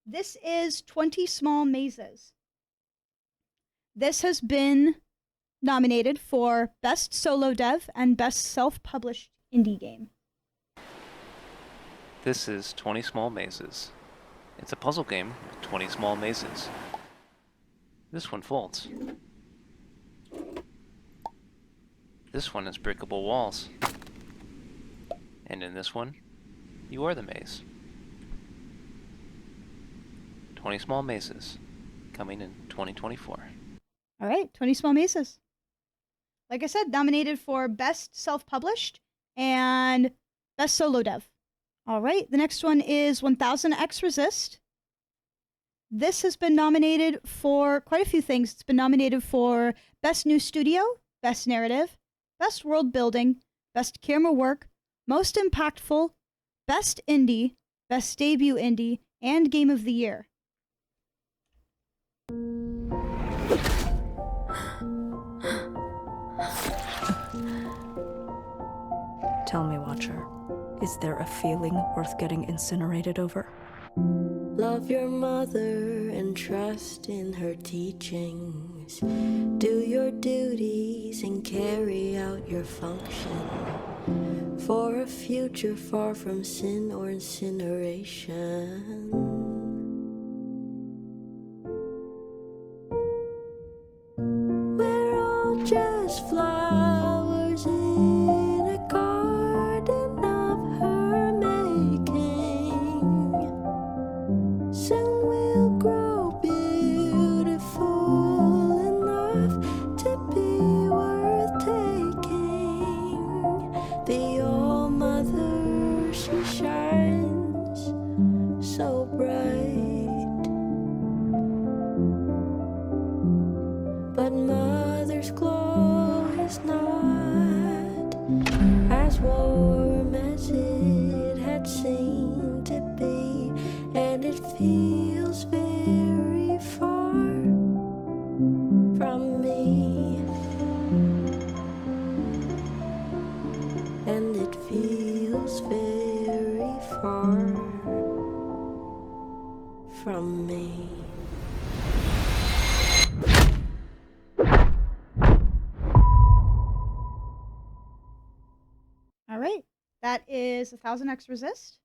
This is 20 Small Mazes. This has been nominated for Best Solo Dev and Best Self-Published Indie Game. This is 20 Small Mazes. It's a puzzle game with 20 small mazes. This one folds. This one has breakable walls. And in this one, you are the maze. 20 Small Mazes, coming in 2024. All right, 20 Small Mazes. Like I said, nominated for Best Self-Published and Best Solo Dev. All right, the next one is 1000X Resist. This has been nominated for quite a few things. It's been nominated for Best New Studio, Best Narrative, Best World Building, Best Camera Work, Most Impactful, Best Indie, Best Debut Indie, and Game of the Year. Tell me, Watcher, is there a feeling worth getting incinerated over? Love your mother and trust in her teachings. Do your duties and carry out your function for a future far from sin or incineration. We're all just flowers in a garden of her making. Soon we'll grow beautiful enough to be worth taking. The All-Mother, she shines so bright, but Mother's glow is not as warm as it had seemed to be, and it feels very far from me, and it feels very far from me. All right, that is 1000X Resist.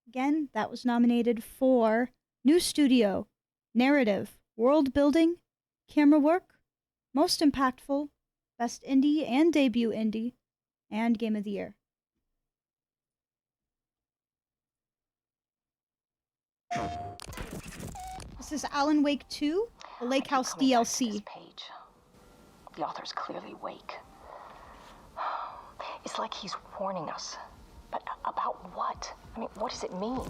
Again, that was nominated for New Studio, Narrative, World Building, Camera Work, Most Impactful, Best Indie and Debut Indie, and Game of the Year. This is Alan Wake 2, the Lake House DLC. Page. The author's clearly awake. It's like he's warning us. But about what? I mean, what does it mean?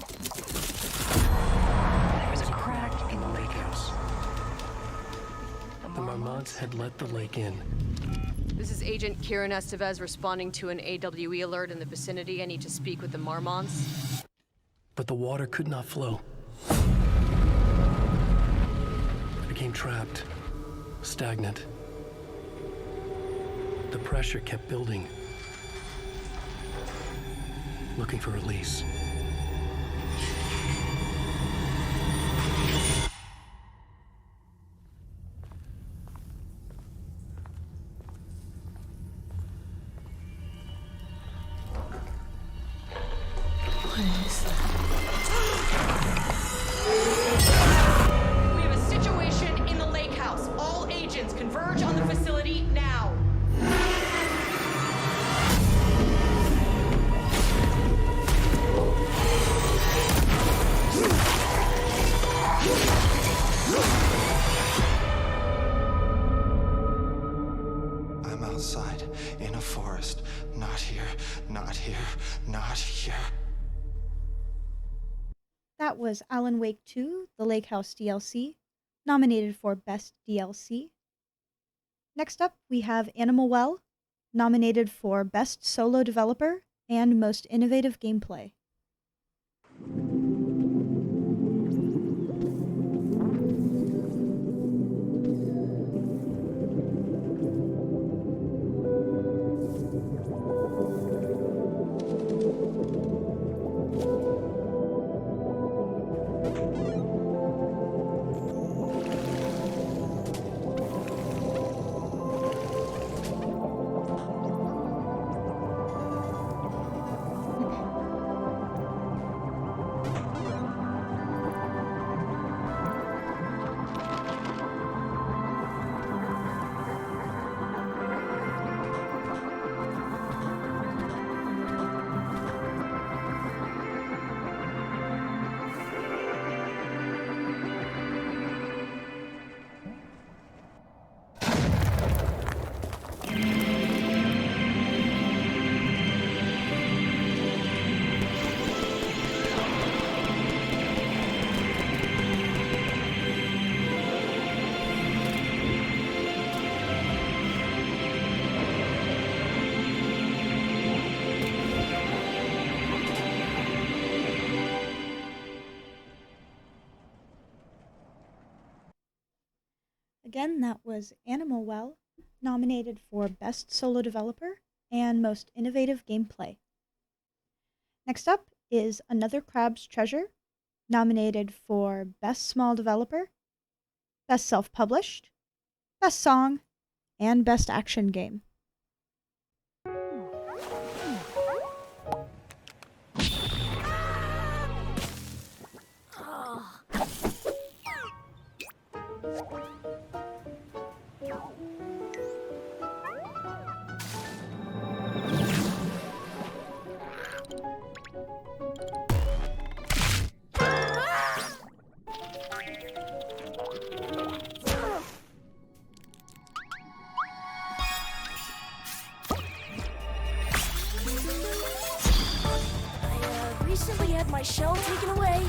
There was a crack in the lake house. The Marmots had let the lake in. This is Agent Kieran Estevez responding to an AWE alert in the vicinity. I need to speak with the Marmons. But the water could not flow. It became trapped, stagnant. The pressure kept building, looking for release. What is that? We have a situation in the lake house. All agents converge on the facility now. I'm outside, in a forest. Not here, not here, not here. That was Alan Wake 2, the Lake House DLC, nominated for Best DLC. Next up, we have Animal Well, nominated for Best Solo Developer and Most Innovative Gameplay. Again, that was Animal Well, nominated for Best Solo Developer and Most Innovative Gameplay. Next up is Another Crab's Treasure, nominated for Best Small Developer, Best Self-Published, Best Song, and Best Action Game. Recently had my shell taken away.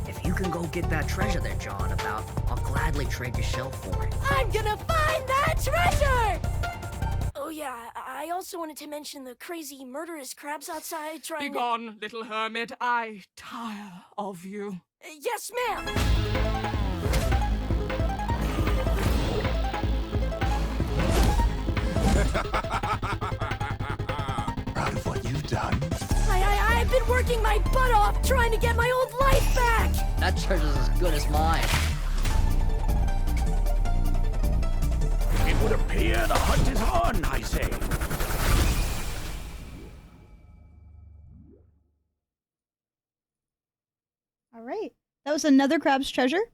If you can go get that treasure there, John, I'll gladly trade your shell for it. I'm gonna find that treasure! Oh yeah, I also wanted to mention the crazy murderous crabs outside trying Begone, little hermit. I tire of you. Yes, ma'am! Proud of what you've done? I've been working my butt off trying to get my old life back! That treasure's as good as mine. It would appear the hunt is on, I say. All right. That was Another Crab's Treasure.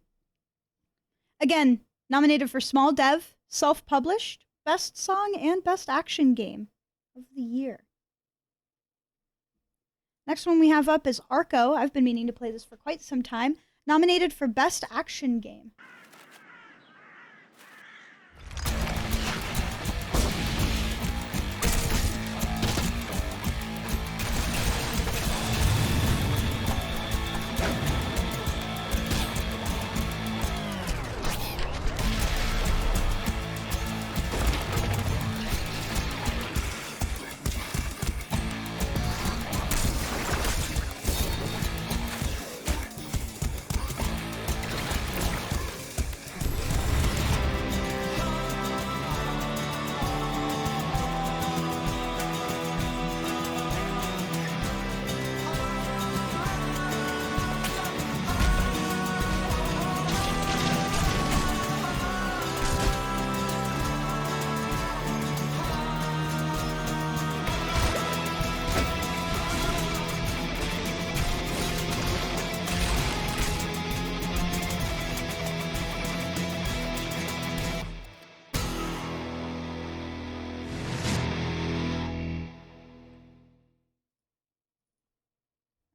Again, nominated for Small Dev, Self-Published, Best Song, and Best Action Game of the Year. Next one we have up is Arco. I've been meaning to play this for quite some time. Nominated for Best Action Game.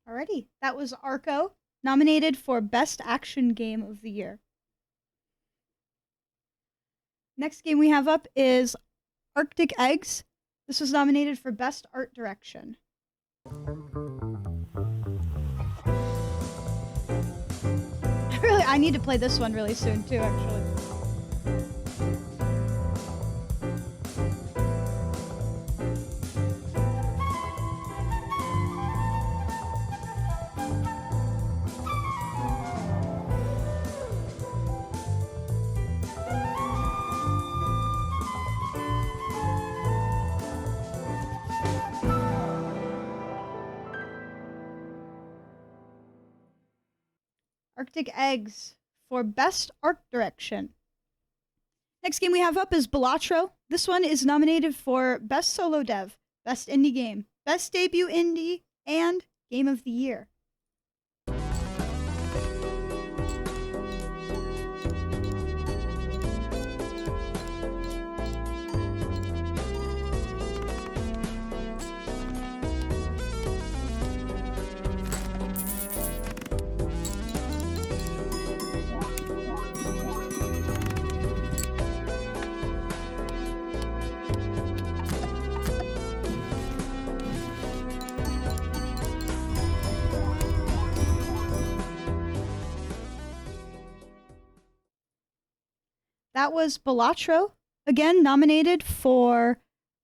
Alrighty, that was Arco, nominated for Best Action Game of the Year. Next game we have up is Arctic Eggs. This was nominated for Best Art Direction. I need to play this one really soon too, actually. Arctic Eggs for Best Art Direction. Next game we have up is Balatro. This one is nominated for Best Solo Dev, Best Indie Game, Best Debut Indie, and Game of the Year. That was Balatro, again nominated for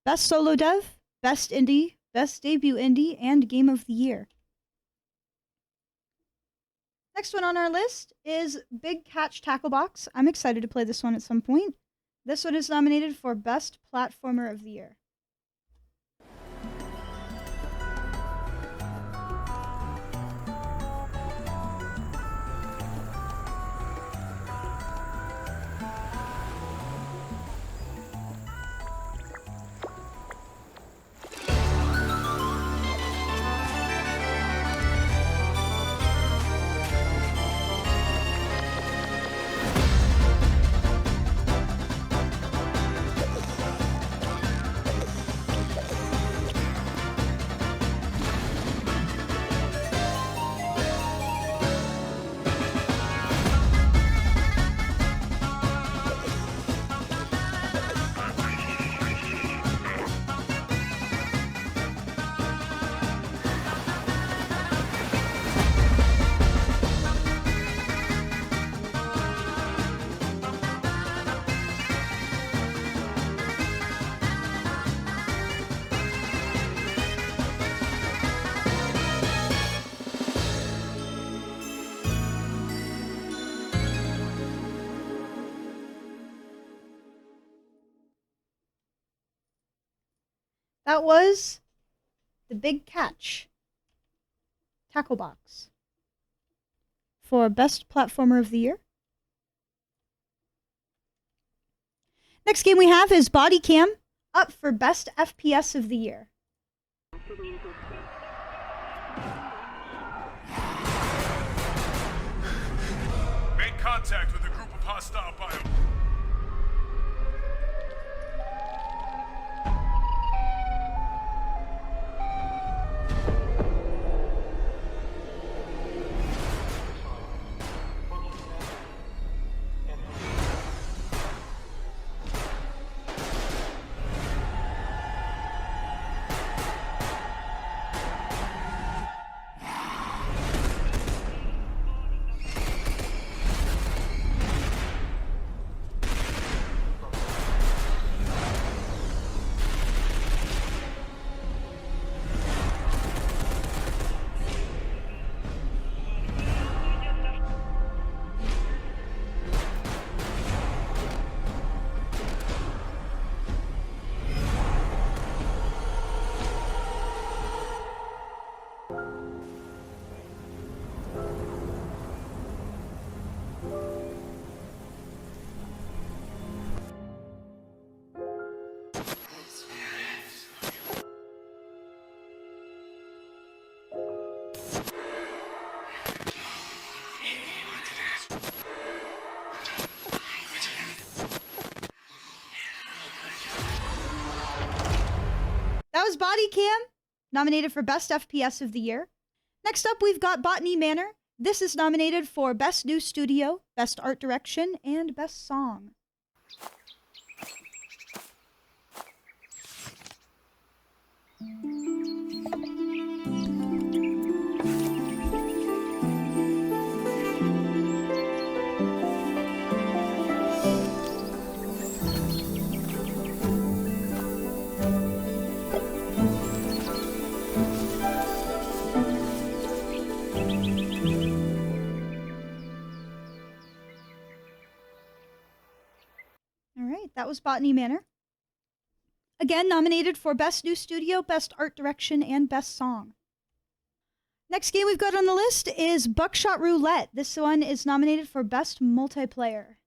Best Solo Dev, Best Indie, Best Debut Indie, and Game of the Year. Next one on our list is Big Catch Tacklebox. I'm excited to play this one at some point. This one is nominated for Best Platformer of the Year. That was the Big Catch Tacklebox for Best Platformer of the Year. Next game we have is Bodycam, up for Best FPS of the Year. Made contact with a group of hostile bio. That was Bodycam, nominated for Best FPS of the Year. Next up, we've got Botany Manor. This is nominated for Best New Studio, Best Art Direction, and Best Song. That was Botany Manor. Again, nominated for Best New Studio, Best Art Direction, and Best Song. Next game we've got on the list is Buckshot Roulette. This one is nominated for Best Multiplayer.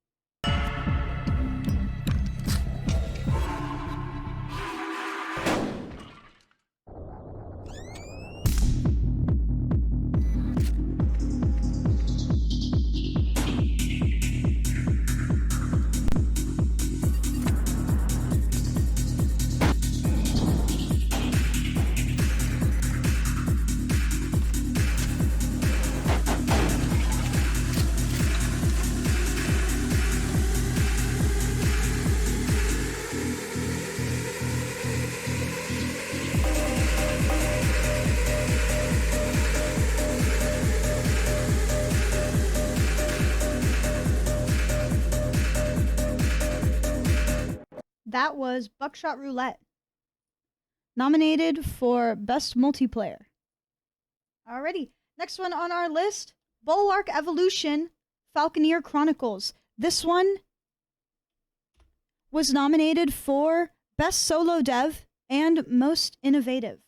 That was Buckshot Roulette, nominated for Best Multiplayer. Alrighty, next one on our list, Bulwark Evolution Falconceer Chronicles. This one was nominated for Best Solo Dev and Most Innovative.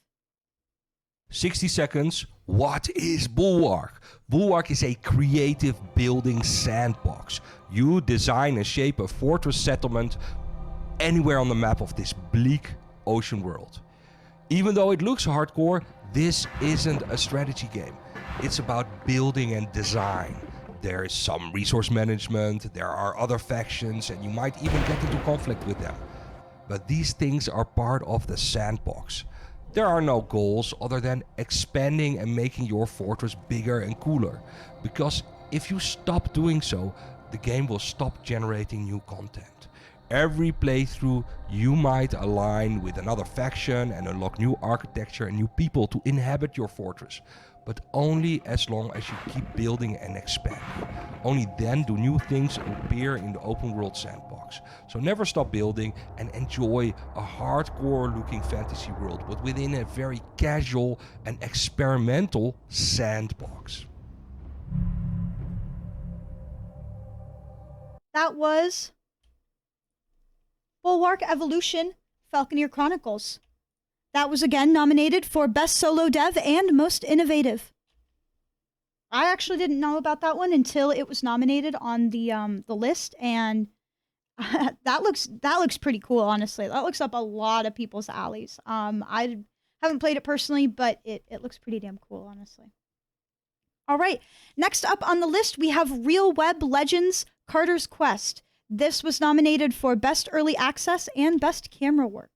60 seconds. What is Bulwark? Bulwark is a creative building sandbox. You design and shape a fortress settlement anywhere on the map of this bleak ocean world. Even though it looks hardcore, this isn't a strategy game. It's about building and design. There is some resource management, there are other factions, and you might even get into conflict with them. But these things are part of the sandbox. There are no goals other than expanding and making your fortress bigger and cooler. Because if you stop doing so, the game will stop generating new content. Every playthrough, you might align with another faction and unlock new architecture and new people to inhabit your fortress. But only as long as you keep building and expanding. Only then do new things appear in the open world sandbox. So never stop building and enjoy a hardcore looking fantasy world, but within a very casual and experimental sandbox. That was Bulwark Evolution Falconceer Chronicles. That was again nominated for Best Solo Dev and Most Innovative. I actually didn't know about that one until it was nominated on the list, and that looks pretty cool, honestly. That looks up a lot of people's alleys. I haven't played it personally, but it looks pretty damn cool, honestly. All right, next up on the list, we have Real Web Legends Carter's Quest. This was nominated for Best Early Access and Best Camera Work.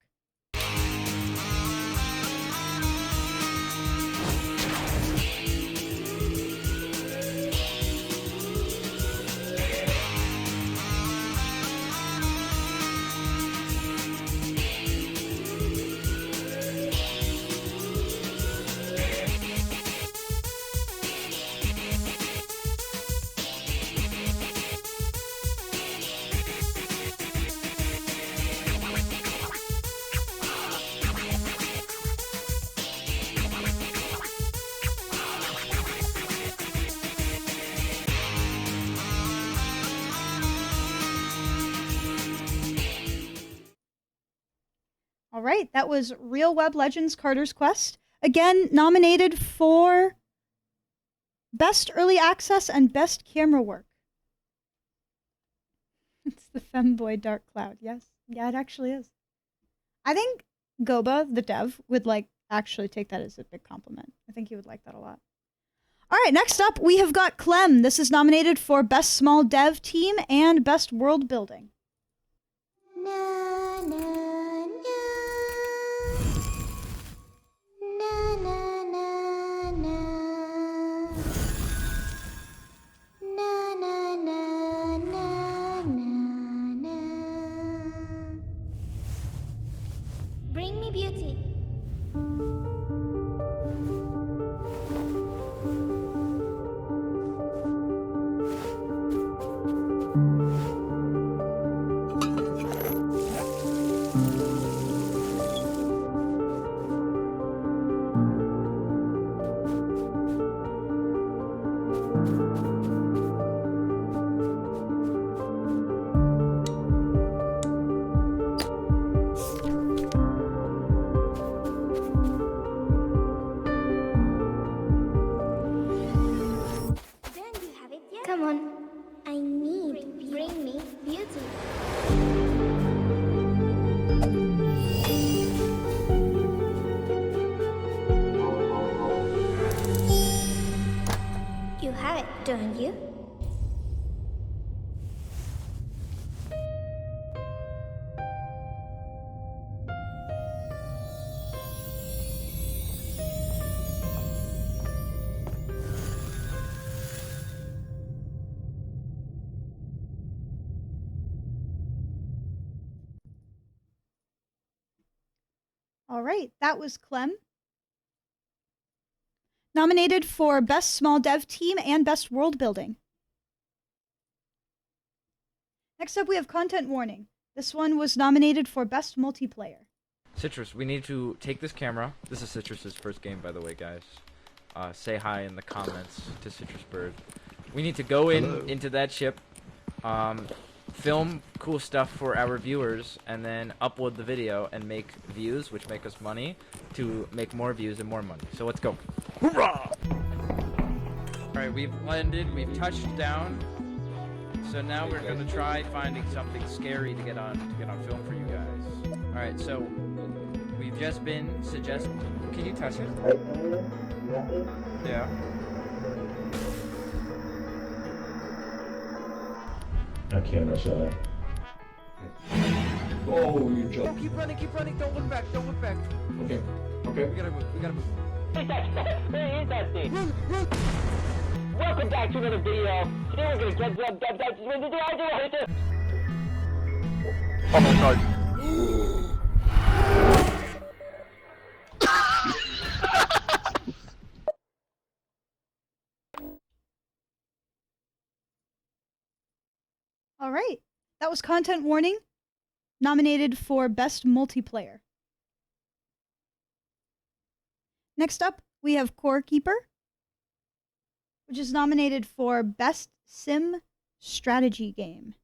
All right, that was Real Web Legends Carter's Quest. Again, nominated for Best Early Access and Best Camera Work. It's the femboy Dark Cloud, yes. Yeah, it actually is. I think Goba, the dev, would actually take that as a big compliment. I think he would like that a lot. All right, next up, we have got CLeM. This is nominated for Best Small Dev Team and Best World Building. Na, na, na. Na, na, na, na. Na, na, na, na, na, na. Bring me beauty. Come on, I need bring me beauty. You have it, don't you? All right, that was CLeM. Nominated for Best Small Dev Team and Best World Building. Next up, we have Content Warning. This one was nominated for Best Multiplayer. Citrus, we need to take this camera. This is Citrus's first game, by the way, guys. say hi in the comments to Citrus Bird. We need to go into that ship, film cool stuff for our viewers, and then upload the video and make views, which make us money, to make more views and more money. So let's go. Hoorah! Alright, we've landed, we've touched down. So now we're gonna try finding something scary to get on film for you guys. Alright, so we've just been suggested. Can you touch it? Yeah. I can't rush that. Oh, you jumped. Oh, keep running, don't look back, Okay, okay. We gotta move. Hey, is that thing? Run. Welcome back to another video. Today we're gonna get Oh my god. All right. That was Content Warning, nominated for Best Multiplayer. Next up, we have Core Keeper, which is nominated for Best Sim Strategy Game.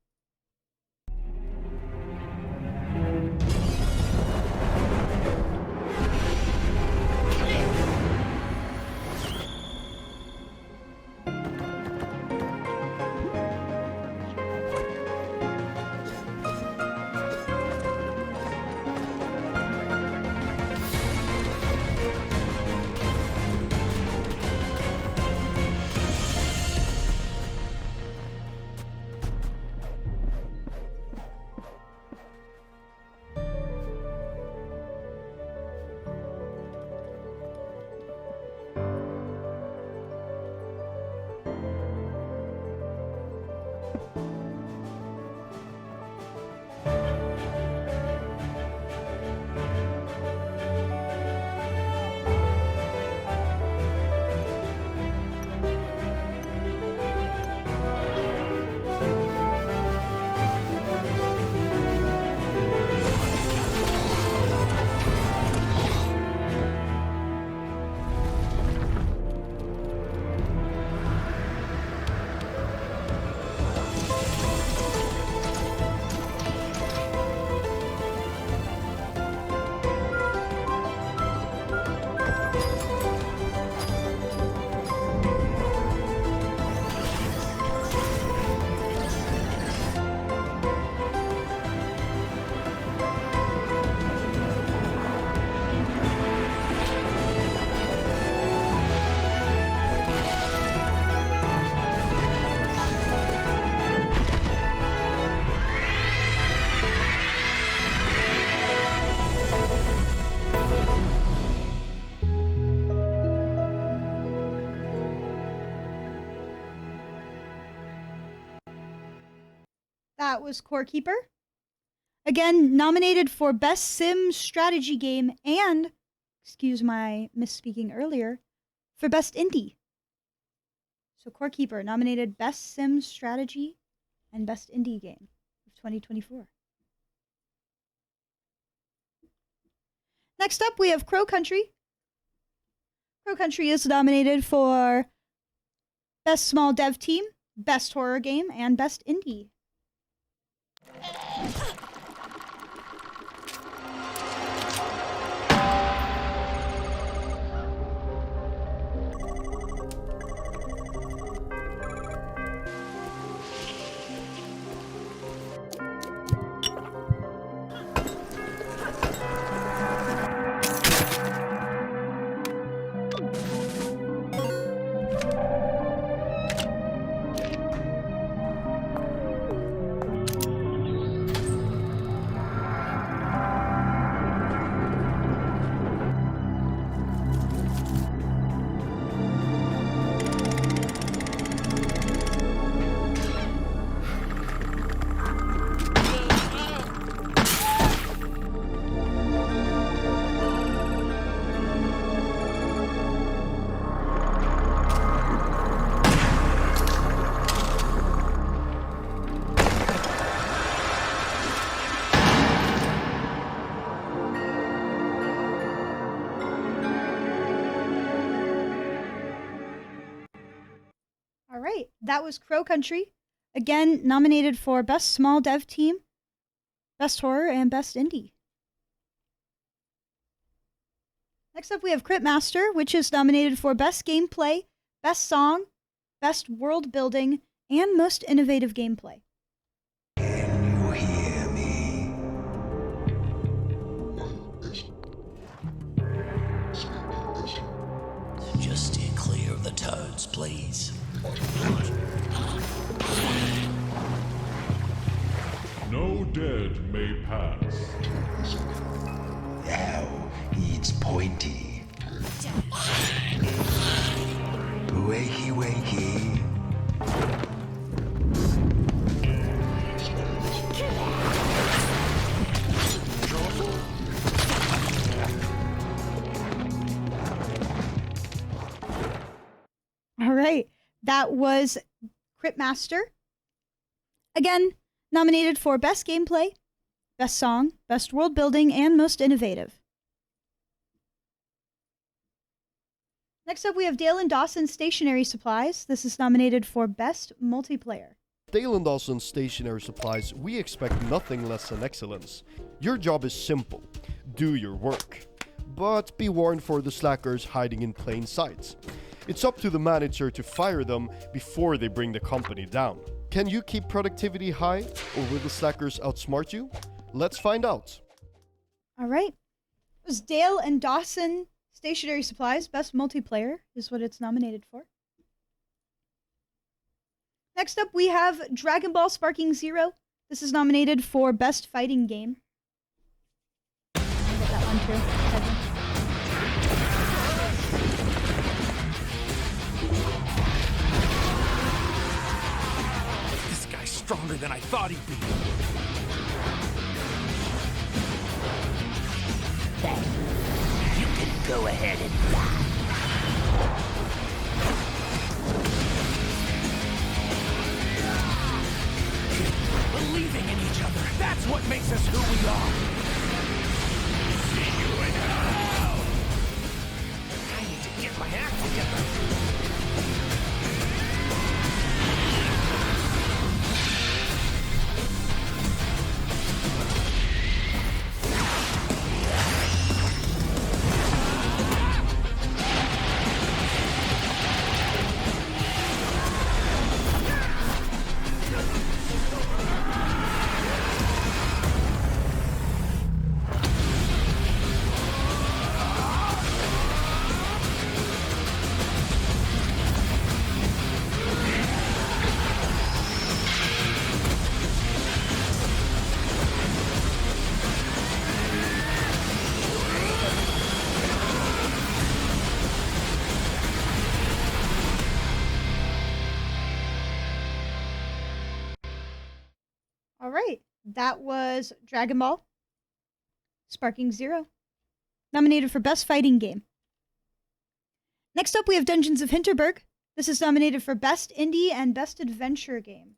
That was Core Keeper. Again, nominated for Best Sim Strategy Game and, excuse my misspeaking earlier, for Best Indie. So Core Keeper nominated Best Sim Strategy and Best Indie Game of 2024. Next up, we have Crow Country. Crow Country is nominated for Best Small Dev Team, Best Horror Game, and Best Indie. right, that was Crow Country. Again, nominated for Best Small Dev Team, Best Horror, and Best Indie. Next up, we have Cryptmaster, which is nominated for Best Gameplay, Best Song, Best World Building, and Most Innovative Gameplay. Just steer clear of the toads, please. No dead may pass. Now it's pointy. Wakey wakey. All right, that was Cryptmaster. Again, nominated for Best Gameplay, Best Song, Best World Building, and Most Innovative. Next up, we have Dale and Dawson Stationery Supplies. This is nominated for Best Multiplayer. Dale and Dawson Stationery Supplies, we expect nothing less than excellence. Your job is simple. Do your work. But be warned for the slackers hiding in plain sight. It's up to the manager to fire them before they bring the company down. Can you keep productivity high, or will the slackers outsmart you? Let's find out. All right. It was Dale and Dawson Stationery Supplies. Best Multiplayer is what it's nominated for. Next up, we have Dragon Ball Sparking Zero. This is nominated for Best Fighting Game. I'll get that one too. This guy's stronger than I thought he'd be. You can go ahead and fly. Believing in each other, that's what makes us who we are. See you in hell. I need to get my act together. All right, that was Dragon Ball Sparking Zero, nominated for Best Fighting Game. Next up, we have Dungeons of Hinterberg. This is nominated for Best Indie and Best Adventure Game.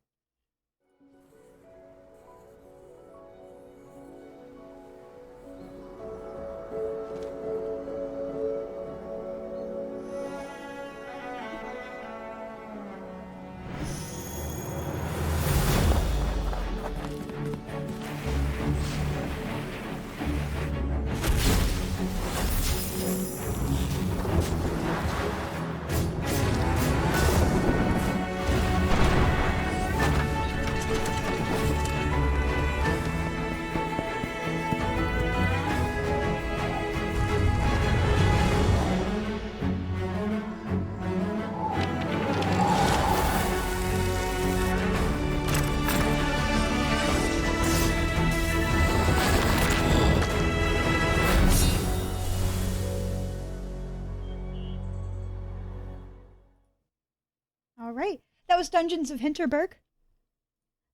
That was Dungeons of Hinterberg,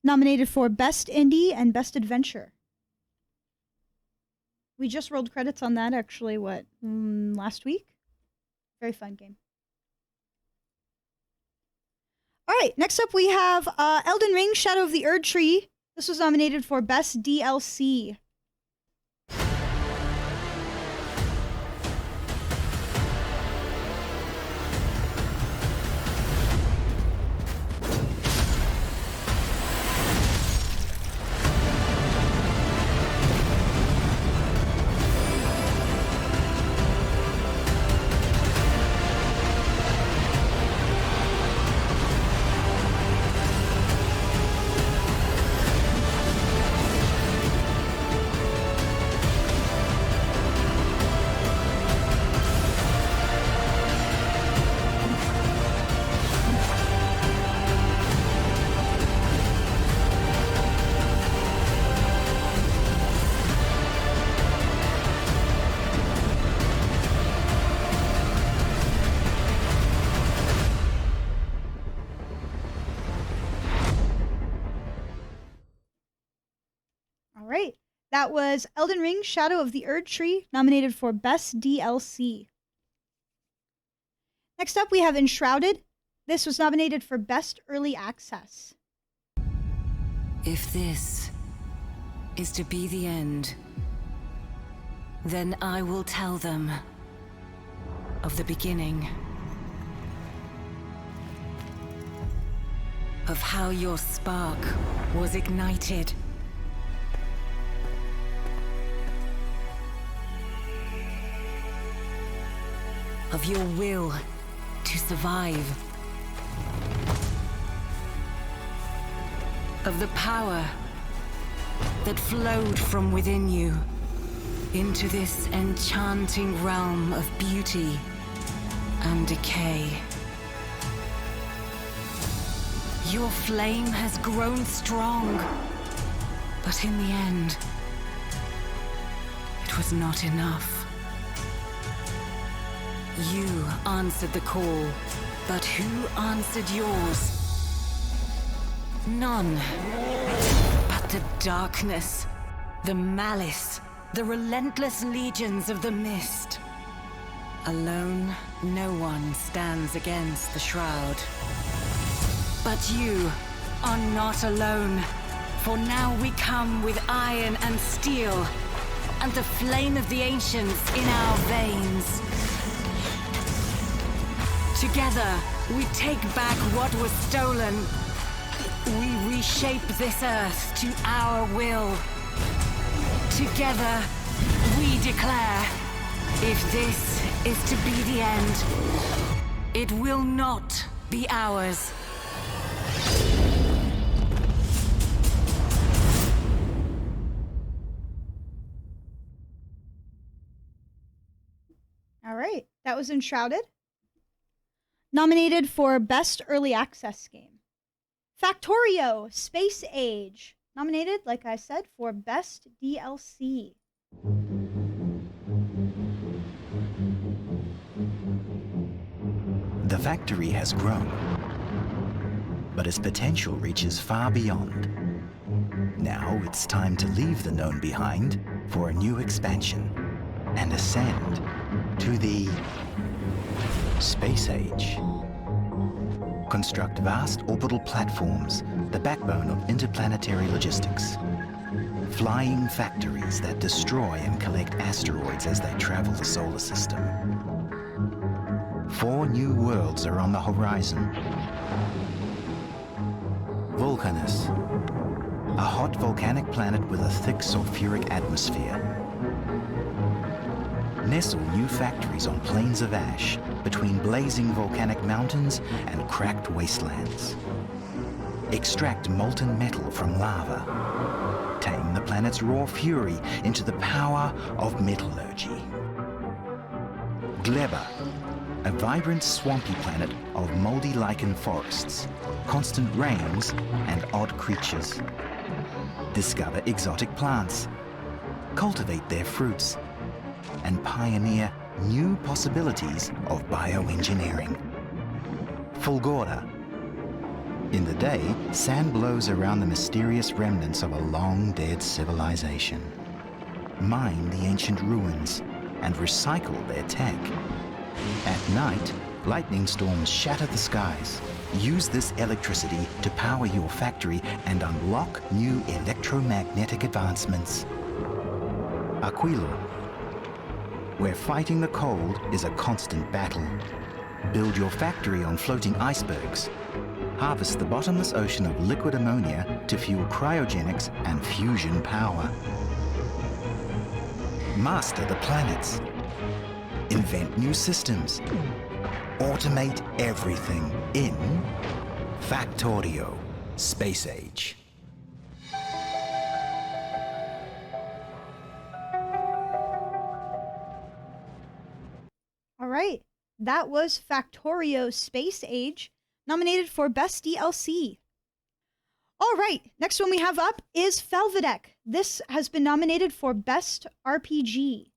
nominated for Best Indie and Best Adventure. We just rolled credits on that, actually, last week? Very fun game. All right, next up we have Elden Ring, Shadow of the Erdtree. This was nominated for Best DLC. That was Elden Ring Shadow of the Erdtree, nominated for Best DLC. Next up, we have Enshrouded. This was nominated for Best Early Access. If this is to be the end, then I will tell them of the beginning. Of how your spark was ignited. Of your will to survive. Of the power that flowed from within you into this enchanting realm of beauty and decay. Your flame has grown strong, but in the end, it was not enough. You answered the call, but who answered yours? None. But the darkness, the malice, the relentless legions of the mist. Alone, no one stands against the shroud. But you are not alone, for now we come with iron and steel, and the flame of the ancients in our veins. Together, we take back what was stolen. We reshape this earth to our will. Together, we declare, if this is to be the end, it will not be ours. All right, that was Enshrouded. Nominated for Best Early Access Game. Factorio Space Age. Nominated, like I said, for Best DLC. The factory has grown, but its potential reaches far beyond. Now it's time to leave the known behind for a new expansion and ascend to the Space Age. Construct vast orbital platforms, the backbone of interplanetary logistics. Flying factories that destroy and collect asteroids as they travel the solar system. 4 new worlds are on the horizon. Vulcanus, a hot volcanic planet with a thick sulfuric atmosphere. Nestle new factories on plains of ash between blazing volcanic mountains and cracked wastelands. Extract molten metal from lava. Tame the planet's raw fury into the power of metallurgy. Gleba, a vibrant swampy planet of moldy lichen forests, constant rains, and odd creatures. Discover exotic plants. Cultivate their fruits. And pioneer new possibilities of bioengineering. Fulgora. In the day, sand blows around the mysterious remnants of a long-dead civilization. Mine the ancient ruins and recycle their tech. At night, lightning storms shatter the skies. Use this electricity to power your factory and unlock new electromagnetic advancements. Aquilo, where fighting the cold is a constant battle. Build your factory on floating icebergs. Harvest the bottomless ocean of liquid ammonia to fuel cryogenics and fusion power. Master the planets. Invent new systems. Automate everything in Factorio Space Age. All right, that was Factorio Space Age, nominated for Best DLC. All right, next one we have up is Felvidek. This has been nominated for Best RPG.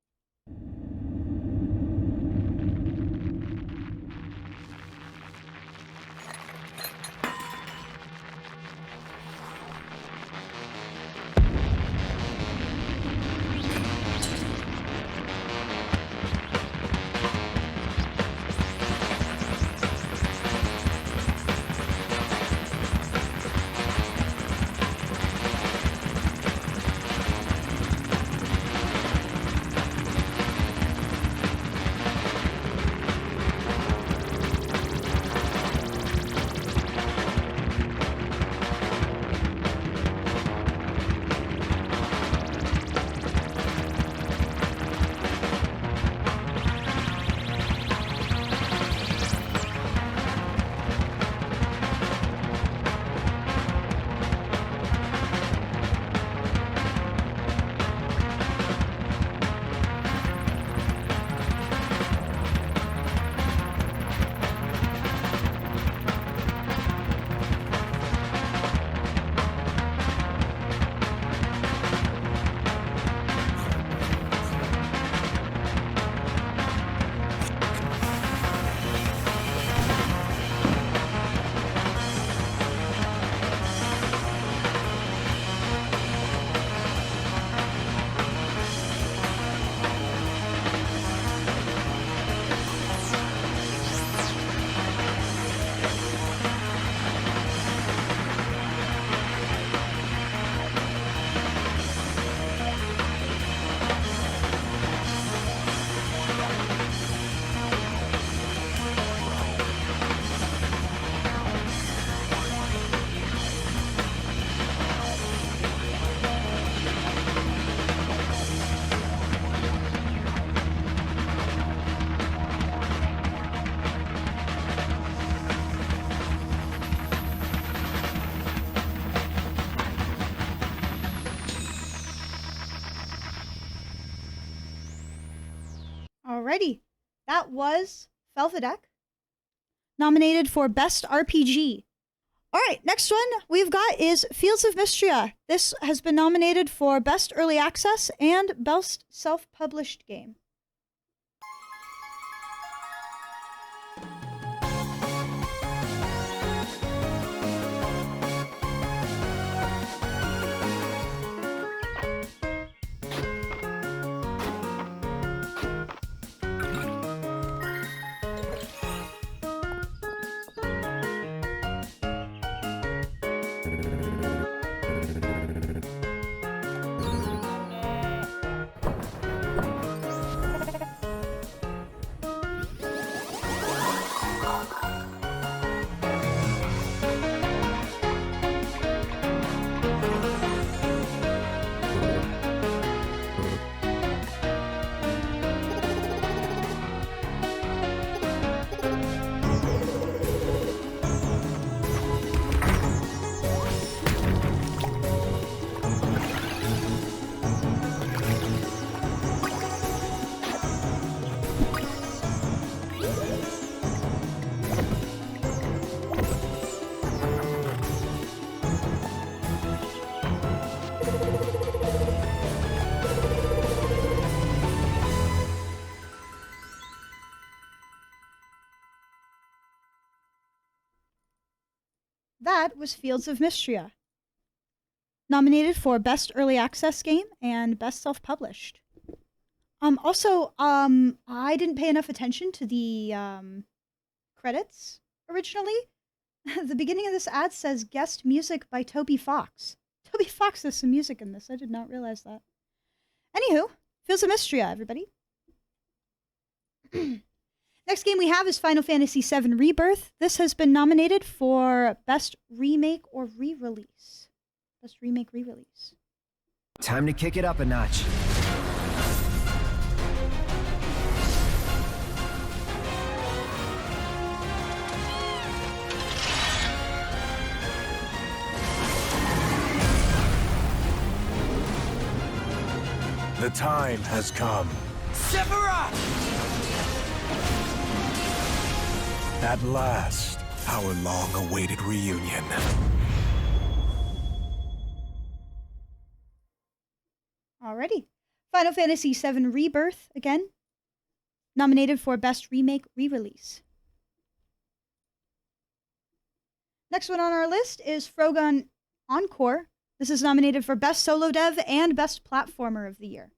Alrighty. That was Felvidek, nominated for Best RPG. Alright, next one we've got is Fields of Mistria. This has been nominated for Best Early Access and Best Self-Published Game. That was Fields of Mistria, nominated for Best Early Access Game and Best Self-Published. I didn't pay enough attention to the credits originally. The beginning of this ad says guest music by Toby Fox. Toby Fox has some music in this. I did not realize that. Anywho, Fields of Mistria, everybody. Next game we have is Final Fantasy VII Rebirth. This has been nominated for Best Remake or Re-Release. Best Remake, Re-Release. Time to kick it up a notch. The time has come. Sephiroth! At last, our long-awaited reunion. Alrighty. Final Fantasy VII Rebirth, again, nominated for Best Remake, Re-Release. Next one on our list is Frogun Encore. This is nominated for Best Solo Dev and Best Platformer of the Year.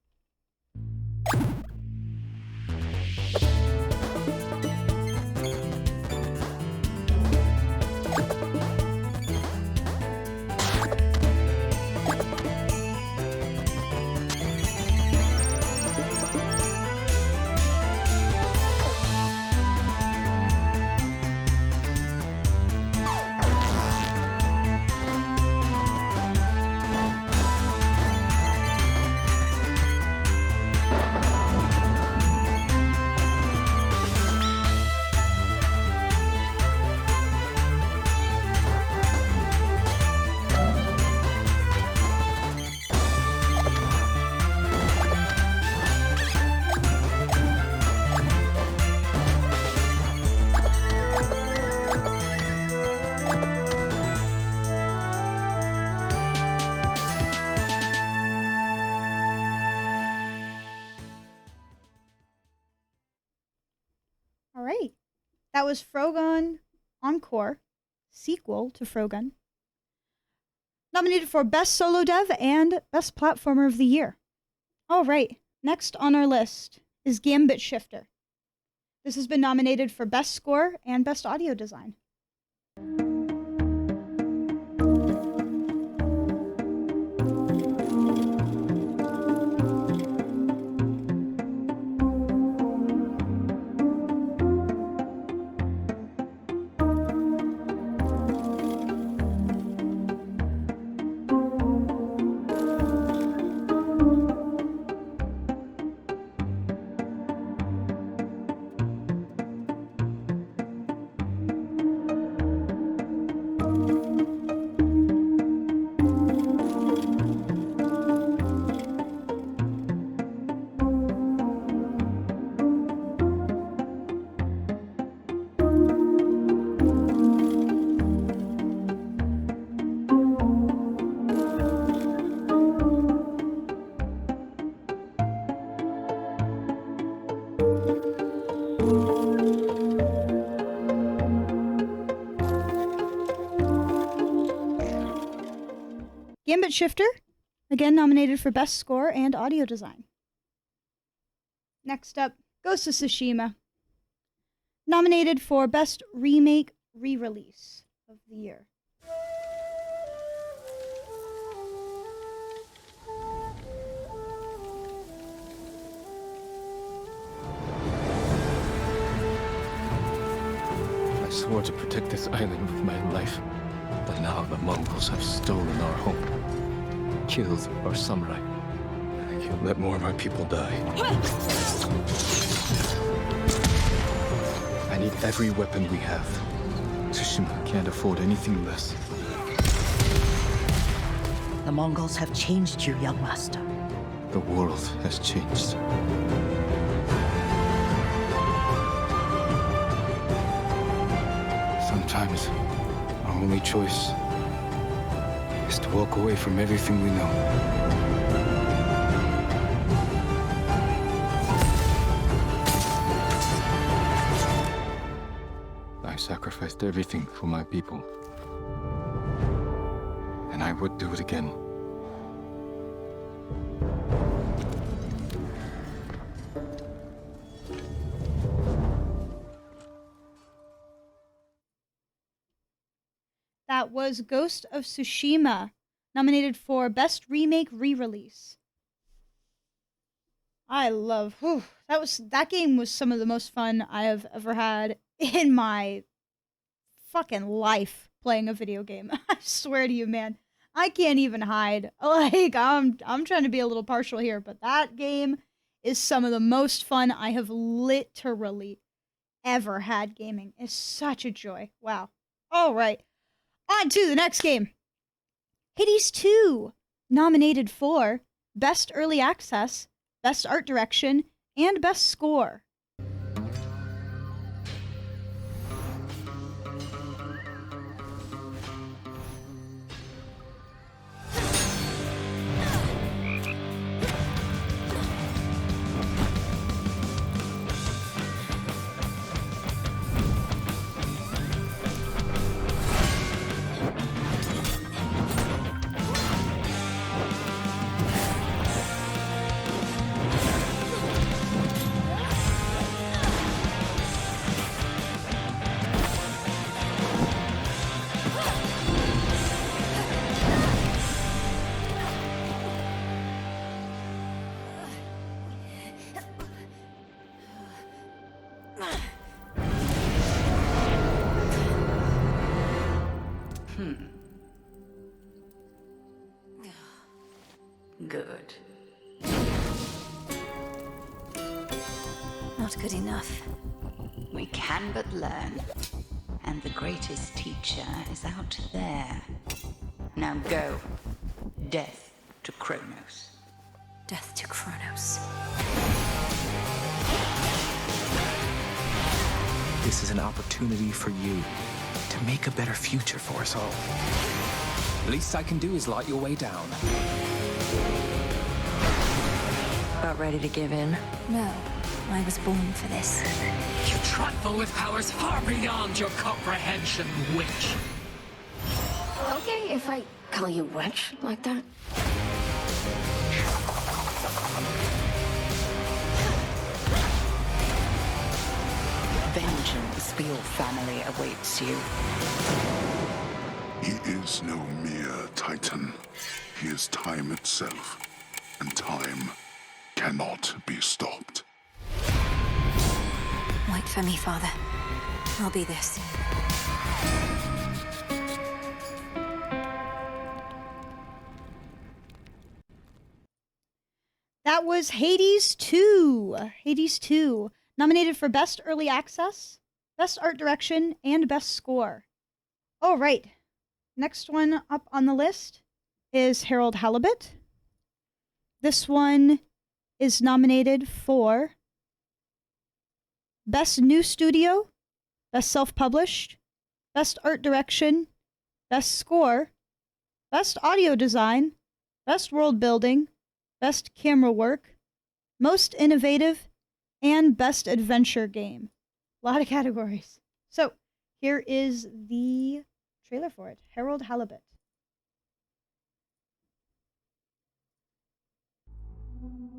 That was Frogun Encore, sequel to Frogun, nominated for Best Solo Dev and Best Platformer of the Year. All right, next on our list is Gambit Shifter. This has been nominated for Best Score and Best Audio Design. Gambit Shifter, again nominated for Best Score and Audio Design. Next up, Ghost of Tsushima, nominated for Best Remake Re-Release of the Year. I swore to protect this island with my life, but now the Mongols have stolen our home, killed our samurai. I can't let more of my people die. I need every weapon we have. Tsushima can't afford anything less. The Mongols have changed you, young master. The world has changed. Sometimes, our only choice is to walk away from everything we know. I sacrificed everything for my people. And I would do it again. That was Ghost of Tsushima, nominated for Best Remake Re-Release. I love, that game was some of the most fun I have ever had in my fucking life playing a video game. I swear to you, man. I can't even hide. Like, I'm trying to be a little partial here, but that game is some of the most fun I have literally ever had gaming. It's such a joy. Wow. All right. On to the next game. Hades 2, nominated for Best Early Access, Best Art Direction, and Best Score. Good. Not good enough. We can but learn. And the greatest teacher is out there. Now go. Death to Kronos. Death to Kronos. This is an opportunity for you to make a better future for us all. Least I can do is light your way down. About ready to give in? No, I was born for this. You trifle with powers far beyond your comprehension, witch. Okay, if I call you witch like that. Vengeance for your family awaits you. He is no mere titan. He is time itself, and time cannot be stopped. Wait for me, Father. I'll be this. That was Hades 2. Hades 2, nominated for Best Early Access, Best Art Direction, and Best Score. All right. Next one up on the list is Harold Halibut. This one is nominated for Best New Studio, Best Self-Published, Best Art Direction, Best Score, Best Audio Design, Best World Building, Best Camera Work, Most Innovative, and Best Adventure Game. A lot of categories. So, here is the trailer for it. Harold Halibut.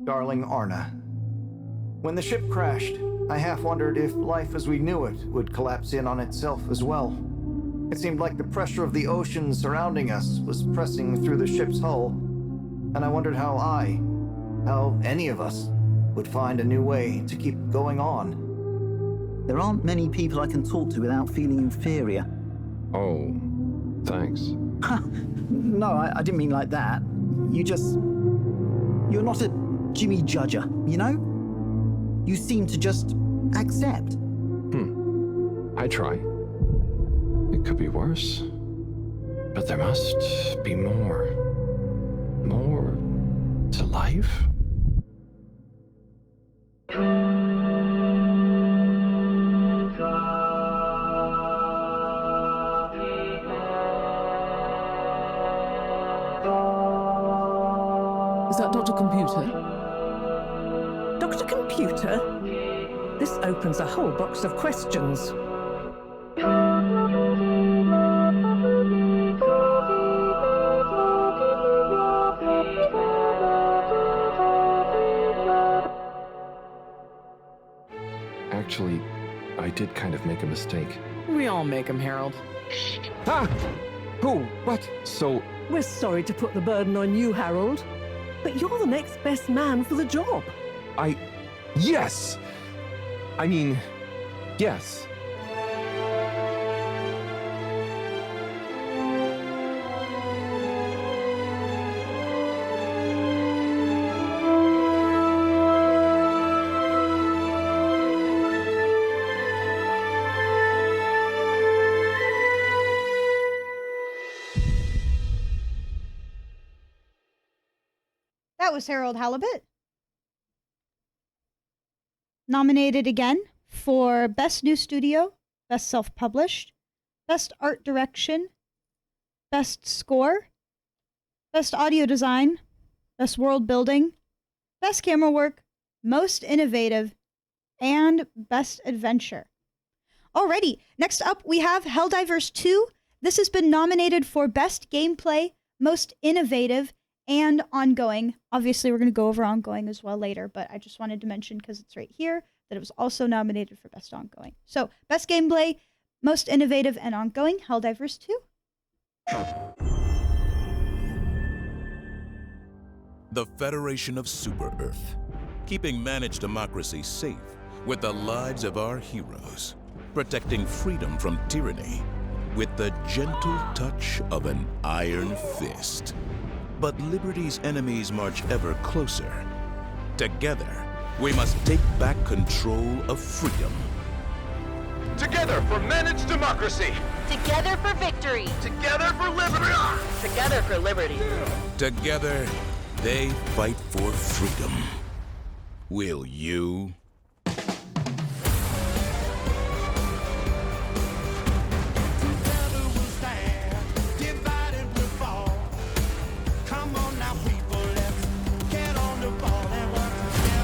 Darling Arna. When the ship crashed, I half wondered if life as we knew it would collapse in on itself as well. It seemed like the pressure of the ocean surrounding us was pressing through the ship's hull, and I wondered how any of us would find a new way to keep going on. There aren't many people I can talk to without feeling inferior. Oh, thanks. No, I didn't mean like that. You're not a Jimmy Judger, you know? You seem to just accept. I try. It could be worse. But there must be more. More to life? Is that Dr. Computer? Dr. Computer? This opens a whole box of questions. Actually, I did kind of make a mistake. We all make them, Harold. Ah! Who? What? So... We're sorry to put the burden on you, Harold, but you're the next best man for the job. Yes! I mean, yes. That was Harold Halibut. Nominated again for Best New Studio, Best Self-Published, Best Art Direction, Best Score, Best Audio Design, Best World Building, Best Camera Work, Most Innovative, and Best Adventure. Alrighty, next up we have Helldivers 2. This has been nominated for Best Gameplay, Most Innovative, and Ongoing. Obviously, we're going to go over Ongoing as well later, but I just wanted to mention, because it's right here, that it was also nominated for Best Ongoing. So, Best Gameplay, Most Innovative, and Ongoing, Helldivers 2. The Federation of Super-Earth, keeping managed democracy safe with the lives of our heroes, protecting freedom from tyranny with the gentle touch of an iron fist. But liberty's enemies march ever closer. Together, we must take back control of freedom. Together for managed democracy. Together for victory. Together for liberty. Together for liberty. Together, they fight for freedom. Will you?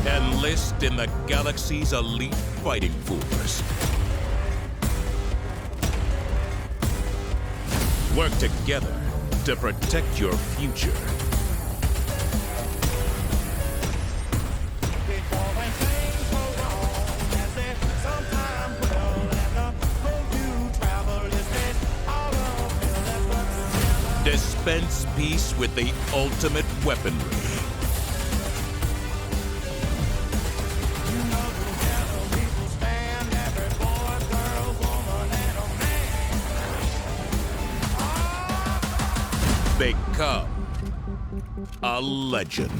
Enlist in the galaxy's elite fighting force. Work together to protect your future. Dispense peace with the ultimate weaponry. Become a legend.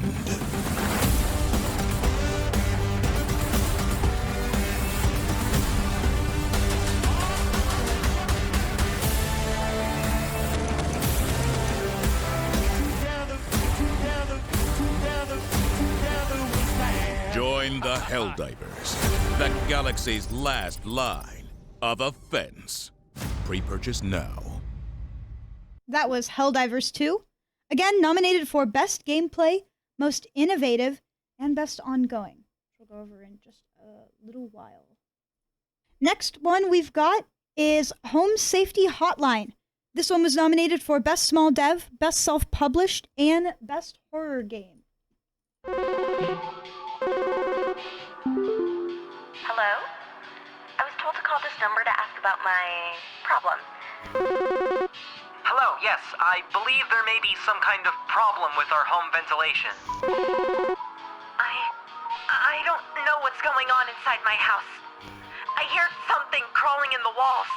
Join the Helldivers, the galaxy's last line of offense. Pre-purchase now. That was Helldivers 2. Again, nominated for Best Gameplay, Most Innovative, and Best Ongoing. We'll go over in just a little while. Next one we've got is Home Safety Hotline. This one was nominated for Best Small Dev, Best Self-Published, and Best Horror Game. Hello? I was told to call this number to ask about my problem. Hello, yes, I believe there may be some kind of problem with our home ventilation. I don't know what's going on inside my house. I hear something crawling in the walls.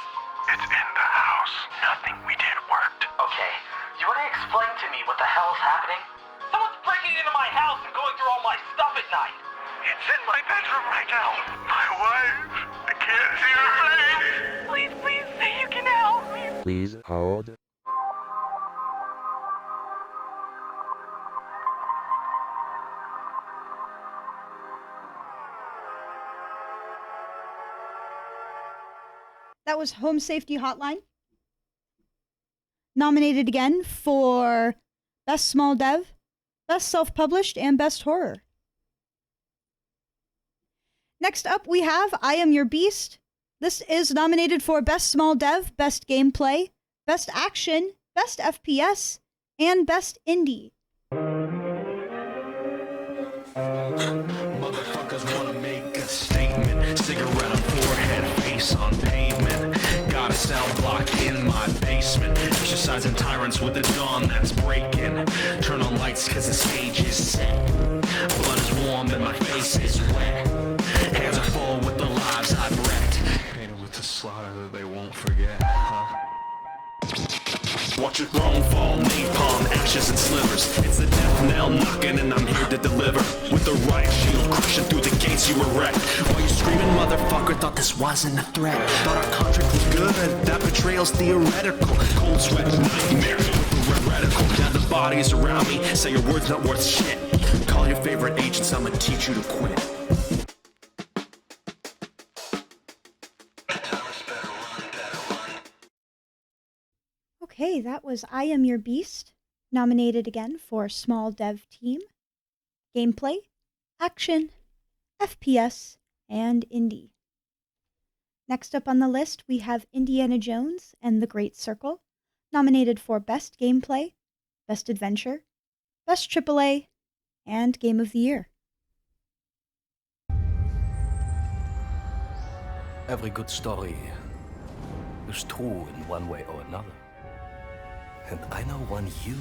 It's in the house. Nothing we did worked. Okay, you want to explain to me what the hell's happening? Someone's breaking into my house and going through all my stuff at night. It's in my bedroom right now. My wife. I can't see her face. Please, please say you can help me. Please hold. That was Home Safety Hotline. Nominated again for Best Small Dev, Best Self-Published, and Best Horror. Next up, we have I Am Your Beast. This is nominated for Best Small Dev, Best Gameplay, Best Action, Best FPS, and Best Indie. Motherfuckers wanna make a statement. Cigarette on forehead, face on pavement. Got a cell block in my basement. Exercising tyrants with the dawn that's breaking. Turn on lights cause the stage is set. Blood is warm and my face is wet. Hands are full with the lives I've wrecked. Painted with the slaughter that they won't forget, huh? Watch your throne fall, napalm, ashes and slivers. It's the death knell knocking and I'm here to deliver. With the riot shield crushing through the gates you erect. While you screaming, motherfucker, thought this wasn't a threat. Thought our contract was good, that betrayal's theoretical. Cold sweat, nightmare, radical. Now the bodies around me say your word's not worth shit. Call your favorite agents, I'ma teach you to quit. Okay, that was I Am Your Beast, nominated again for Small Dev Team, Gameplay, Action, FPS, and Indie. Next up on the list, we have Indiana Jones and the Great Circle, nominated for Best Gameplay, Best Adventure, Best AAA, and Game of the Year. Every good story is true in one way or another. And I know one you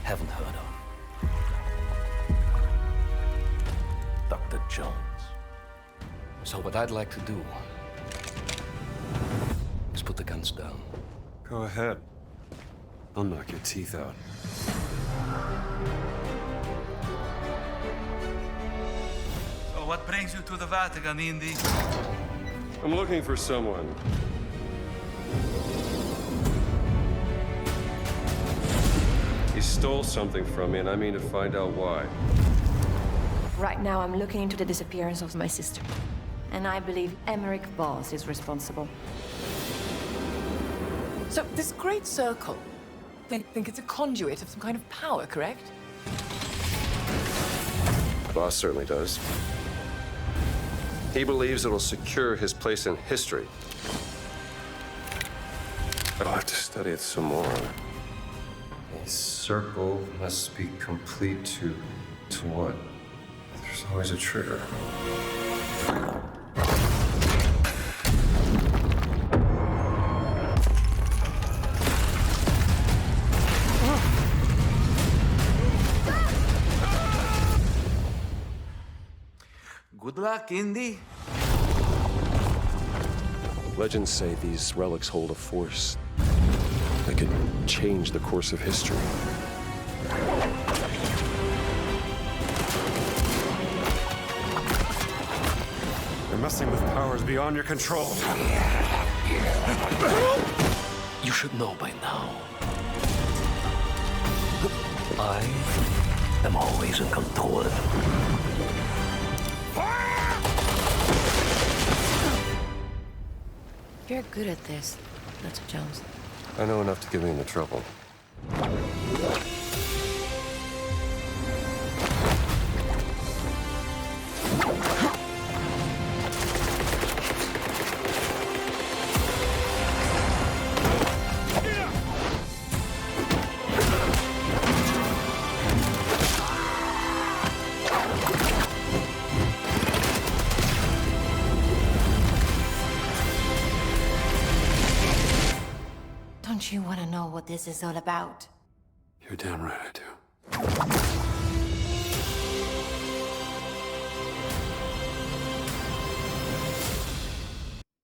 haven't heard of. Dr. Jones. So what I'd like to do is put the guns down. Go ahead. I'll knock your teeth out. So what brings you to the Vatican, Indy? I'm looking for someone. He stole something from me, and I mean to find out why. Right now, I'm looking into the disappearance of my sister. And I believe Emmerich Voss is responsible. So, this great circle, they think it's a conduit of some kind of power, correct? Boss certainly does. He believes it'll secure his place in history. But I'll have to study it some more. A circle must be complete to what? There's always a trigger. Good luck, Indy. Legends say these relics hold a force that could change the course of history. You're messing with powers beyond your control. You should know by now. I am always in control. You're good at this, Dr. Jones. I know enough to get me into trouble. Don't you want to know what this is all about? You're damn right I do.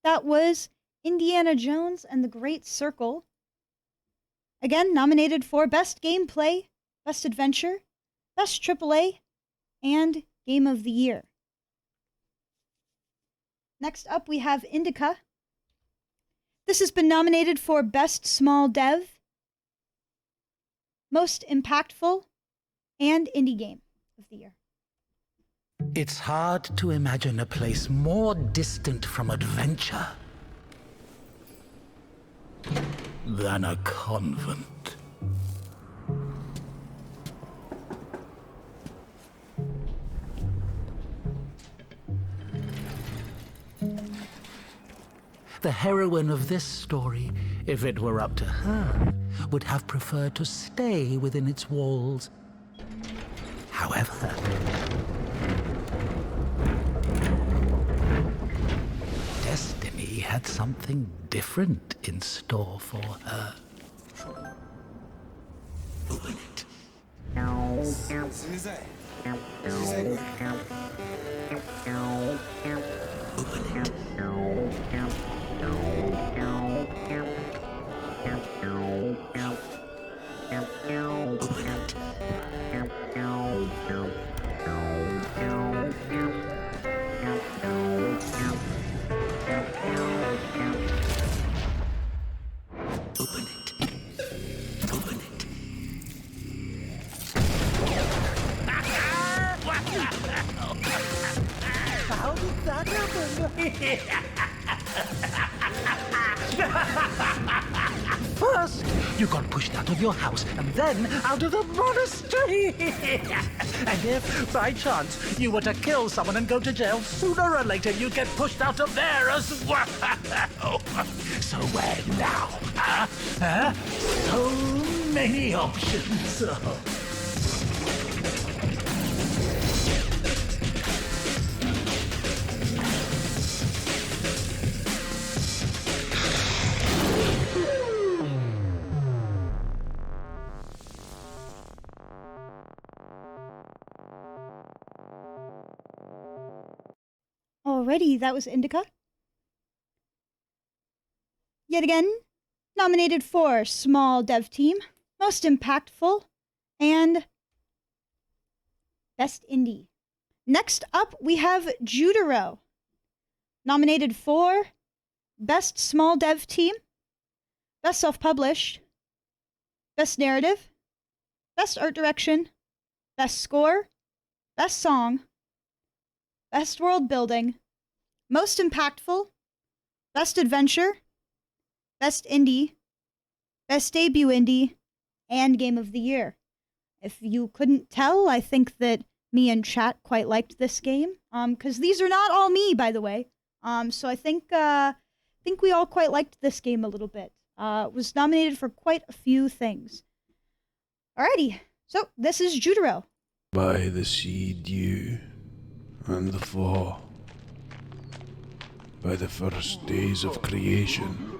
That was Indiana Jones and the Great Circle. Again, nominated for Best Gameplay, Best Adventure, Best AAA, and Game of the Year. Next up, we have Indica. This has been nominated for Best Small Dev, Most Impactful, and Indie Game of the Year. It's hard to imagine a place more distant from adventure than a convent. The heroine of this story, if it were up to her, would have preferred to stay within its walls. However, destiny had something different in store for her. Open it. Open it. How did that happen? First, you got pushed out of your house, and then out of the monastery. And if, by chance, you were to kill someone and go to jail, sooner or later you'd get pushed out of there as well. So where now? Huh? So many options. Alrighty, that was Indica. Yet again, nominated for Small Dev Team, Most Impactful, and Best Indie. Next up, we have Jutaro, nominated for Best Small Dev Team, Best Self-Published, Best Narrative, Best Art Direction, Best Score, Best Song, Best World Building, Most Impactful, Best Adventure, Best Indie, Best Debut Indie, and Game of the Year. If you couldn't tell, I think that me and chat quite liked this game. Because these are not all me, by the way. So I think we all quite liked this game a little bit. It was nominated for quite a few things. Alrighty, so this is Jutaro. By the sea dew and the thaw, by the first days of creation,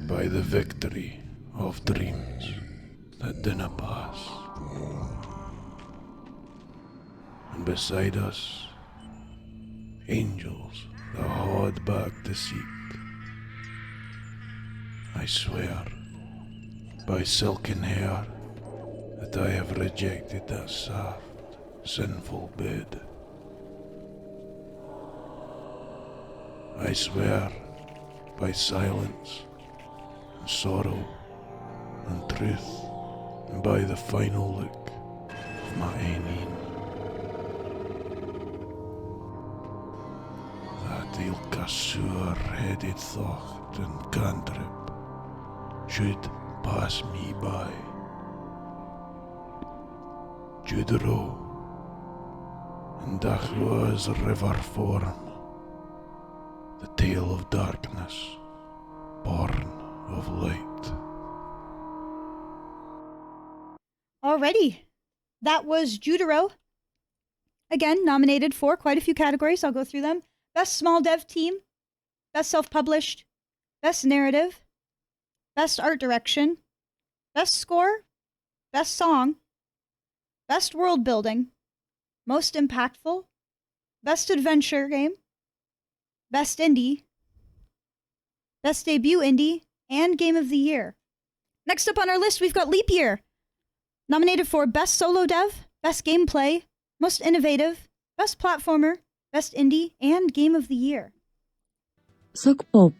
by the victory of dreams that dinna pass, and beside us, angels that hold back deceit. I swear, by silken hair, that I have rejected that soft, sinful bed. I swear, by silence, and sorrow, and truth, and by the final look of my Ainin, that ill-casur-headed thought and cantrip should pass me by. Jutaro, and Dachloa's river form, the tale of darkness, born of light. Alrighty, that was Jutaro. Again, nominated for quite a few categories. I'll go through them. Best Small Dev Team, Best Self-Published, Best Narrative, Best Art Direction, Best Score, Best Song, Best World Building, Most Impactful, Best Adventure Game, Best Indie, Best Debut Indie, and Game of the Year. Next up on our list, we've got Leap Year. Nominated for Best Solo Dev, Best Gameplay, Most Innovative, Best Platformer, Best Indie, and Game of the Year. Sokpop.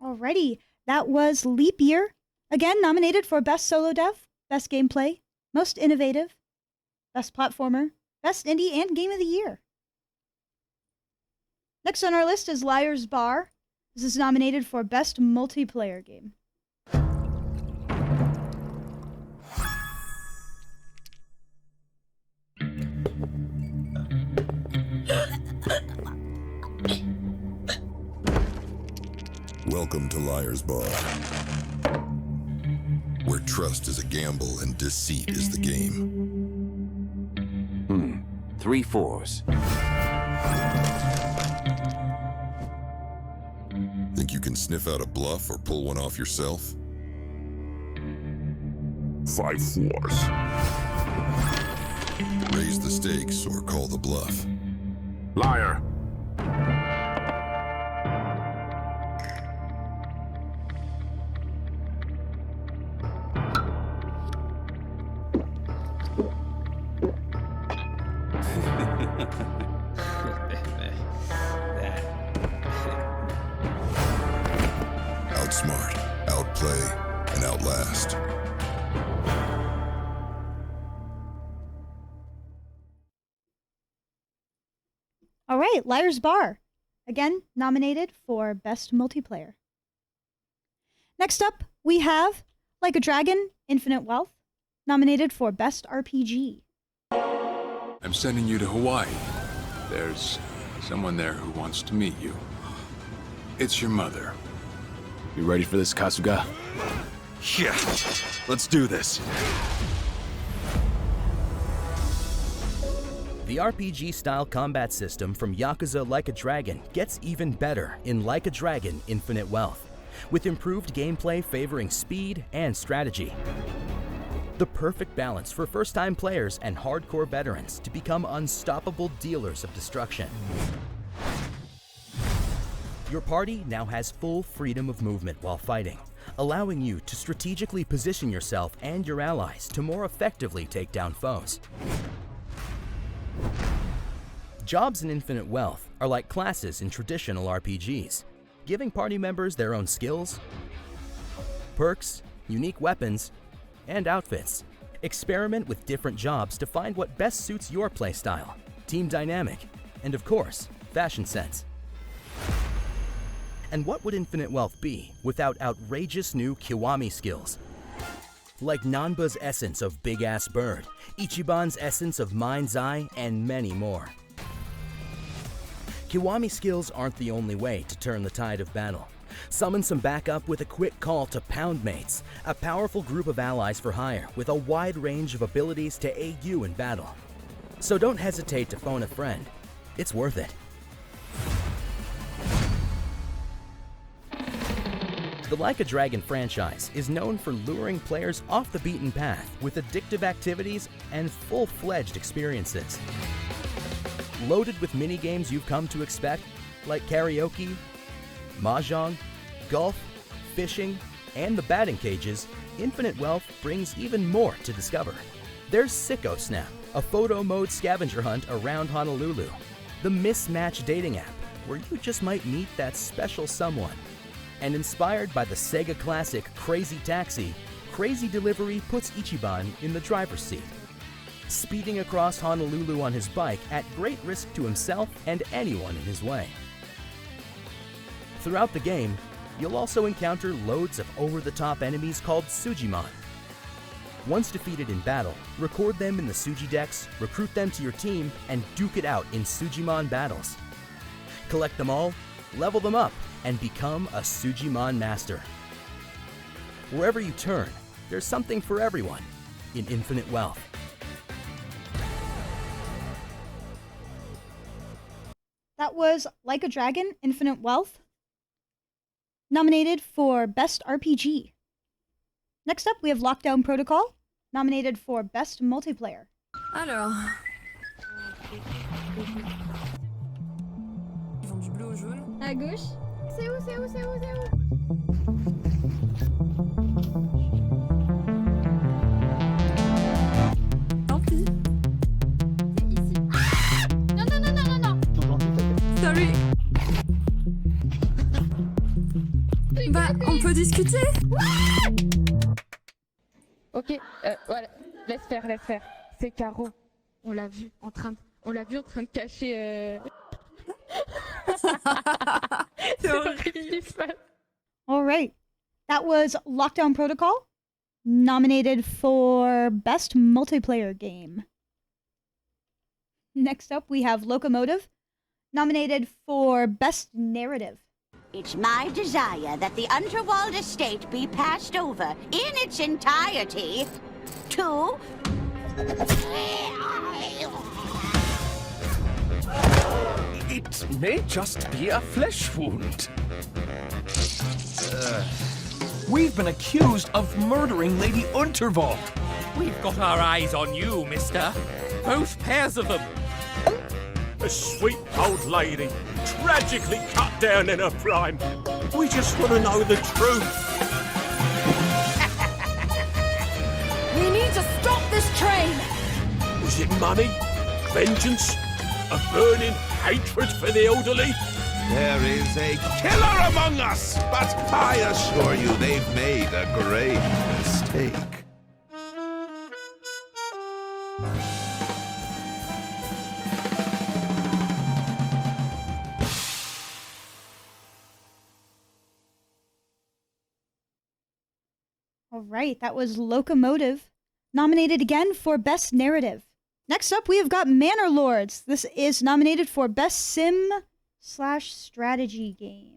Alrighty, that was Leap Year. Again, nominated for Best Solo Dev, Best Gameplay, Most Innovative, Best Platformer, Best Indie, and Game of the Year. Next on our list is Liar's Bar. This is nominated for Best Multiplayer Game. Welcome to Liar's Bar, where trust is a gamble and deceit is the game. 3 4s. Think you can sniff out a bluff or pull one off yourself? 5 4s. Raise the stakes or call the bluff. Liar. Outsmart, outplay, and outlast. All right, Liar's Bar. Again, nominated for Best Multiplayer. Next up, we have Like a Dragon, Infinite Wealth, nominated for Best RPG. I'm sending you to Hawaii. There's someone there who wants to meet you. It's your mother. You ready for this, Kasuga? Yeah, let's do this. The RPG-style combat system from Yakuza Like a Dragon gets even better in Like a Dragon Infinite Wealth, with improved gameplay favoring speed and strategy. The perfect balance for first-time players and hardcore veterans to become unstoppable dealers of destruction. Your party now has full freedom of movement while fighting, allowing you to strategically position yourself and your allies to more effectively take down foes. Jobs in Infinite Wealth are like classes in traditional RPGs, giving party members their own skills, perks, unique weapons, and outfits. Experiment with different jobs to find what best suits your playstyle, team dynamic, and of course, fashion sense. And what would Infinite Wealth be without outrageous new Kiwami skills? Like Nanba's essence of Big Ass Bird, Ichiban's essence of Mind's Eye, and many more. Kiwami skills aren't the only way to turn the tide of battle. Summon some backup with a quick call to Pound Mates, a powerful group of allies for hire with a wide range of abilities to aid you in battle. So don't hesitate to phone a friend. It's worth it. The Like a Dragon franchise is known for luring players off the beaten path with addictive activities and full-fledged experiences. Loaded with mini-games you've come to expect, like karaoke, mahjong, golf, fishing, and the batting cages, Infinite Wealth brings even more to discover. There's Sicko Snap, a photo mode scavenger hunt around Honolulu, the Mismatch dating app, where you just might meet that special someone, And inspired by the Sega classic Crazy Taxi, Crazy Delivery puts Ichiban in the driver's seat, speeding across Honolulu on his bike at great risk to himself and anyone in his way. Throughout the game, you'll also encounter loads of over-the-top enemies called Sujimon. Once defeated in battle, record them in the Suji decks, recruit them to your team, and duke it out in Sujimon battles. Collect them all, level them up, and become a Sujimon master. Wherever you turn, there's something for everyone in Infinite Wealth. That was Like a Dragon, Infinite Wealth, nominated for Best RPG. Next up, we have Lockdown Protocol, nominated for Best Multiplayer. Alors. Ils vont du bleu au jaune. À gauche. C'est où, c'est où, c'est où, c'est où? Tant pis. C'est ici. Ah non, non, non, non, non, non. Sorry. Bah, on peut discuter. Ok, voilà. Laisse faire. C'est Caro. On l'a vu en train de cacher. C'est horrible. All right. That was Lockdown Protocol, nominated for Best Multiplayer Game. Next up, we have Loco Motive, nominated for Best Narrative. It's my desire that the Unterwald estate be passed over in its entirety to... It may just be a flesh wound. We've been accused of murdering Lady Unterwald. We've got our eyes on you, mister. Both pairs of them. A sweet old lady, tragically cut down in her prime. We just want to know the truth. We need to stop this train! Was it money? Vengeance? A burning hatred for the elderly? There is a killer among us, but I assure you they've made a great mistake. All right, that was Loco Motive, nominated again for Best Narrative. Next up, we have got Manor Lords. This is nominated for Best Sim/Strategy Game.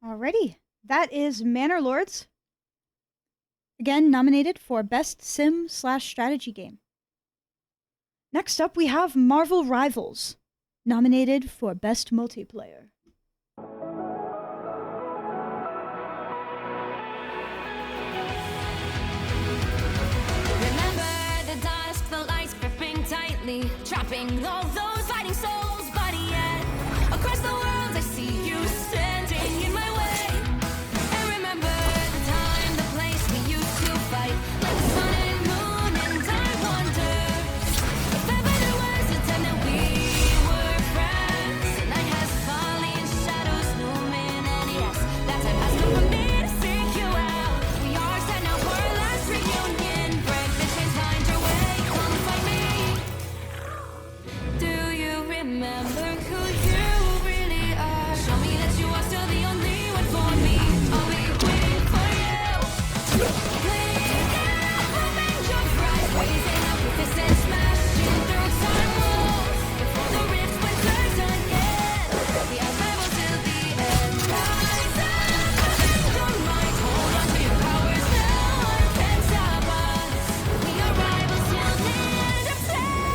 Alrighty, that is Manor Lords. Again, nominated for Best Sim/Strategy Game. Next up, we have Marvel Rivals, nominated for Best Multiplayer. Remember the dusk, the lights gripping tightly, trapping all those fighting souls, but yet across the world I see you standing in my way. And remember the time, the place we used to fight, like the sun and moon, and I wonder if ever there was a time that we were friends. The night has fallen, shadows looming, and yes, that time has come for me to seek you out. We are set now for our last reunion. Break the chains, find your way, come find me. Do you remember who you really are? Show me that you are still the only one for me. I'll be waiting for you. Playing out, hoping your prize, raising up with this and smashing through time walls. Before the rifts went first again, the arrival till the end. Rise up, defend your mind, hold on to your powers. No one can stop us. We are rivals till the end of time.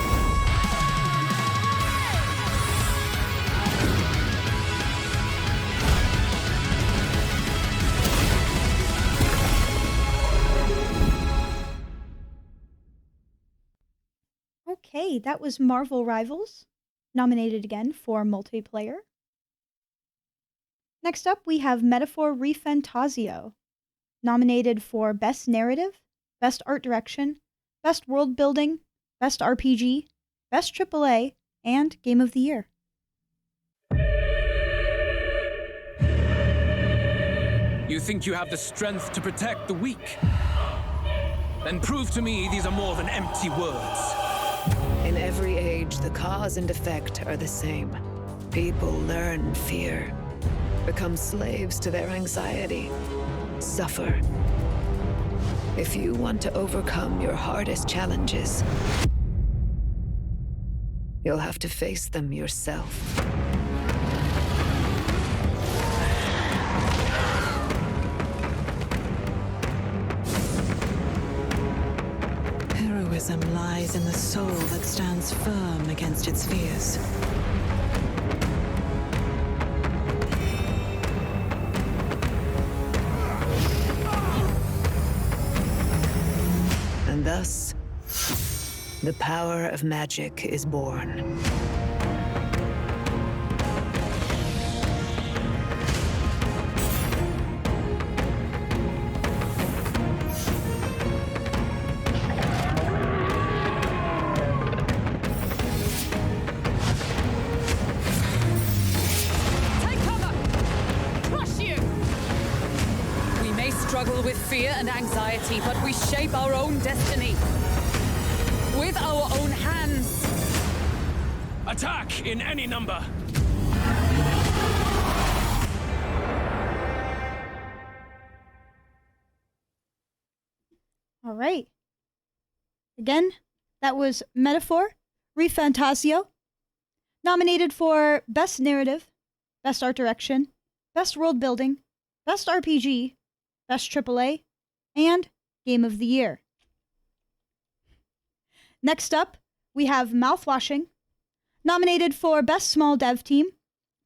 Okay, that was Marvel Rivals, nominated again for multiplayer. Next up, we have Metaphor ReFantazio, nominated for Best Narrative, Best Art Direction, Best World Building, Best RPG, Best AAA, and Game of the Year. You think you have the strength to protect the weak? Then prove to me these are more than empty words. In every age, the cause and effect are the same. People learn fear, become slaves to their anxiety, suffer. If you want to overcome your hardest challenges, you'll have to face them yourself. Heroism lies in the soul that stands firm against its fears. And thus, the power of magic is born. Fear and anxiety, but we shape our own destiny with our own hands. Attack in any number. All right. Again, that was Metaphor ReFantazio, nominated for Best Narrative, Best Art Direction, Best World Building, Best RPG, Best AAA, and Game of the Year. Next up, we have Mouthwashing, nominated for Best Small Dev Team,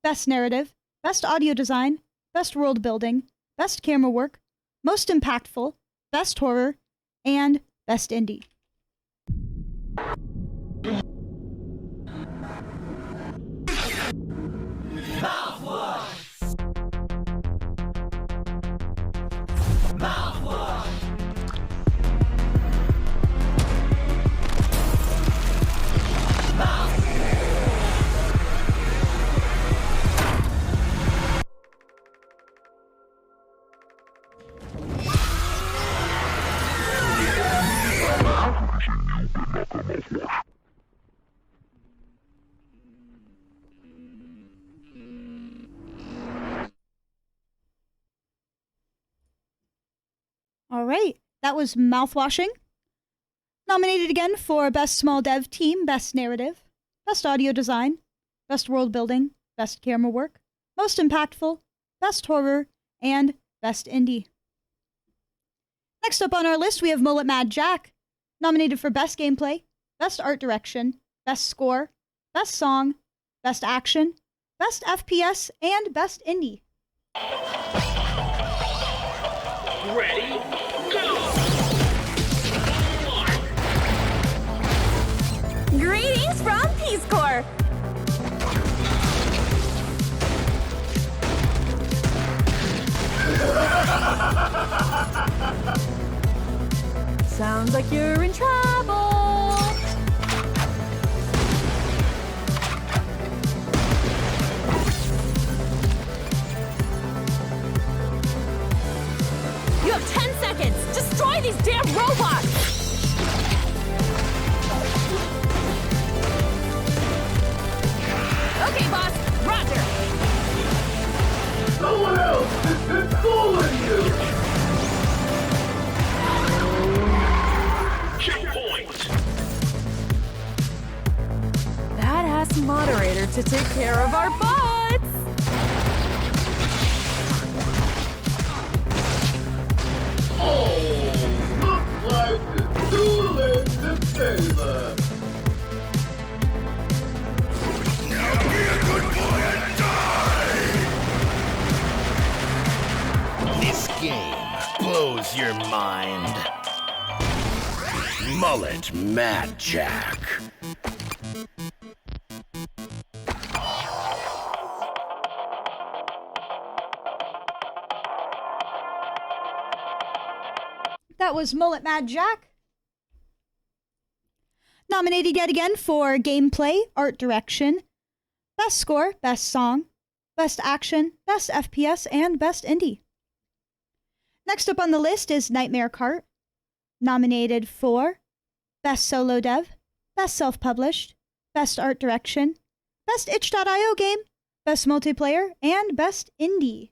Best Narrative, Best Audio Design, Best World Building, Best Camera Work, Most Impactful, Best Horror, and Best Indie. Mouthwash! Mouthwash! All right, that was Mouthwashing. Nominated again for Best Small Dev Team, Best Narrative, Best Audio Design, Best World Building, Best Camera Work, Most Impactful, Best Horror, and Best Indie. Next up on our list, we have Mullet MadJack, nominated for Best Gameplay, Best Art Direction, Best Score, Best Song, Best Action, Best FPS, and Best Indie. Ready? Go! Greetings from Peace Corps! Sounds like you're in trouble! You have 10 seconds! Destroy these damn robots! Okay, boss. Roger. Someone else is controlling you! Checkpoint! Badass moderator to take care of our bots! Oh, looks like it's too late to favor. Now be a good boy and die! This game blows your mind. Mullet MadJack. That was Mullet MadJack. Nominated yet again for Gameplay, Art Direction, Best Score, Best Song, Best Action, Best FPS, and Best Indie. Next up on the list is Nightmare Cart. Nominated for Best Solo Dev, Best Self-Published, Best Art Direction, Best itch.io Game, Best Multiplayer, and Best Indie.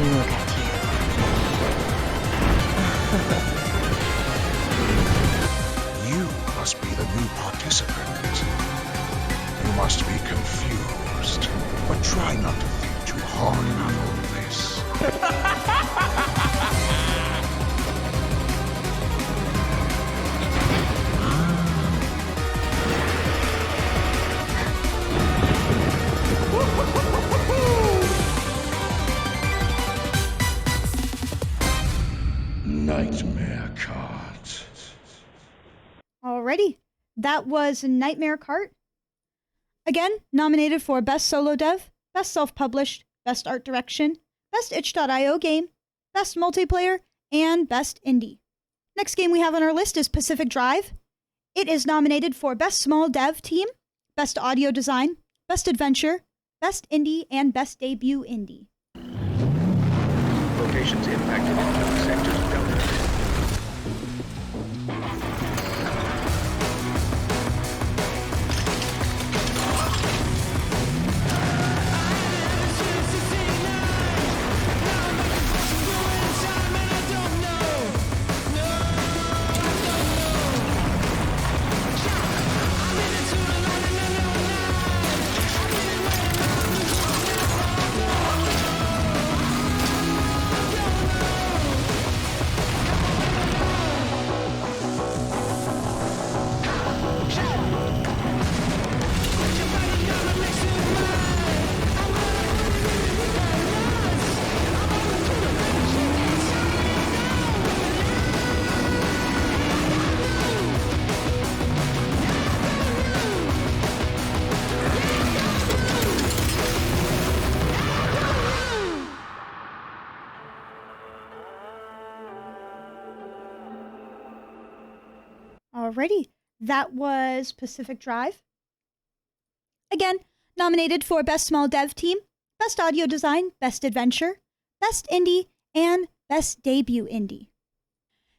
Look at you. You must be the new participant. You must be confused, but try not to think too hard about all this. Nightmare Cart. Alrighty, that was Nightmare Cart. Again, nominated for Best Solo Dev, Best Self-Published, Best Art Direction, Best itch.io Game, Best Multiplayer, and Best Indie. Next game we have on our list is Pacific Drive. It is nominated for Best Small Dev Team, Best Audio Design, Best Adventure, Best Indie, and Best Debut Indie. Locations impacted in known sectors of Delta. Alrighty, that was Pacific Drive. Again, nominated for Best Small Dev Team, Best Audio Design, Best Adventure, Best Indie, and Best Debut Indie.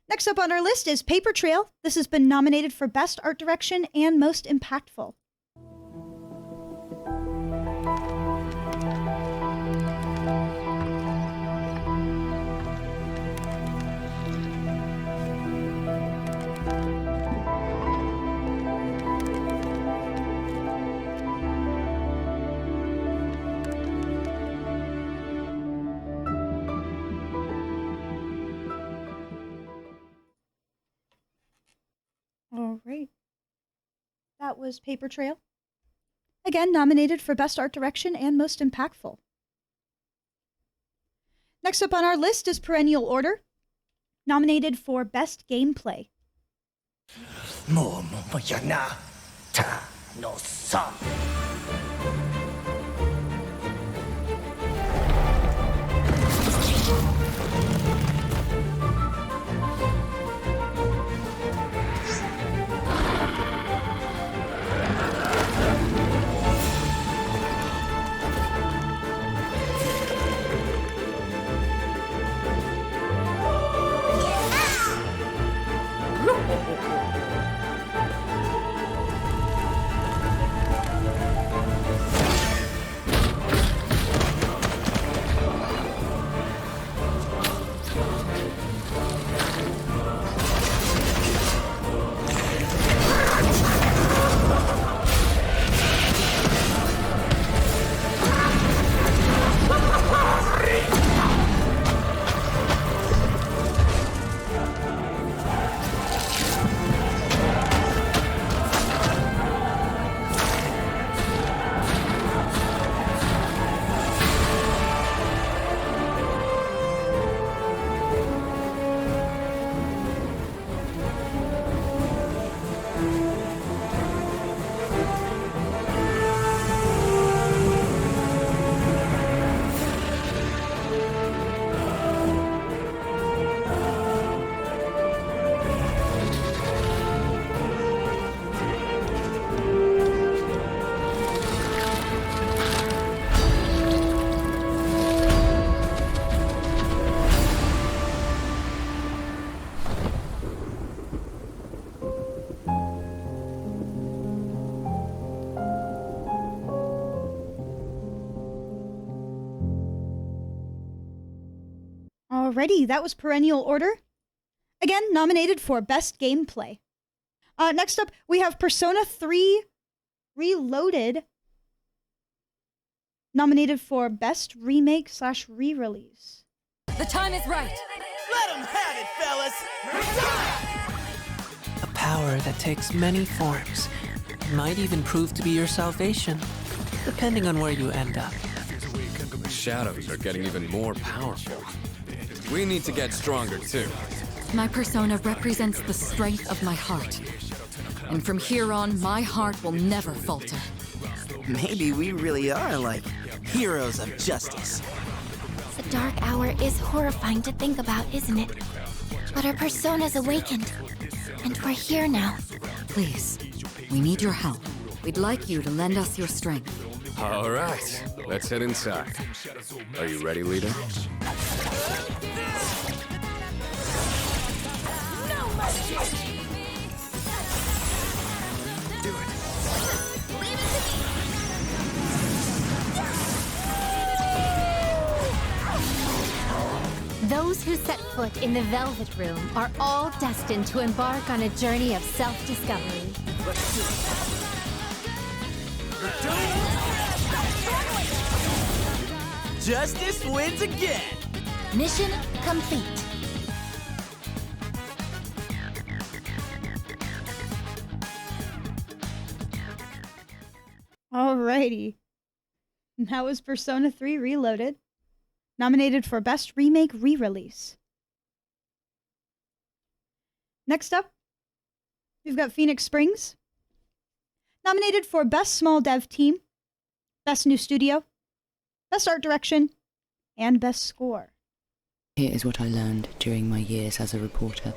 Next up on our list is Paper Trail. This has been nominated for Best Art Direction and Most Impactful. All right. That was Paper Trail. Again, nominated for Best Art Direction and Most Impactful. Next up on our list is Perennial Order, nominated for Best Gameplay. Alrighty, that was Perennial Order. Again, nominated for Best Gameplay. Next up, we have Persona 3 Reloaded, nominated for Best Remake / Re-Release. The time is right. Let them have it, fellas! A power that takes many forms. Might even prove to be your salvation, depending on where you end up. The shadows are getting even more powerful. We need to get stronger, too. My persona represents the strength of my heart. And from here on, my heart will never falter. Maybe we really are like heroes of justice. The dark hour is horrifying to think about, isn't it? But our persona's awakened, and we're here now. Please, we need your help. We'd like you to lend us your strength. All right, let's head inside. Are you ready, leader? Those who set foot in the Velvet Room are all destined to embark on a journey of self-discovery. Justice wins again! Mission complete. Alrighty. That was Persona 3 Reloaded, nominated for Best Remake Re-Release. Next up, we've got Phoenix Springs, nominated for Best Small Dev Team, Best New Studio, Best Art Direction, and Best Score. Here is what I learned during my years as a reporter.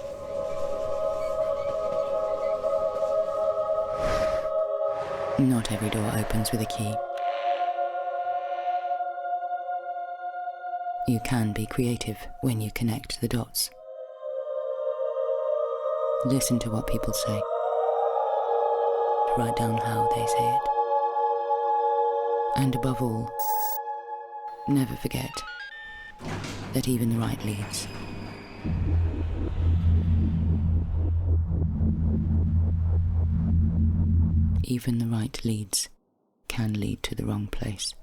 Not every door opens with a key. You can be creative when you connect the dots. Listen to what people say. Write down how they say it. And above all, never forget that even the right leads. Even the right leads can lead to the wrong place.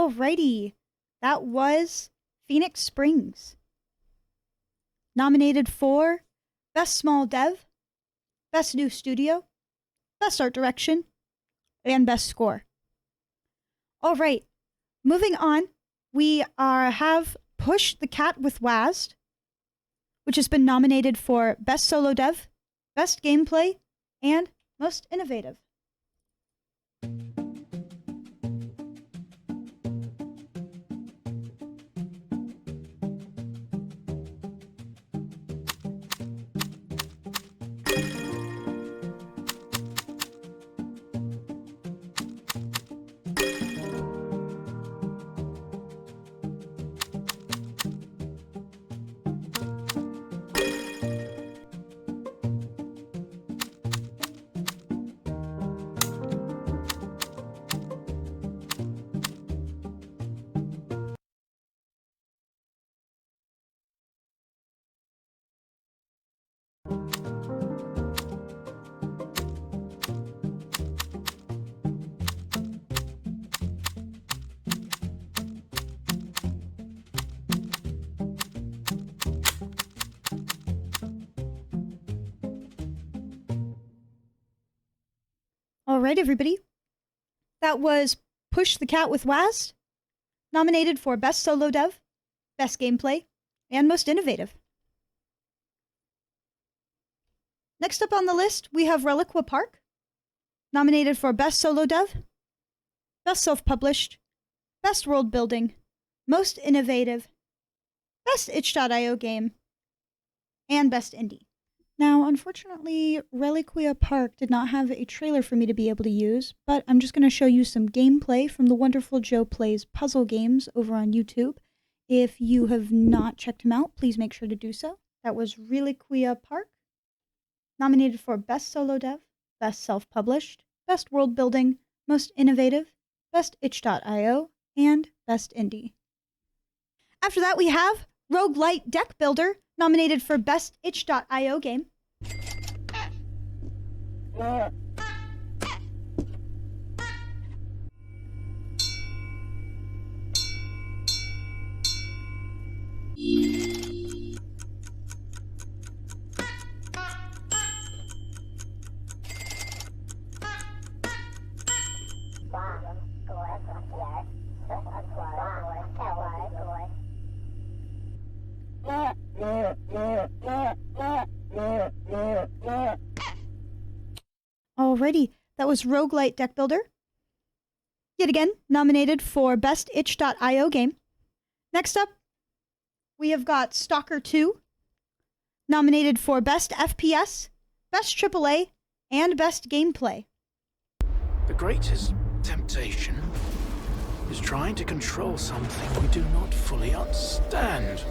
Alrighty. That was Phoenix Springs. Nominated for Best Small Dev, Best New Studio, Best Art Direction, and Best Score. Alright. Moving on, we have Push the Cat with Wazd, which has been nominated for Best Solo Dev, Best Gameplay, and Most Innovative. All right, everybody. That was Push the Cat with Wazd, nominated for Best Solo Dev, Best Gameplay, and Most Innovative. Next up on the list, we have Reliqua Park, nominated for Best Solo Dev, Best Self-Published, Best World Building, Most Innovative, Best itch.io game, and Best Indie. Now, unfortunately, Reliquia Park did not have a trailer for me to be able to use, but I'm just going to show you some gameplay from the wonderful Joe Plays Puzzle Games over on YouTube. If you have not checked him out, please make sure to do so. That was Reliquia Park, nominated for Best Solo Dev, Best Self-Published, Best World Building, Most Innovative, Best itch.io, and Best Indie. After that, we have Roguelite Deck Builder, nominated for Best itch.io game. Alrighty, that was Roguelite Deck Builder. Yet again, nominated for Best itch.io game. Next up, we have got Stalker 2, nominated for Best FPS, Best AAA, and Best Gameplay. The greatest temptation is trying to control something we do not fully understand.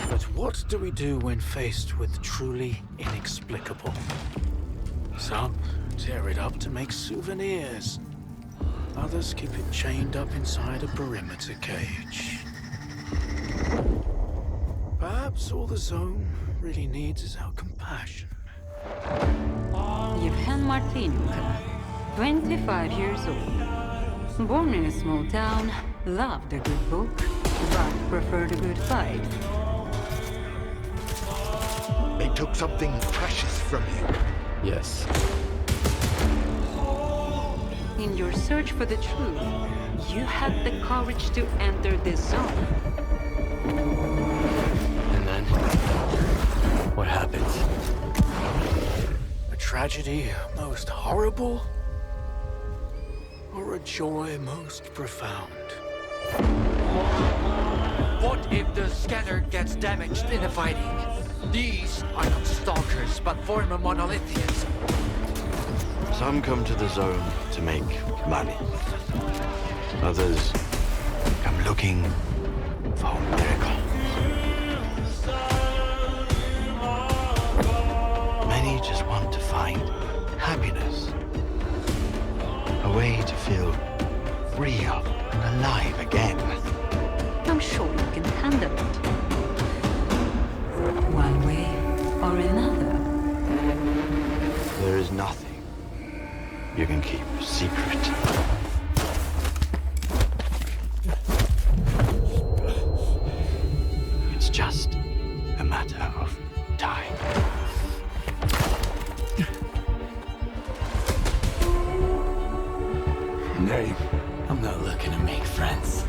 But what do we do when faced with truly inexplicable? Some tear it up to make souvenirs. Others keep it chained up inside a perimeter cage. Perhaps all the zone really needs is our compassion. Yevhen Martinenko, 25 years old. Born in a small town, loved a good book, but preferred a good fight. They took something precious from you. Yes. In your search for the truth, you had the courage to enter this zone. And then, what happens? A tragedy most horrible? Or a joy most profound? What if the scanner gets damaged in the fighting? These are not stalkers, but former monolithians. Some come to the zone to make money. Others come looking for a miracle. Many just want to find happiness. A way to feel real and alive again. I'm sure you can handle it. One way or another. There is nothing you can keep secret. It's just a matter of time. Name? I'm not looking to make friends.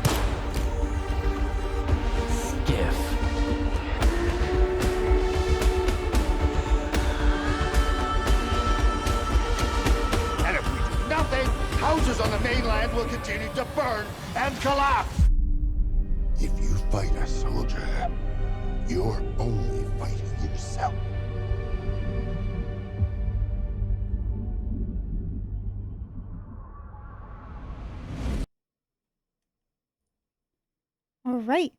Skiff. And if we do nothing, houses on the mainland will continue to burn and collapse. If you fight a soldier, you're only fighting yourself. All right.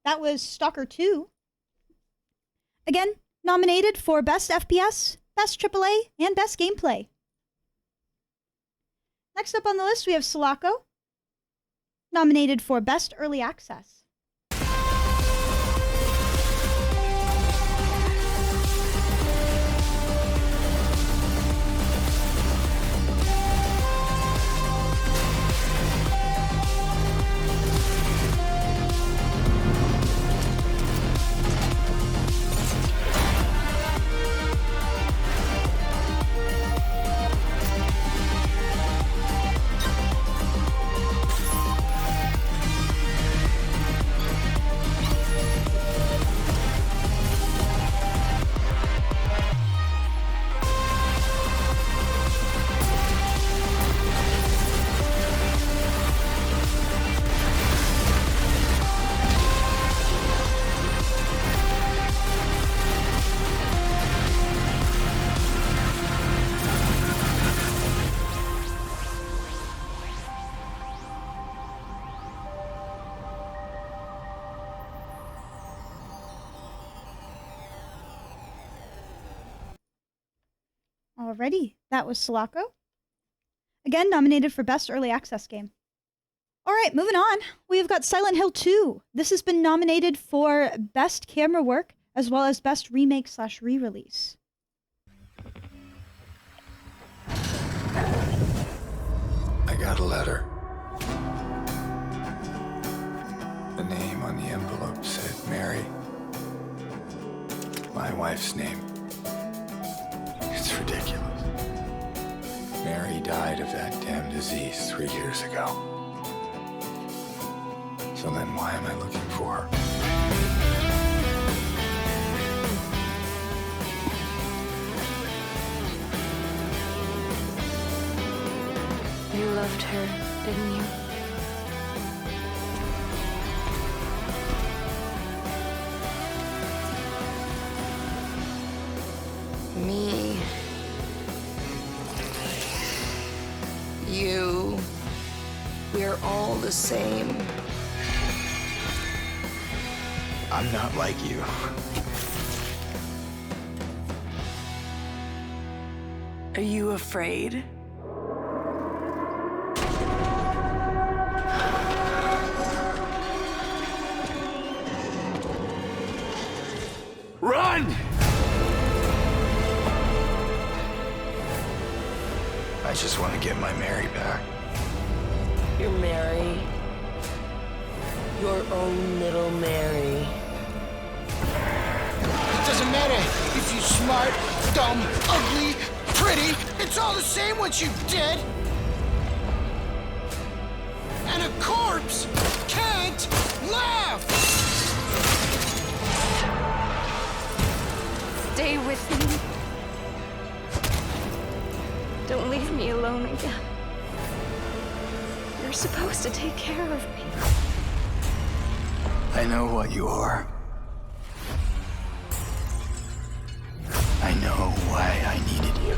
That was Stalker 2. Again, nominated for Best FPS, Best AAA, and Best Gameplay. Next up on the list, we have Sulaco, nominated for Best Early Access. Alrighty, that was Sulaco. Again, nominated for Best Early Access Game. Alright, moving on. We've got Silent Hill 2. This has been nominated for Best Camera Work, as well as Best Remake/Re-Release. I got a letter. The name on the envelope said Mary. My wife's name. It's ridiculous. Mary died of that damn disease 3 years ago. So then why am I looking for her? You loved her, didn't you? Me. You. We're all the same. I'm not like you. Are you afraid? Run! I just want to get my Mary back. You're Mary. Your own little Mary. It doesn't matter if you're smart, dumb, ugly, pretty. It's all the same once you're dead. And a corpse can't laugh. Stay with me. Don't leave me alone again. You're supposed to take care of me. I know what you are. I know why I needed you.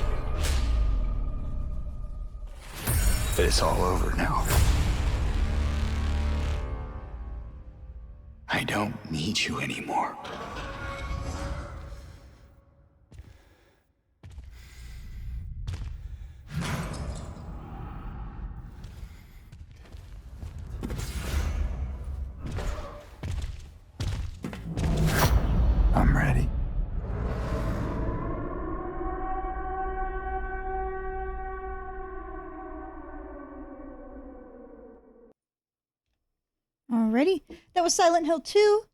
But it's all over now. I don't need you anymore. I'm ready. Alrighty, that was Silent Hill 2.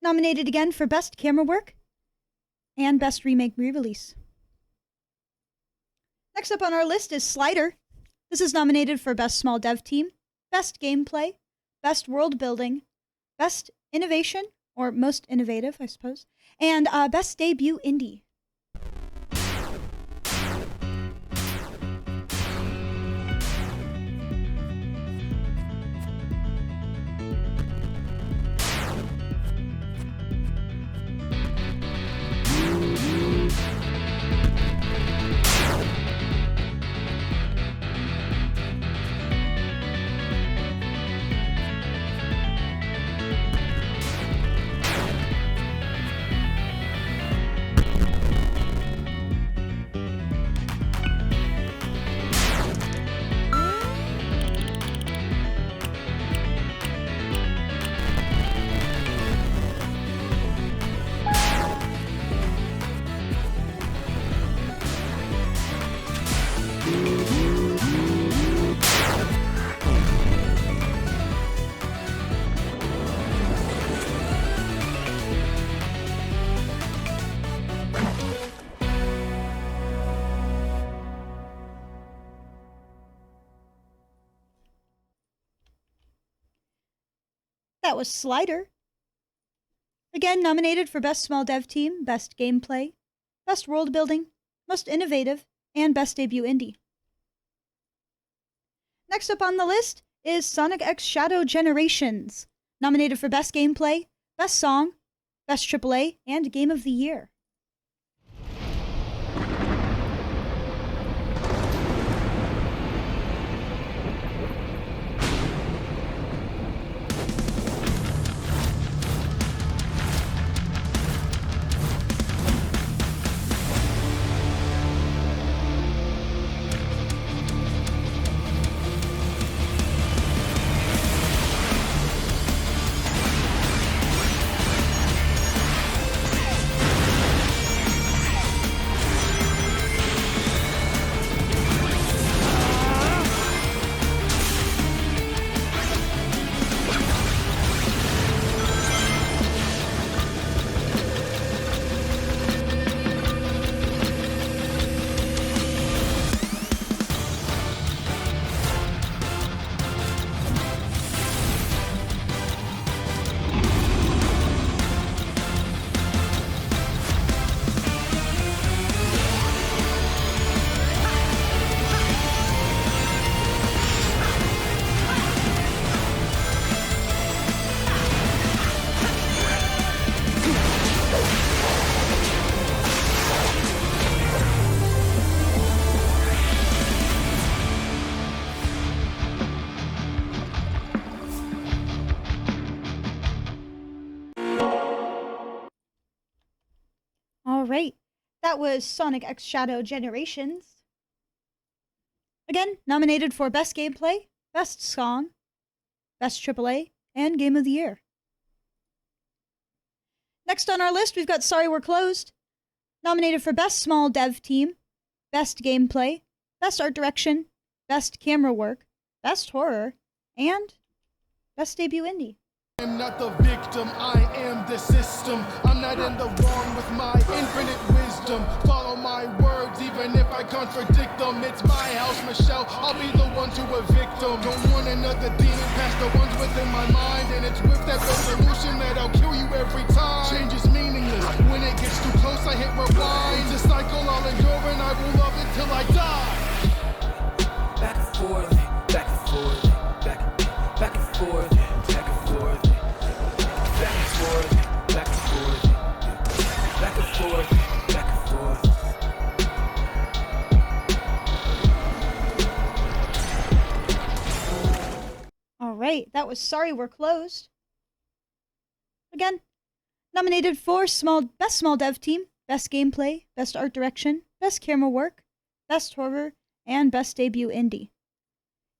Nominated again for Best Camera Work and Best Remake Re-Release. Next up on our list is Slider. This is nominated for Best Small Dev Team, Best Gameplay, Best World Building, Best Innovation, or Most Innovative, I suppose, and Best Debut Indie. That was Slider. Again, nominated for Best Small Dev Team, Best Gameplay, Best World Building, Most Innovative, and Best Debut Indie. Next up on the list is Sonic X Shadow Generations, nominated for Best Gameplay, Best Song, Best AAA, and Game of the Year. Alright, that was Sonic X Shadow Generations. Again, nominated for Best Gameplay, Best Song, Best AAA, and Game of the Year. Next on our list, we've got Sorry We're Closed, nominated for Best Small Dev Team, Best Gameplay, Best Art Direction, Best Camera Work, Best Horror, and Best Debut Indie. I'm not the victim, I am the system. I'm not in the wrong with my infinite wisdom. Follow my words even if I contradict them. It's my house, Michelle, I'll be the one to evict them. Don't want another demon past the ones within my mind. And it's with that resolution that I'll kill you every time. Change is meaningless, when it gets too close I hit rewind. It's a cycle I'll endure and I will love it till I die. Back and forth, back and forth, back and forth. Alright, that was Sorry We're Closed. Again, nominated for Best Small Dev Team, Best Gameplay, Best Art Direction, Best Camera Work, Best Horror, and Best Debut Indie.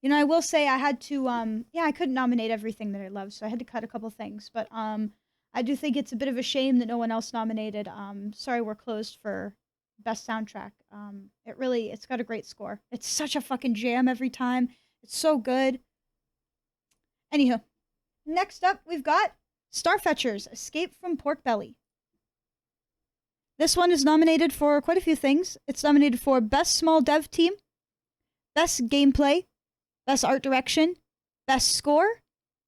You know, I will say I had to, I couldn't nominate everything that I love, so I had to cut a couple things, but I do think it's a bit of a shame that no one else nominated Sorry We're Closed for Best Soundtrack. It's got a great score. It's such a fucking jam every time. It's so good. Anywho, next up we've got Starfetchers, Escape from Pork Belly. This one is nominated for quite a few things. It's nominated for Best Small Dev Team, Best Gameplay, Best Art Direction, Best Score,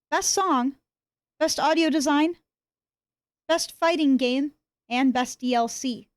Best Song, Best Audio Design, Best Fighting Game, and Best DLC.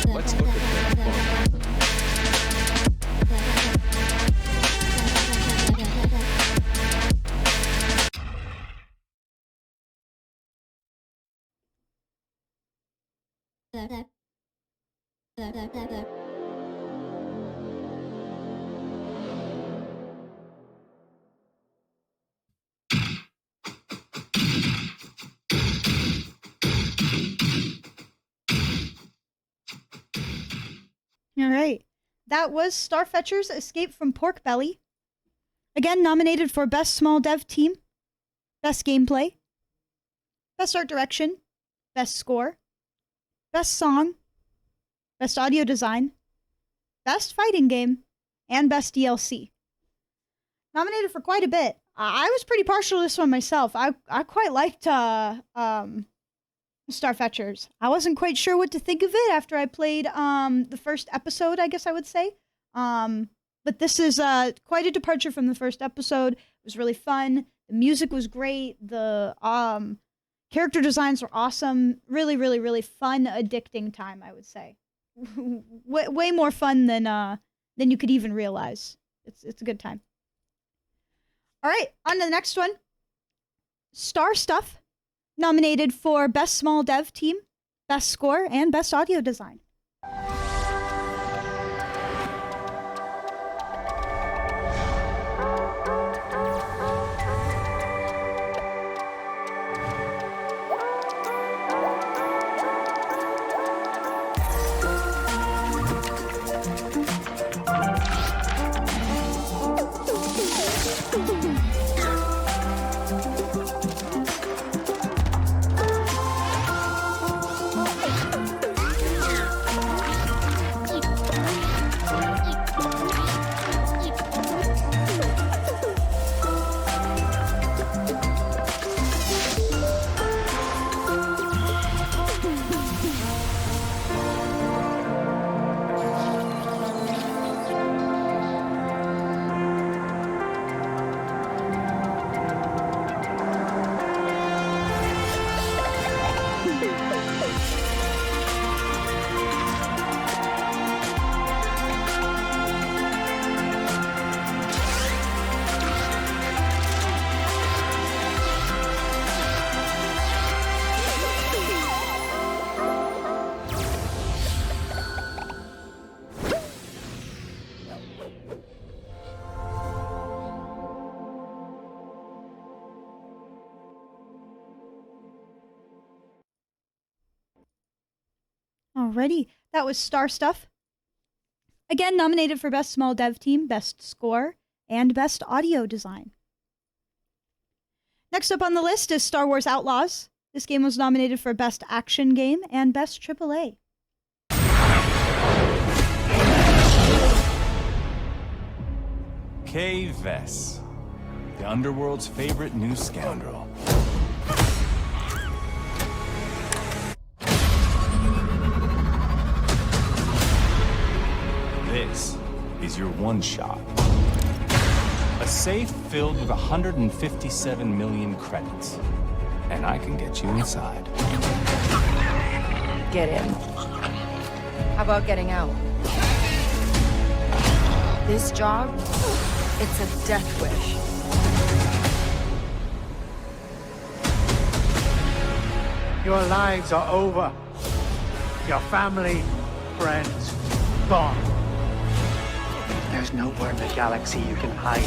Let's look at that. All right. That was Starfetchers Escape from Pork Belly. Again, nominated for Best Small Dev Team, Best Gameplay, Best Art Direction, Best Score, Best Song, Best Audio Design, Best Fighting Game, and Best DLC. Nominated for quite a bit. I was pretty partial to this one myself. I quite liked Starfetchers. I wasn't quite sure what to think of it after I played the first episode, I guess I would say. But this is quite a departure from the first episode. It was really fun. The music was great. The character designs were awesome. Really, really, really fun, addicting time, I would say. way more fun than you could even realize. It's a good time. All right, on to the next one. Star Stuff, nominated for Best Small Dev Team, Best Score, and Best Audio Design. Alrighty, that was Star Stuff. Again, nominated for Best Small Dev Team, Best Score, and Best Audio Design. Next up on the list is Star Wars Outlaws. This game was nominated for Best Action Game and Best AAA. Kay Vess, the underworld's favorite new scoundrel. This is your one shot. A safe filled with 157 million credits. And I can get you inside. get in. How about getting out? This job, it's a death wish. Your lives are over. Your family, friends, gone. There's nowhere in the galaxy you can hide.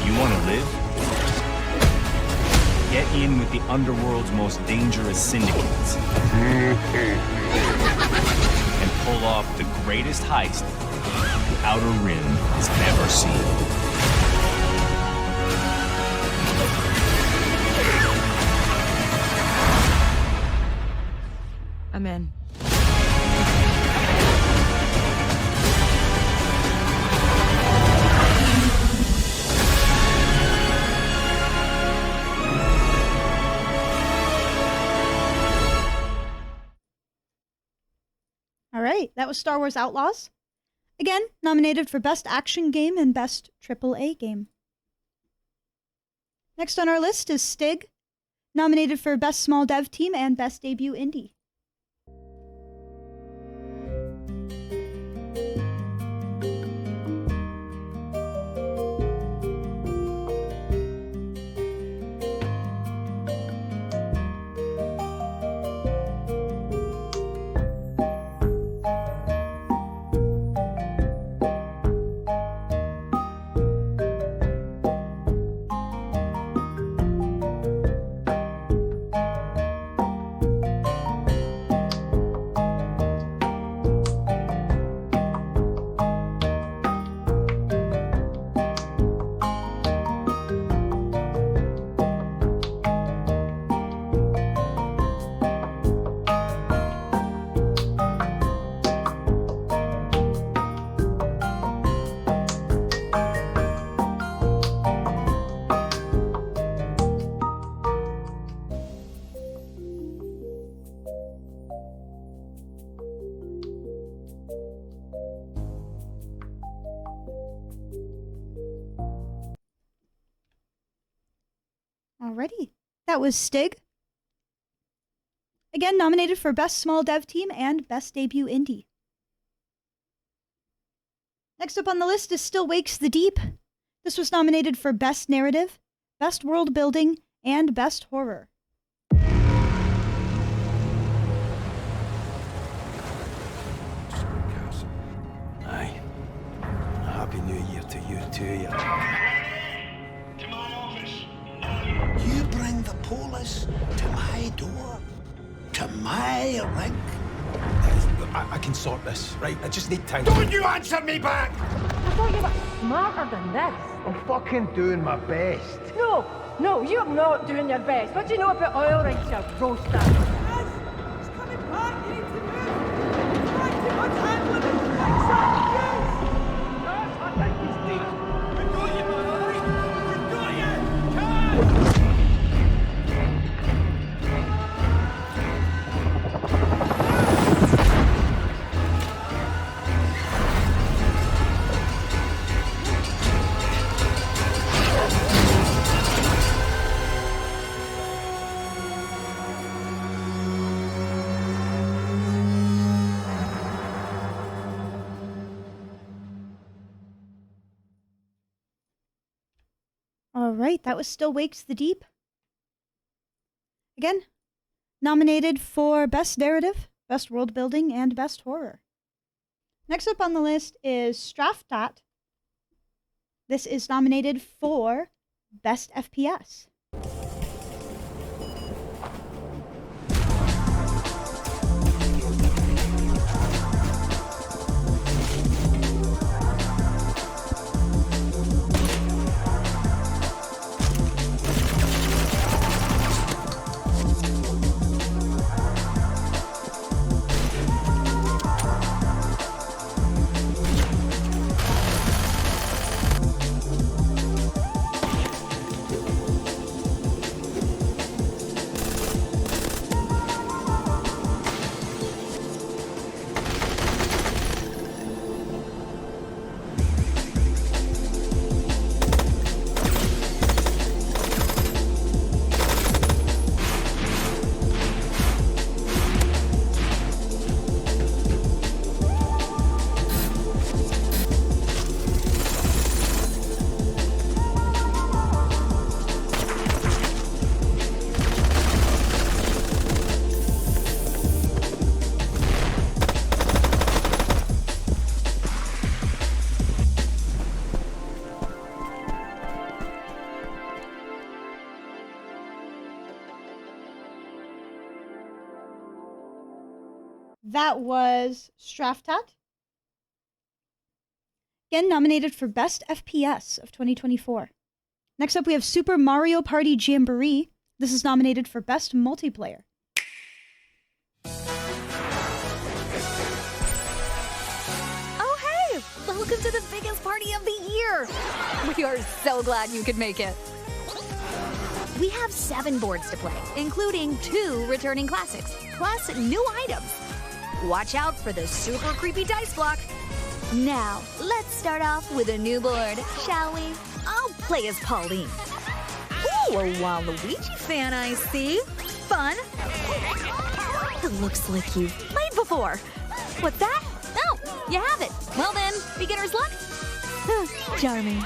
You want to live? Get in with the underworld's most dangerous syndicates. And pull off the greatest heist the Outer Rim has ever seen. I'm in. All right, that was Star Wars Outlaws. Again, nominated for Best Action Game and Best AAA Game. Next on our list is Stig, nominated for Best Small Dev Team and Best Debut Indie. Alrighty, that was Stig. Again, nominated for Best Small Dev Team and Best Debut Indie. Next up on the list is Still Wakes the Deep. This was nominated for Best Narrative, Best World Building, and Best Horror. Aye. Happy New Year to you too, yeah. You bring the police to my door, to my rig. I can sort this, right? I just need time. Don't you answer me back! I thought you were smarter than this. I'm fucking doing my best. No, you're not doing your best. What do you know about oil rigs, you roaster? All right, that was Still Wakes the Deep. Again, nominated for Best Narrative, Best World Building, and Best Horror. Next up on the list is Straftat. This is nominated for Best FPS. That was Straftat. Again, nominated for Best FPS of 2024. Next up, we have Super Mario Party Jamboree. This is nominated for Best Multiplayer. Oh, hey! Welcome to the biggest party of the year! We are so glad you could make it. We have 7 boards to play, including 2 returning classics, plus new items. Watch out for the super creepy dice block. Now, let's start off with a new board, shall we? I'll play as Pauline. Ooh, a Waluigi fan, I see. Fun. It looks like you've played before. What's that? Oh, you have it. Well then, beginner's luck. Charming.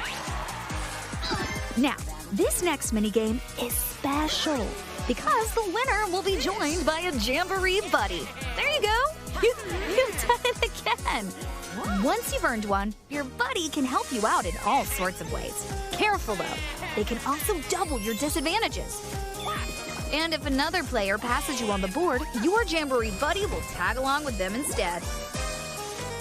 Now, this next minigame is special because the winner will be joined by a Jamboree buddy. There you go. You've done it again. Once you've earned one, your buddy can help you out in all sorts of ways. Careful though, they can also double your disadvantages. And if another player passes you on the board, your Jamboree buddy will tag along with them instead.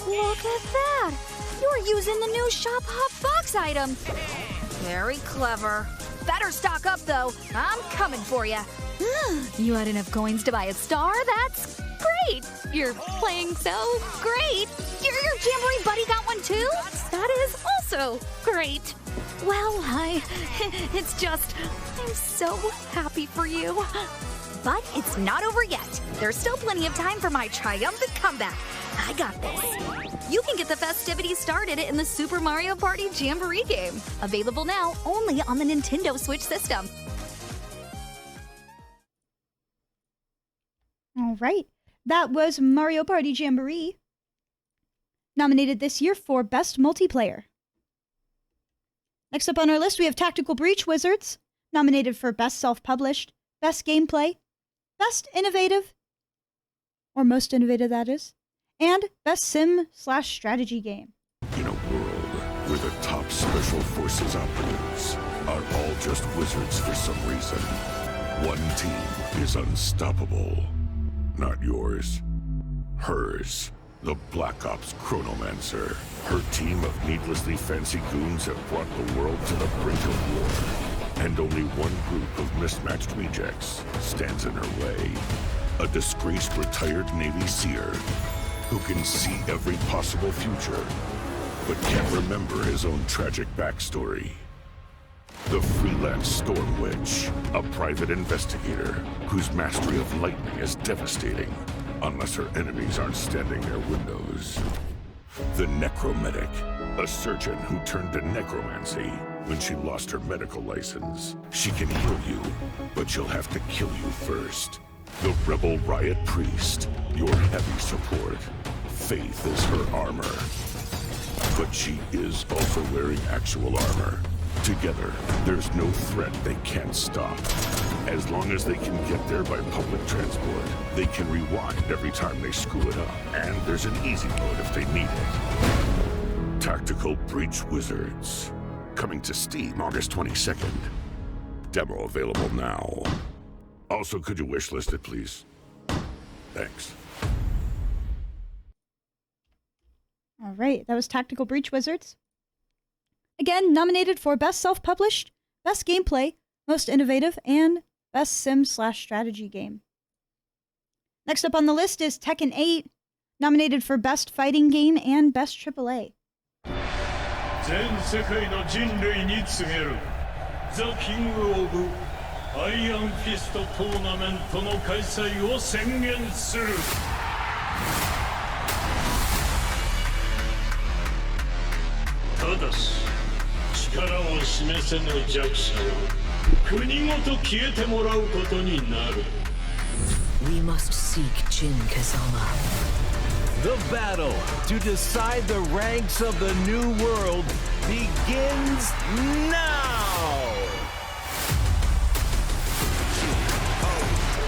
Look at that! You're using the new Shop Hop box item. Very clever. Better stock up though. I'm coming for you. You had enough coins to buy a star? That's great. You're playing so great. Your Jamboree buddy got one too? That is also great. Well, it's just, I'm so happy for you. But it's not over yet. There's still plenty of time for my triumphant comeback. I got this. You can get the festivities started in the Super Mario Party Jamboree game. Available now only on the Nintendo Switch system. All right. That was Mario Party Jamboree. Nominated this year for Best Multiplayer. Next up on our list, we have Tactical Breach Wizards, nominated for Best Self-Published, Best Gameplay, Best Innovative, or Most Innovative, that is, and Best Sim/Strategy Game. In a world where the top Special Forces operatives are all just wizards for some reason, one team is unstoppable. Not yours. Hers. The Black Ops Chronomancer. Her team of needlessly fancy goons have brought the world to the brink of war. And only one group of mismatched rejects stands in her way. A disgraced retired Navy seer who can see every possible future, but can't remember his own tragic backstory. The freelance Storm Witch, a private investigator whose mastery of lightning is devastating, unless her enemies aren't standing near windows. The Necromedic, a surgeon who turned to necromancy when she lost her medical license. She can heal you, but she'll have to kill you first. The Rebel Riot Priest, your heavy support. Faith is her armor. But she is also wearing actual armor. Together, there's no threat they can't stop. As long as they can get there by public transport, they can rewind every time they screw it up. And there's an easy mode if they need it. Tactical Breach Wizards. Coming to Steam August 22nd. Demo available now. Also, could you wishlist it, please? Thanks. All right, that was Tactical Breach Wizards. Again, nominated for Best Self-Published, Best Gameplay, Most Innovative, and Best Sim/Strategy Game. Next up on the list is Tekken 8, nominated for Best Fighting Game and Best AAA. 全世界の人類に告げる The King of アイアンフィストトーナメントの開催を宣言するただし力を示せぬ弱者は国ごと消えてもらうことになる We must seek Jin Kazama. The battle to decide the ranks of the new world begins now!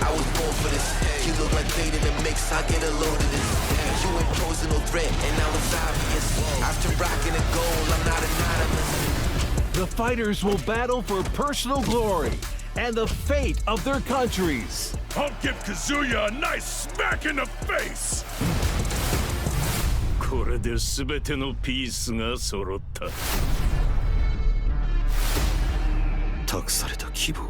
I was born for this. You look like bait in the mix, I get a load of this. You ain't posing no threat, and now it's obvious. After rocking the gold, I'm not anonymous. The fighters will battle for personal glory and the fate of their countries. I'll give Kazuya a nice smack in the face! これで全てのピースが揃った。託された希望、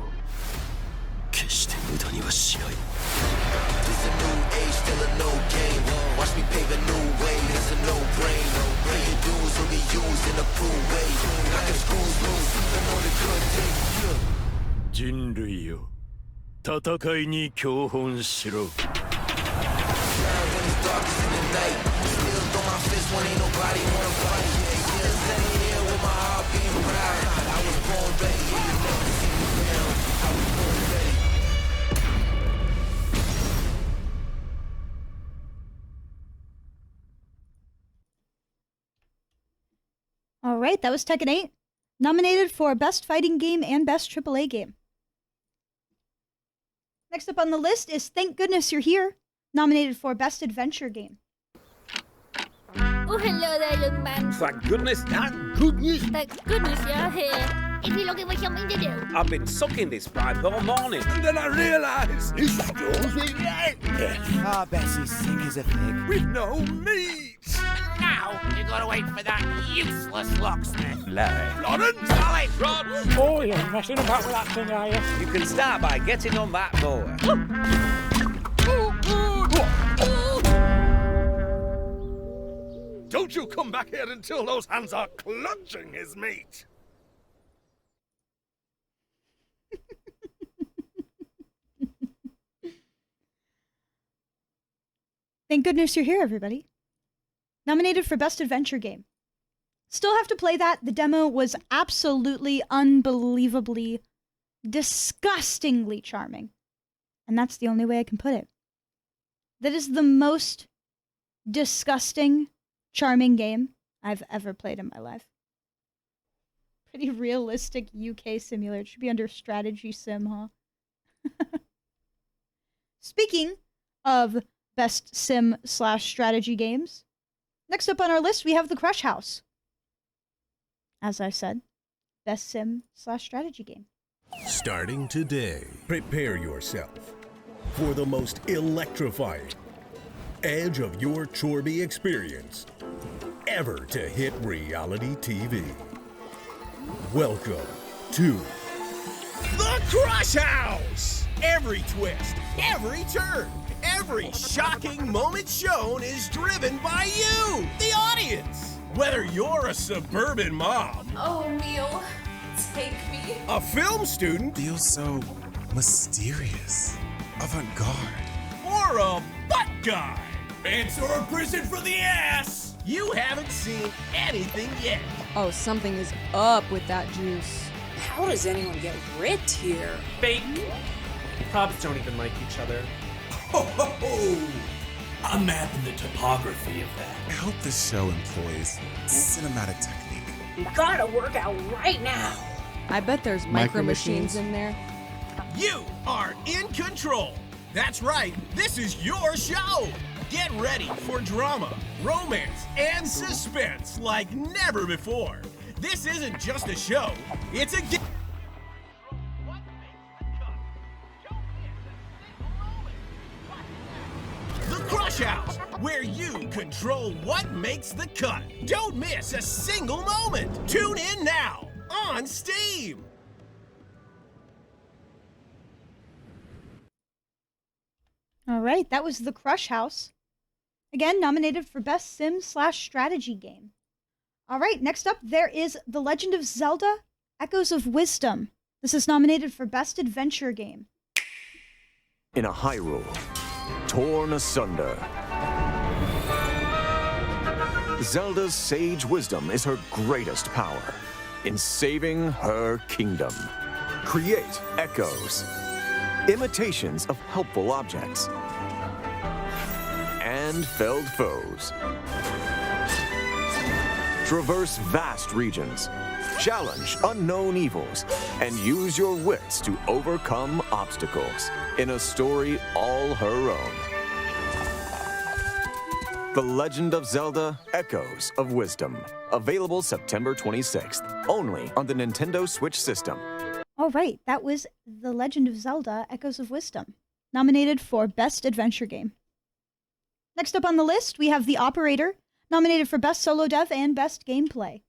決して無駄にはしない。 This a new age, still a no game. Watch me pave a new way, it's a no-brain. Pay your dues or get used in a cruel way. Knock the screws loose, even on the good day. 人類よ、戦いに教本しろ。 All right, that was Tekken 8, nominated for Best Fighting Game and Best AAA Game. Next up on the list is Thank Goodness You're Here, nominated for Best Adventure Game. Oh, hello there, young man. Thank goodness, thank goodness. Thank goodness you're here. If you're looking for something to do. I've been sucking this pipe all morning. And then I realised it's Josie. Ah, Bessie, sink as a pig. With no meat. Now, you gotta wait for that useless locksmith. Larry. Lawrence! Solid! Rod! Oh, you're messing about with that thing, are you? You can start by getting on that mower. Don't you come back here until those hands are clutching his meat! Thank goodness you're here, everybody. Nominated for Best Adventure Game. Still have to play that. The demo was absolutely, unbelievably, disgustingly charming. And that's the only way I can put it. That is the most disgusting, charming game I've ever played in my life. Pretty realistic UK simulator. It should be under strategy sim, huh? Speaking of best sim/strategy games, next up on our list we have The Crush House. As I said, best sim/strategy game. Starting today, prepare yourself for the most electrifying edge of your Chorby experience ever to hit reality TV. Welcome to The Crush House! Every twist, every turn, every shocking moment shown is driven by you, the audience. Whether you're a suburban mom, Oh, Neil, take me. a film student, Feels so mysterious, avant-garde. or a butt guy, pants or a prison for the ass, you haven't seen anything yet. Oh, something is up with that juice. How does anyone get ripped here? Fake. Props don't even like each other. Ho, ho, ho. I'm mapping the topography of that. I hope this show employs cinematic technique. Gotta work out right now. I bet there's micro machines in there. You are in control. That's right, this is your show. Get ready for drama, romance, and suspense like never before. This isn't just a show, it's a game. The Crush House, where you control what makes the cut. Don't miss a single moment. Tune in now on Steam. All right, that was The Crush House. Again, nominated for Best Sim/Strategy Game. All right, next up, there is The Legend of Zelda: Echoes of Wisdom. This is nominated for Best Adventure Game. In a Hyrule, torn asunder, Zelda's sage wisdom is her greatest power in saving her kingdom. Create echoes, imitations of helpful objects, and felled foes. Traverse vast regions, challenge unknown evils, and use your wits to overcome obstacles in a story all her own. The Legend of Zelda: Echoes of Wisdom. Available September 26th, only on the Nintendo Switch system. All right, that was The Legend of Zelda: Echoes of Wisdom, nominated for Best Adventure Game. Next up on the list, we have The Operator, nominated for Best Solo Dev and Best Gameplay.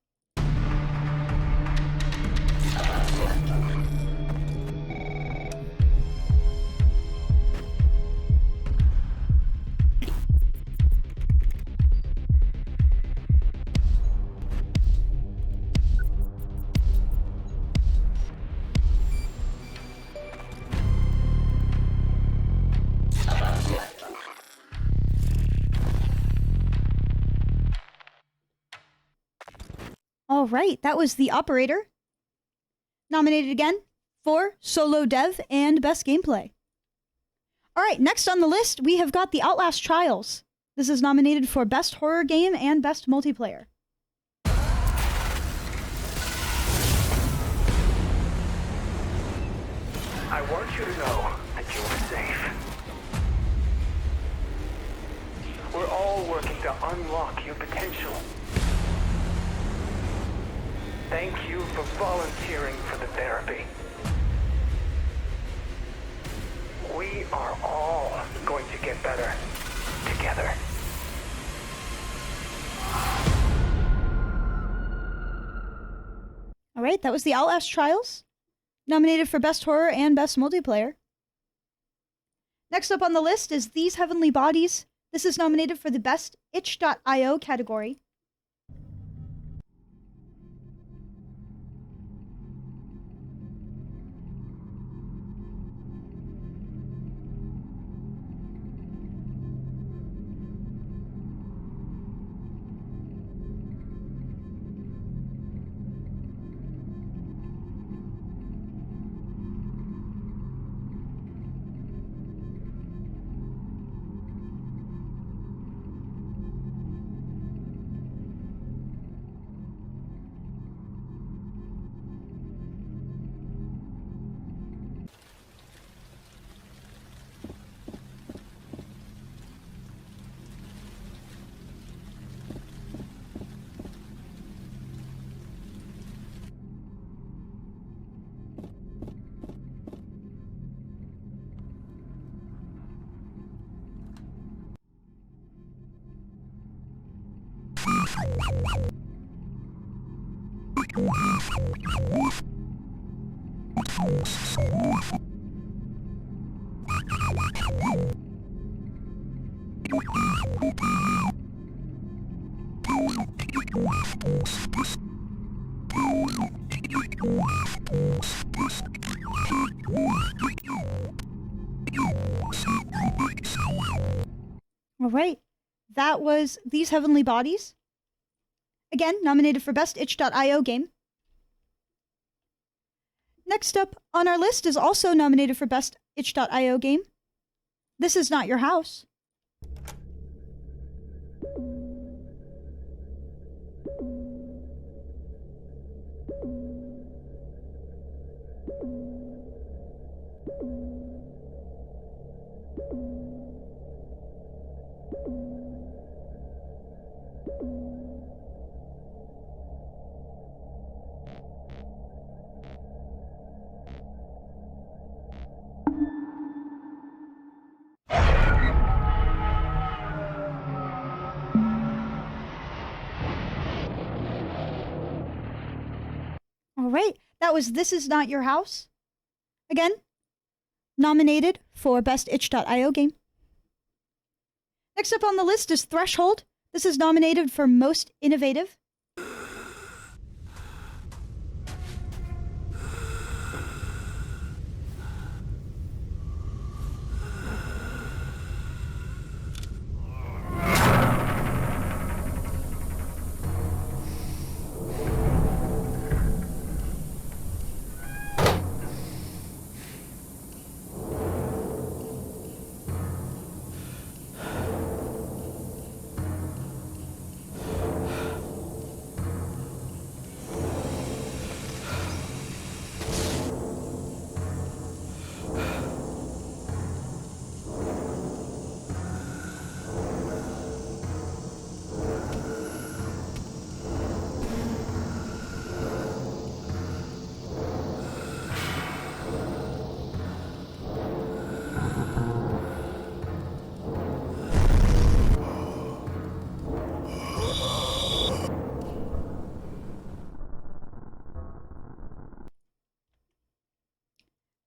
All right, that was The Operator, nominated again for Solo Dev and Best Gameplay. All right, next on the list, we have got The Outlast Trials. This is nominated for Best Horror Game and Best Multiplayer. I want you to know that you are safe. We're all working to unlock your potential. Thank you for volunteering for the therapy. We are all going to get better together. All right, that was The Outlast Trials, nominated for Best Horror and Best Multiplayer. Next up on the list is These Heavenly Bodies. This is nominated for the Best itch.io category. All right, that was These Heavenly Bodies. Again, nominated for Best itch.io game. Next up on our list is also nominated for Best itch.io game. This Is Not Your House. All right, that was This Is Not Your House. Again, nominated for Best itch.io game. Next up on the list is Threshold. This is nominated for Most Innovative.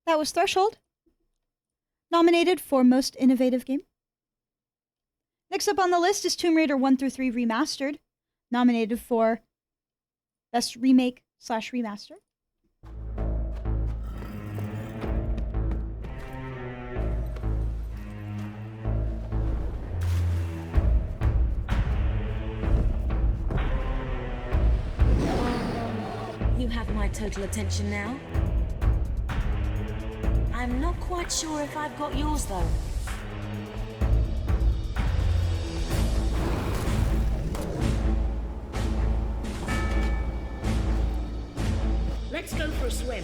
That was Threshold, nominated for Most Innovative Game. Next up on the list is Tomb Raider 1 through 3 Remastered, nominated for Best Remake/Remaster. You have my total attention now. I'm not quite sure if I've got yours, though. Let's go for a swim.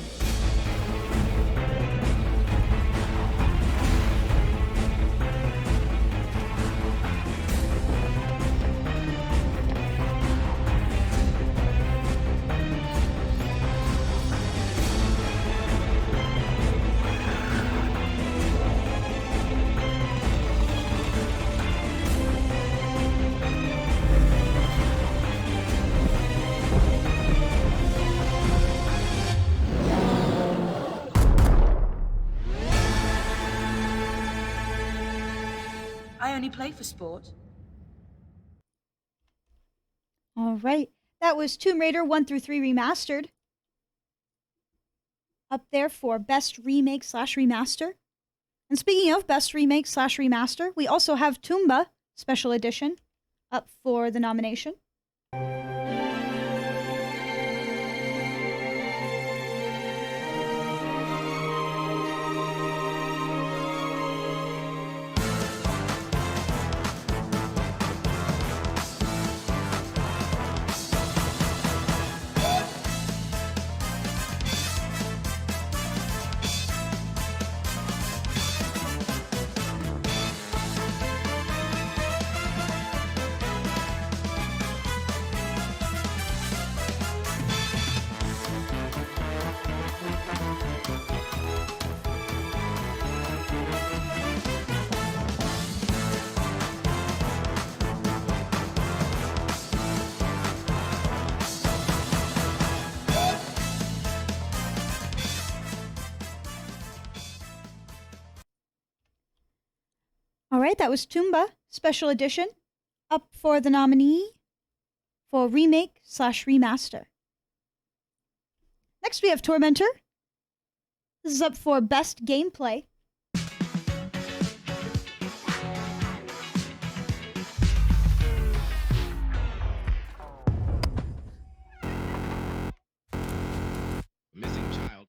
I only play for sport. All right. That was Tomb Raider 1 through 3 Remastered. Up there for Best Remake/Remaster. And speaking of Best Remake/Remaster, we also have Toomba Special Edition up for the nomination. All right, that was Toomba Special Edition, up for the nominee for Remake/Remaster. Next we have Tormentor. This is up for Best Gameplay. Missing child.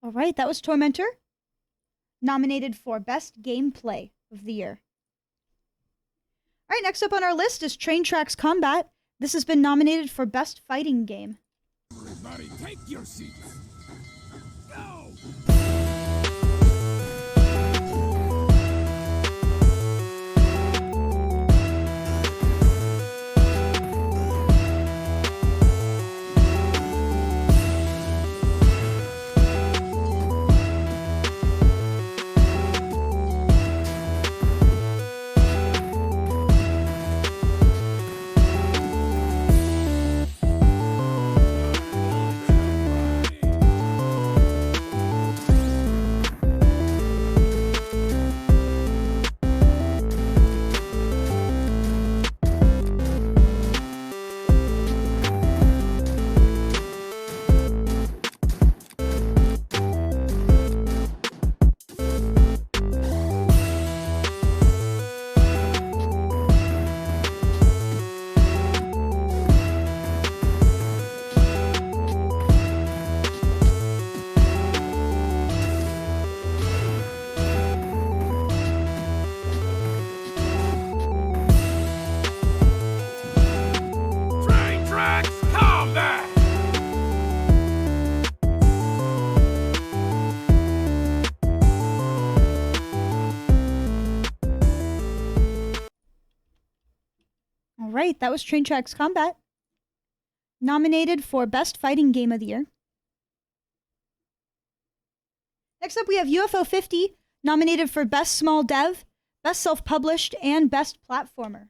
All right, that was Tormentor, nominated for Best Gameplay of the Year. All right, next up on our list is Train Tracks Combat. This has been nominated for Best Fighting Game. Everybody take your seats. Go! right, that was Train Tracks Combat. Nominated for Best Fighting Game of the Year. Next up, we have UFO 50, nominated for Best Small Dev, Best Self-Published, and Best Platformer.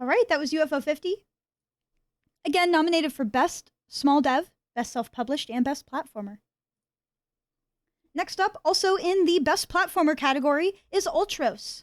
All right, that was UFO 50. Again, nominated for Best Small Dev, Best Self-Published, and Best Platformer. Next up, also in the Best Platformer category, is Ultros.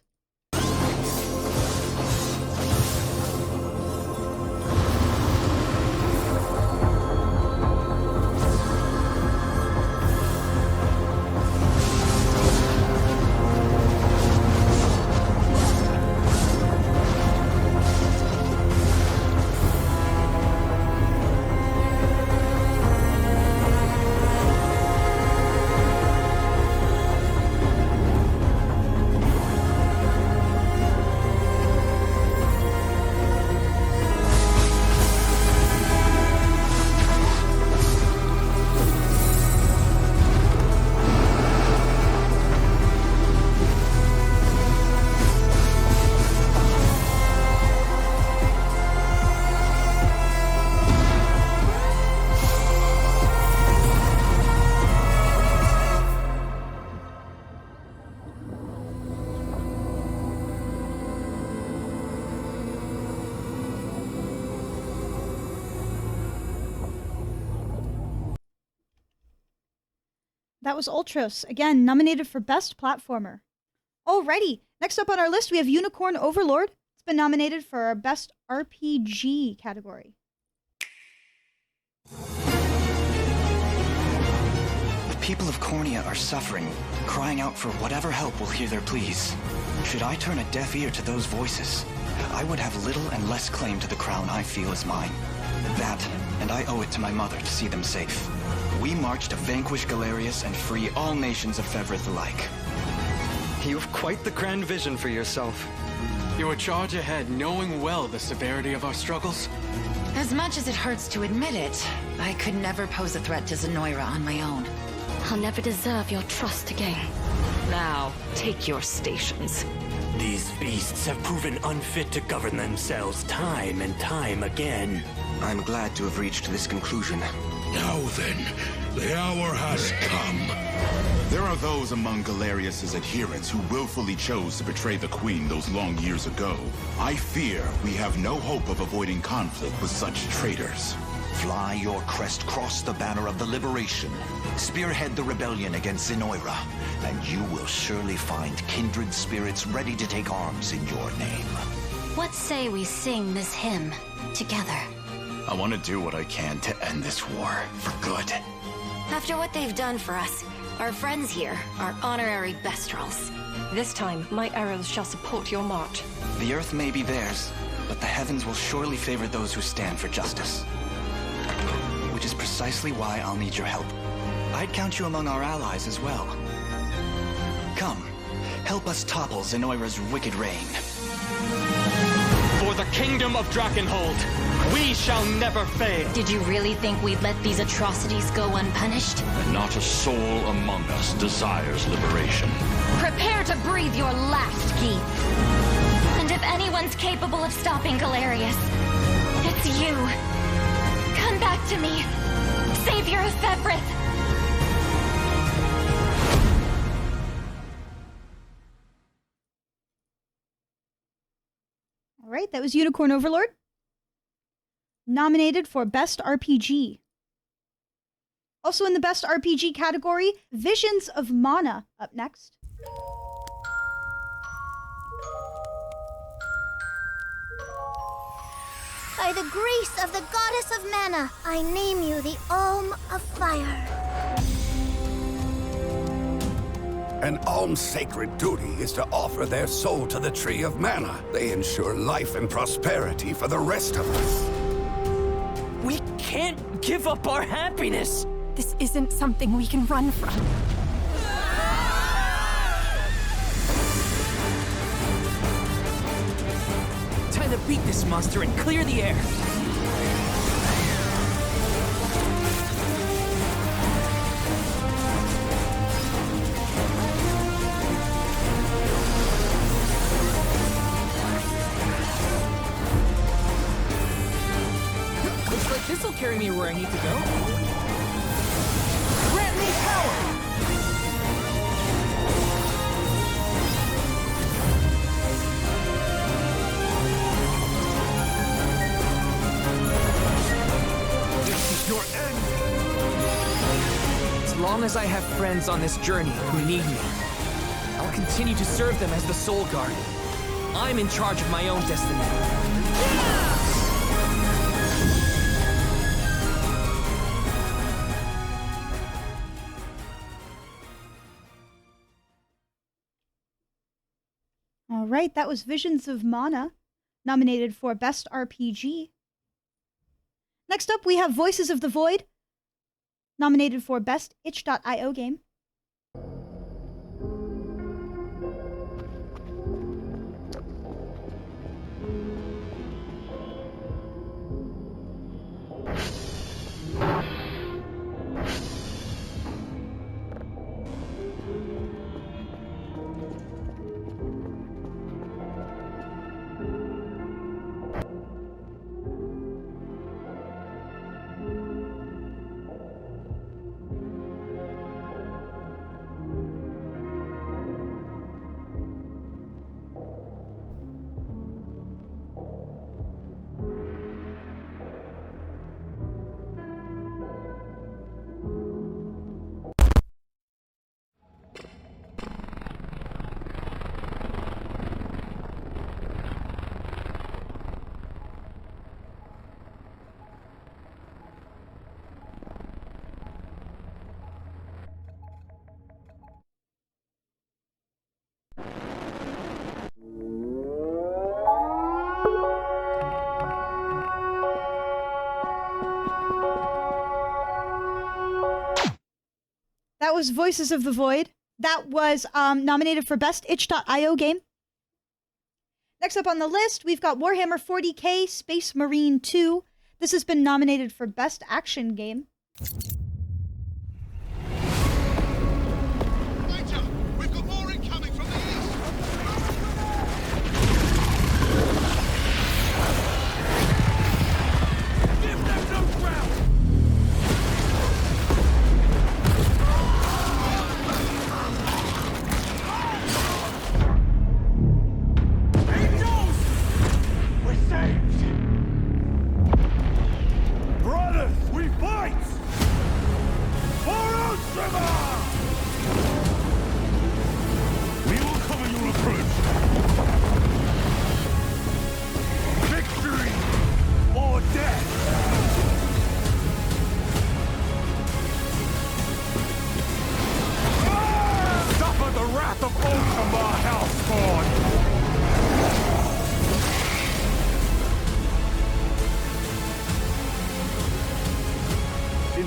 That was Ultros, again, nominated for Best Platformer. Alrighty, next up on our list, we have Unicorn Overlord. It's been nominated for our Best RPG category. The people of Cornea are suffering, crying out for whatever help will hear their pleas. Should I turn a deaf ear to those voices, I would have little and less claim to the crown I feel is mine. That, and I owe it to my mother to see them safe. We march to vanquish Galerius and free all nations of Fevrith alike. You have quite the grand vision for yourself. You would charge ahead knowing well the severity of our struggles? As much as it hurts to admit it, I could never pose a threat to Zenoira on my own. I'll never deserve your trust again. Now, take your stations. These beasts have proven unfit to govern themselves time and time again. I'm glad to have reached this conclusion. Now then, the hour has come. There are those among Galerius's adherents who willfully chose to betray the Queen those long years ago. I fear we have no hope of avoiding conflict with such traitors. Fly your crest across the banner of the Liberation. Spearhead the rebellion against Zenoira, and you will surely find kindred spirits ready to take arms in your name. What say we sing this hymn together? I want to do what I can to end this war for good. After what they've done for us, our friends here are honorary Bestrels. This time, my arrows shall support your march. The Earth may be theirs, but the heavens will surely favor those who stand for justice. Which is precisely why I'll need your help. I'd count you among our allies as well. Come, help us topple Zenoira's wicked reign. For the kingdom of Drakenhold, we shall never fail. Did you really think we'd let these atrocities go unpunished? And not a soul among us desires liberation. Prepare to breathe your last, Keith. And if anyone's capable of stopping Galerius, it's you. Come back to me, Savior of Thephrith. All right, that was Unicorn Overlord. Nominated for Best RPG. Also in the Best RPG category, Visions of Mana up next. By the grace of the goddess of mana, I name you the Alm of Fire. An alm's sacred duty is to offer their soul to the Tree of Mana. They ensure life and prosperity for the rest of us. We can't give up our happiness! This isn't something we can run from. Time to beat this monster and clear the air! Looks like this'll carry me where I need to go. Grant me power! Your end. As long as I have friends on this journey who need me, I'll continue to serve them as the Soul Guard. I'm in charge of my own destiny. All right, that was Visions of Mana, nominated for Best RPG. Next up, we have Voices of the Void, nominated for Best itch.io game. That was Voices of the Void. That was nominated for Best itch.io game. Next up on the list, we've got Warhammer 40k Space Marine 2. This has been nominated for Best Action Game. We've got more incoming from the east. Give them no ground.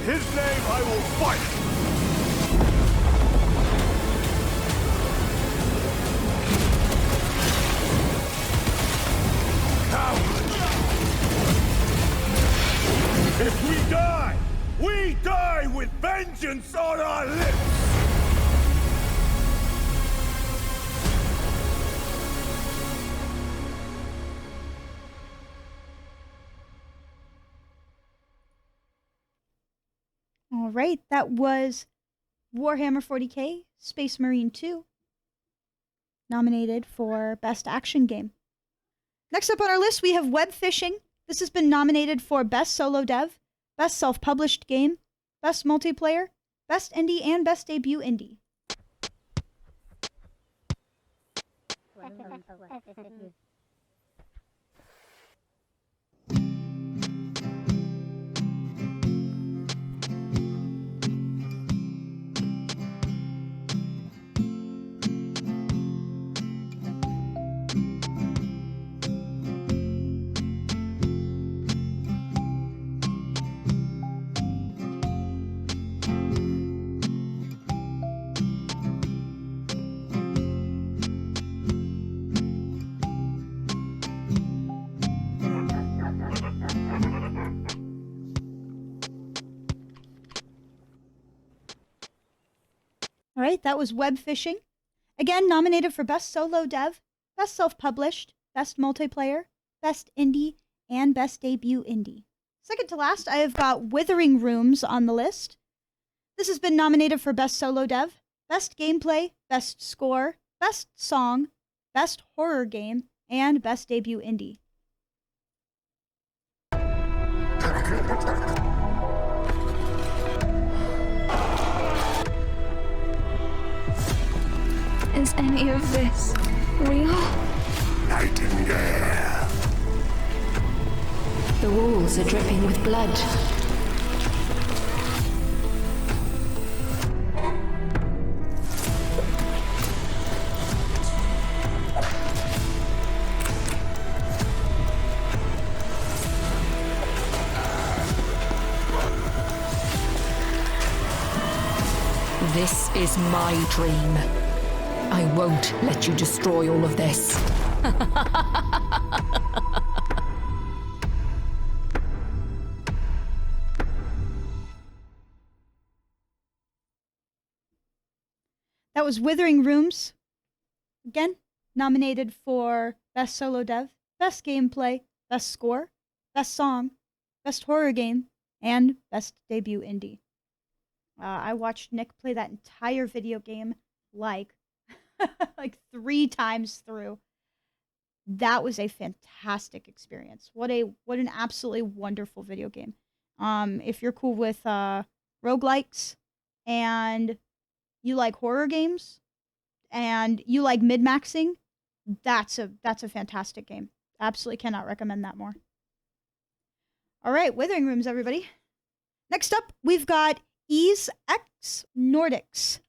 his name I will fight! If we die with vengeance on our lips! All right, that was Warhammer 40k Space Marine 2, nominated for Best Action Game. Next up on our list, we have Web Fishing. This has been nominated for Best Solo Dev, Best Self-Published Game, Best Multiplayer, Best Indie, and Best Debut Indie. All right, that was Web Fishing. Again, nominated for Best Solo Dev, Best Self-Published, Best Multiplayer, Best Indie, and Best Debut Indie. Second to last, I have got Withering Rooms on the list. This has been nominated for Best Solo Dev, Best Gameplay, Best Score, Best Song, Best Horror Game, and Best Debut Indie. Is any of this real? Nightingale. The walls are dripping with blood. This is my dream. I won't let you destroy all of this. That was Withering Rooms. Again, nominated for Best Solo Dev, Best Gameplay, Best Score, Best Song, Best Horror Game, and Best Debut Indie. I watched Nick play that entire video game like 3 times through. That was a fantastic experience. What an absolutely wonderful video game. If you're cool with roguelikes and you like horror games and you like mid-maxing, that's a fantastic game. Absolutely cannot recommend that more. All right, Withering Rooms, everybody. Next up, we've got Ease X Nordics.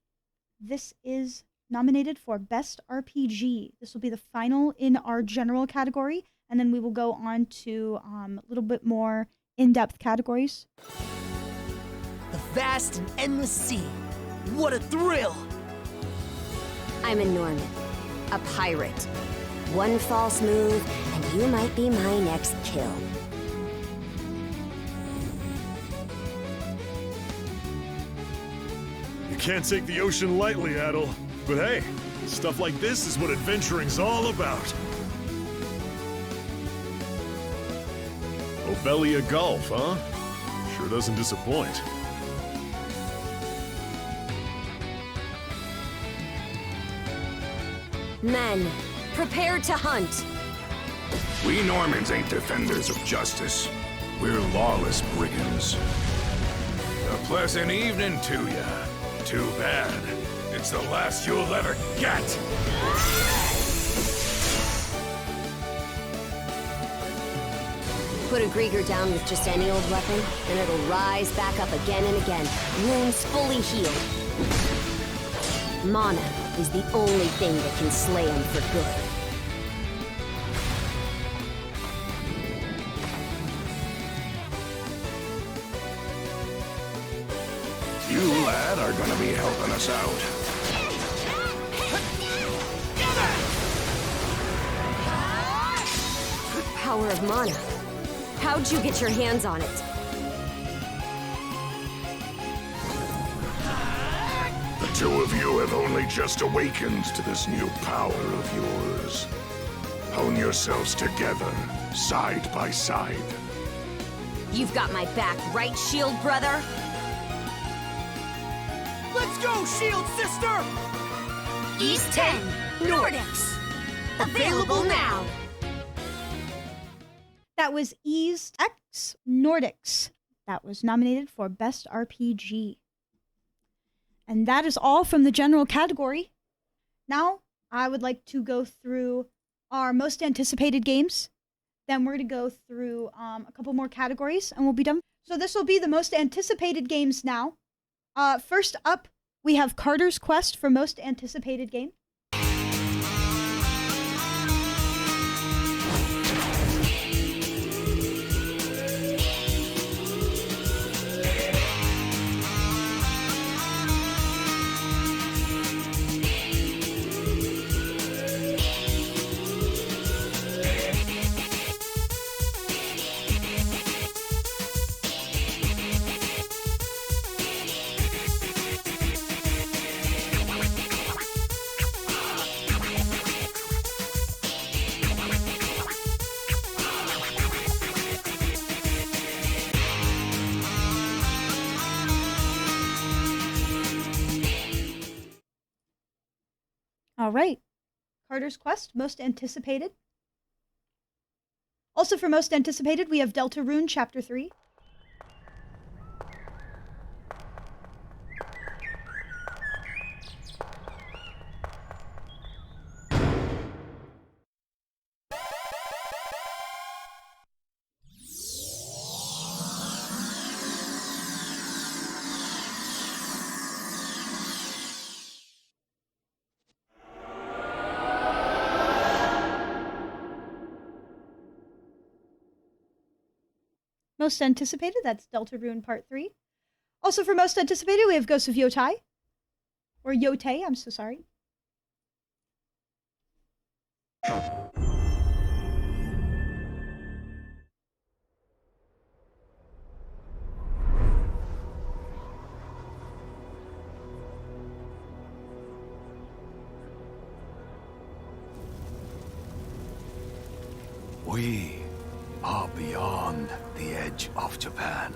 This is nominated for Best RPG. This will be the final in our general category, and then we will go on to a little bit more in-depth categories. The vast and endless sea. What a thrill! I'm a Norman, a pirate. One false move, and you might be my next kill. You can't take the ocean lightly, Adel. But hey, stuff like this is what adventuring's all about. Obelia Golf, huh? Sure doesn't disappoint. Men, prepare to hunt. We Normans ain't defenders of justice. We're lawless brigands. A pleasant evening to ya. Too bad. It's the last you'll ever get! Put a Grieger down with just any old weapon, and it'll rise back up again and again, wounds fully healed. Mana is the only thing that can slay him for good. You, lad, are gonna be helping us out. Power of mana. How'd you get your hands on it? The two of you have only just awakened to this new power of yours. Hone yourselves together, side by side. You've got my back, right, Shield brother? Let's go, Shield sister! East 10, Nordics. Available now. That was East X Nordics. That was nominated for Best RPG. And that is all from the general category. Now, I would like to go through our most anticipated games. Then we're going to go through a couple more categories and we'll be done. So this will be the most anticipated games now. First up, we have Carter's Quest for most anticipated game. All right. Carter's Quest, most anticipated. Also for most anticipated, we have Deltarune Chapter 3. Most anticipated, that's Deltarune Part 3. Also for most anticipated, we have Ghost of Yotai. Or Yotei, I'm so sorry. We are beyond the edge of Japan.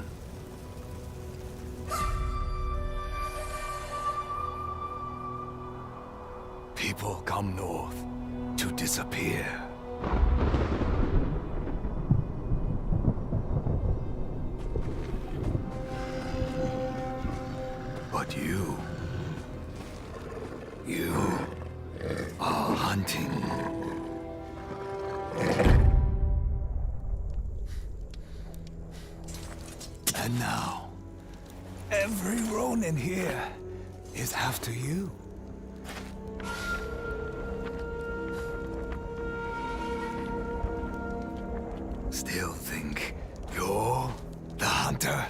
People come north to disappear. But you are hunting. And now, every Ronin here is after you. Still think you're the hunter?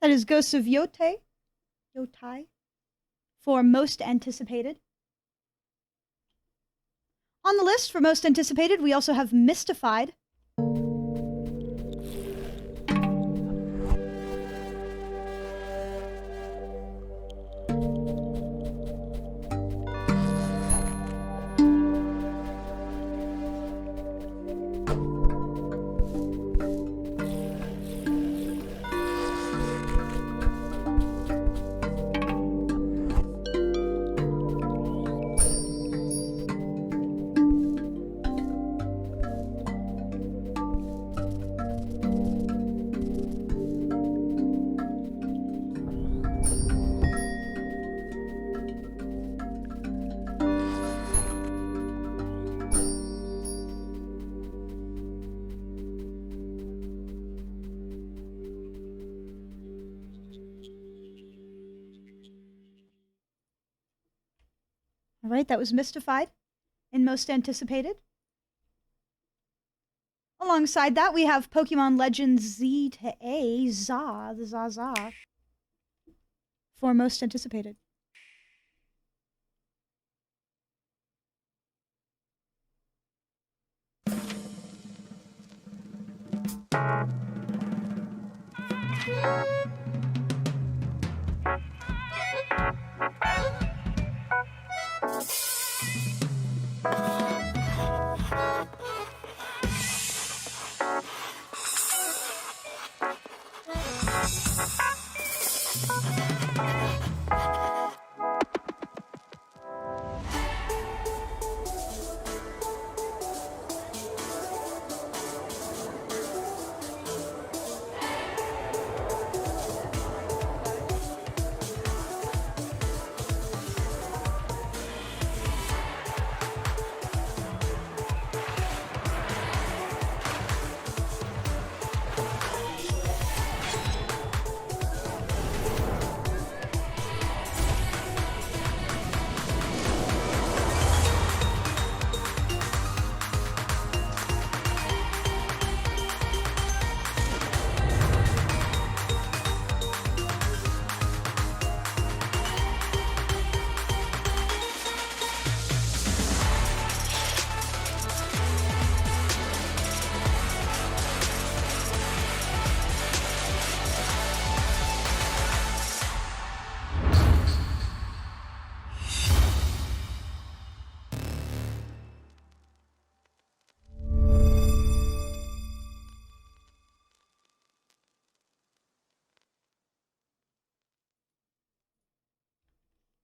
That is Ghosts of Yotai for most anticipated. On the list for most anticipated, we also have Mystified. All right, that was Mystified in most anticipated. Alongside that, we have Pokemon Legends Z to A, the Zaza, for most anticipated.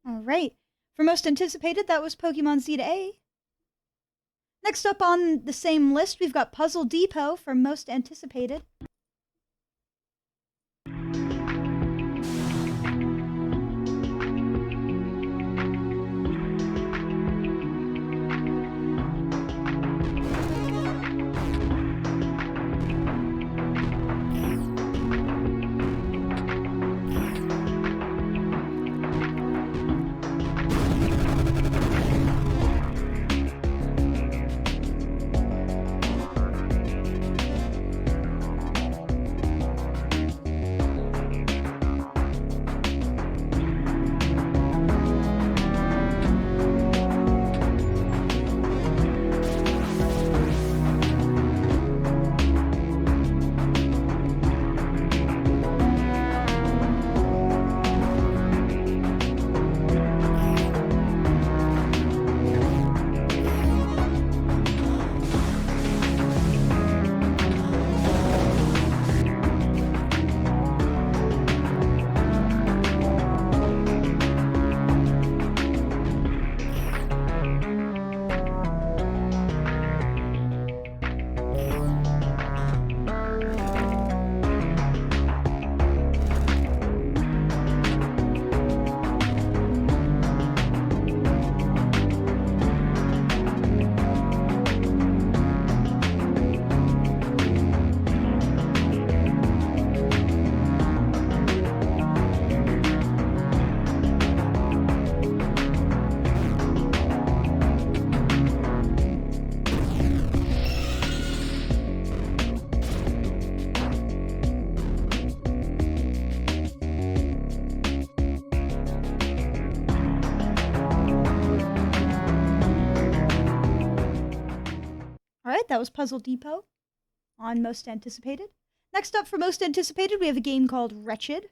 All right. For most anticipated, that was Pokemon Z to A. Next up on the same list, we've got Puzzle Depot for most anticipated. right, that was Puzzle Depot on Most Anticipated. Next up for Most Anticipated, we have a game called Wretched.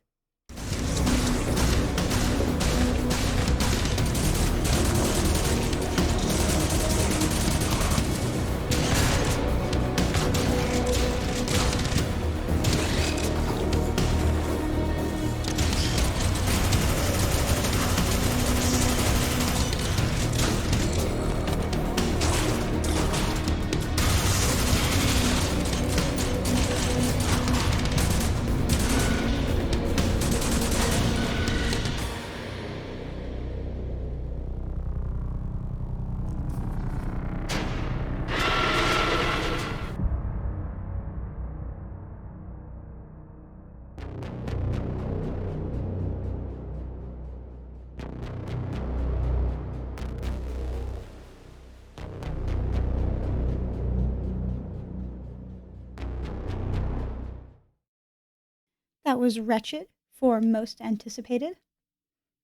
That was Wretched for Most Anticipated.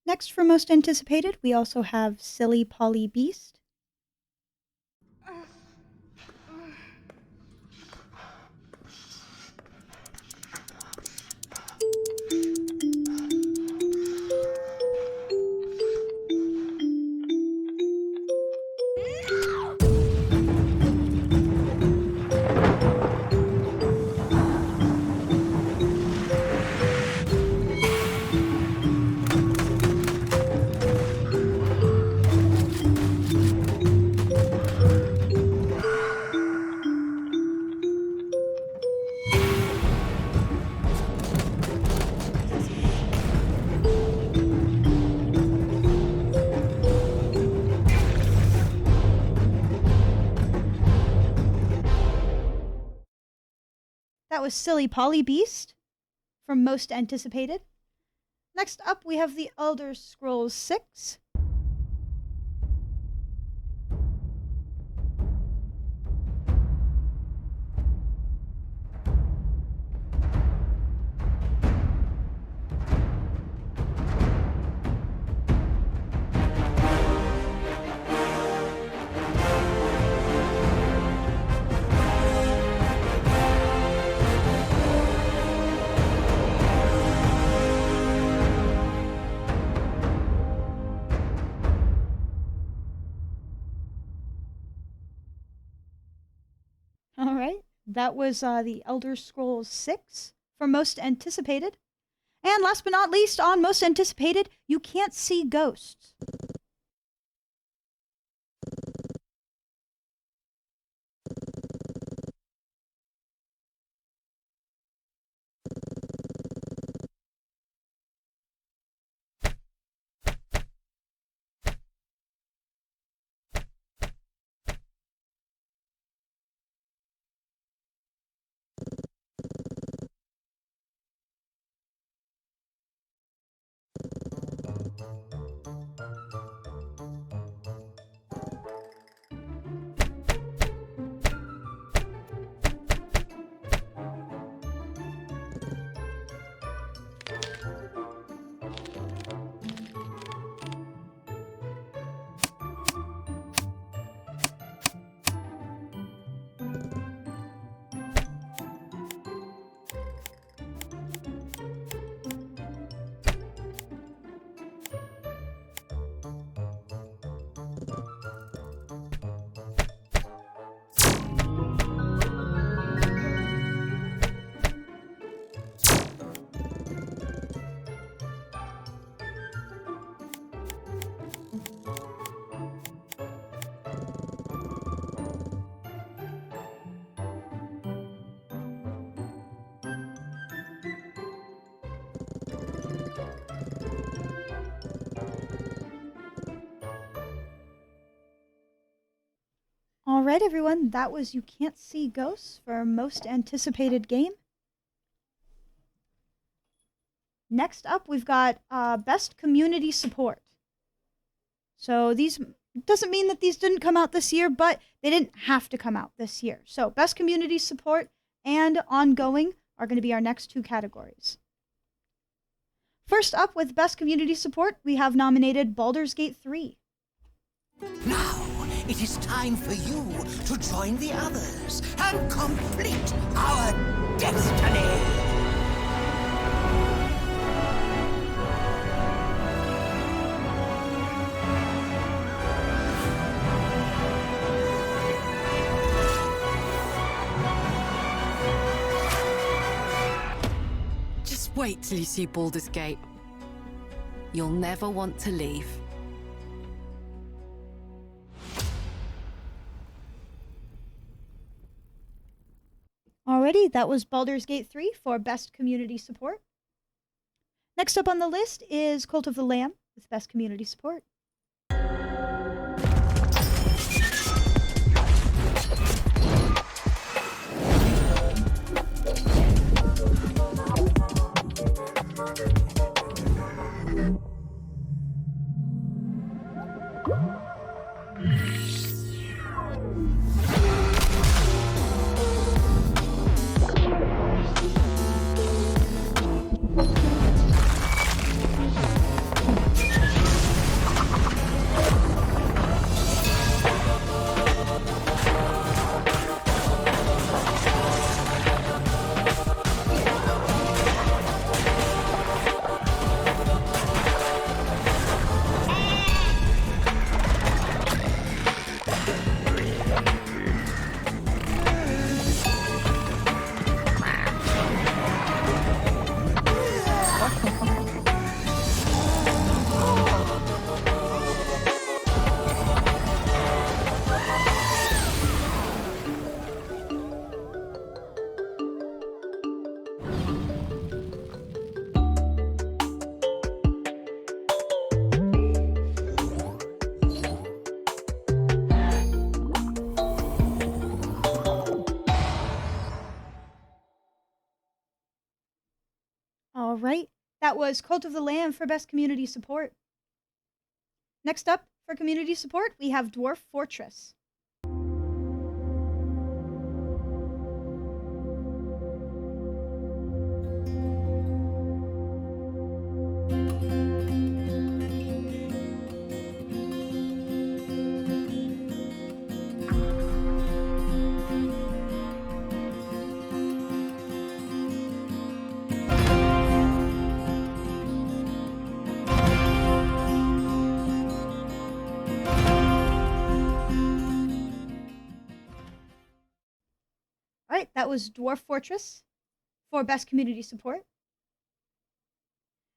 Next for Most Anticipated, we also have Silly Polly Beast. That was Silly Polly Beast from Most Anticipated. Next up, we have the Elder Scrolls 6. All right, that was the Elder Scrolls 6 for Most Anticipated. And last but not least, on Most Anticipated, You Can't See Ghosts. All right, everyone, that was You Can't See Ghosts for Most Anticipated Game. Next up, we've got Best Community Support. So these doesn't mean that these didn't come out this year, but they didn't have to come out this year. So Best Community Support and Ongoing are going to be our next two categories. First up with Best Community Support, we have nominated Baldur's Gate 3. Now, it is time for you to join the others and complete our destiny. Just wait till you see Baldur's Gate. You'll never want to leave. Alrighty, that was Baldur's Gate 3 for Best Community Support. Next up on the list is Cult of the Lamb with Best Community Support. All right, that was Cult of the Lamb for Best Community Support. Next up for Community Support, we have Dwarf Fortress. Alright, that was Dwarf Fortress for Best Community Support.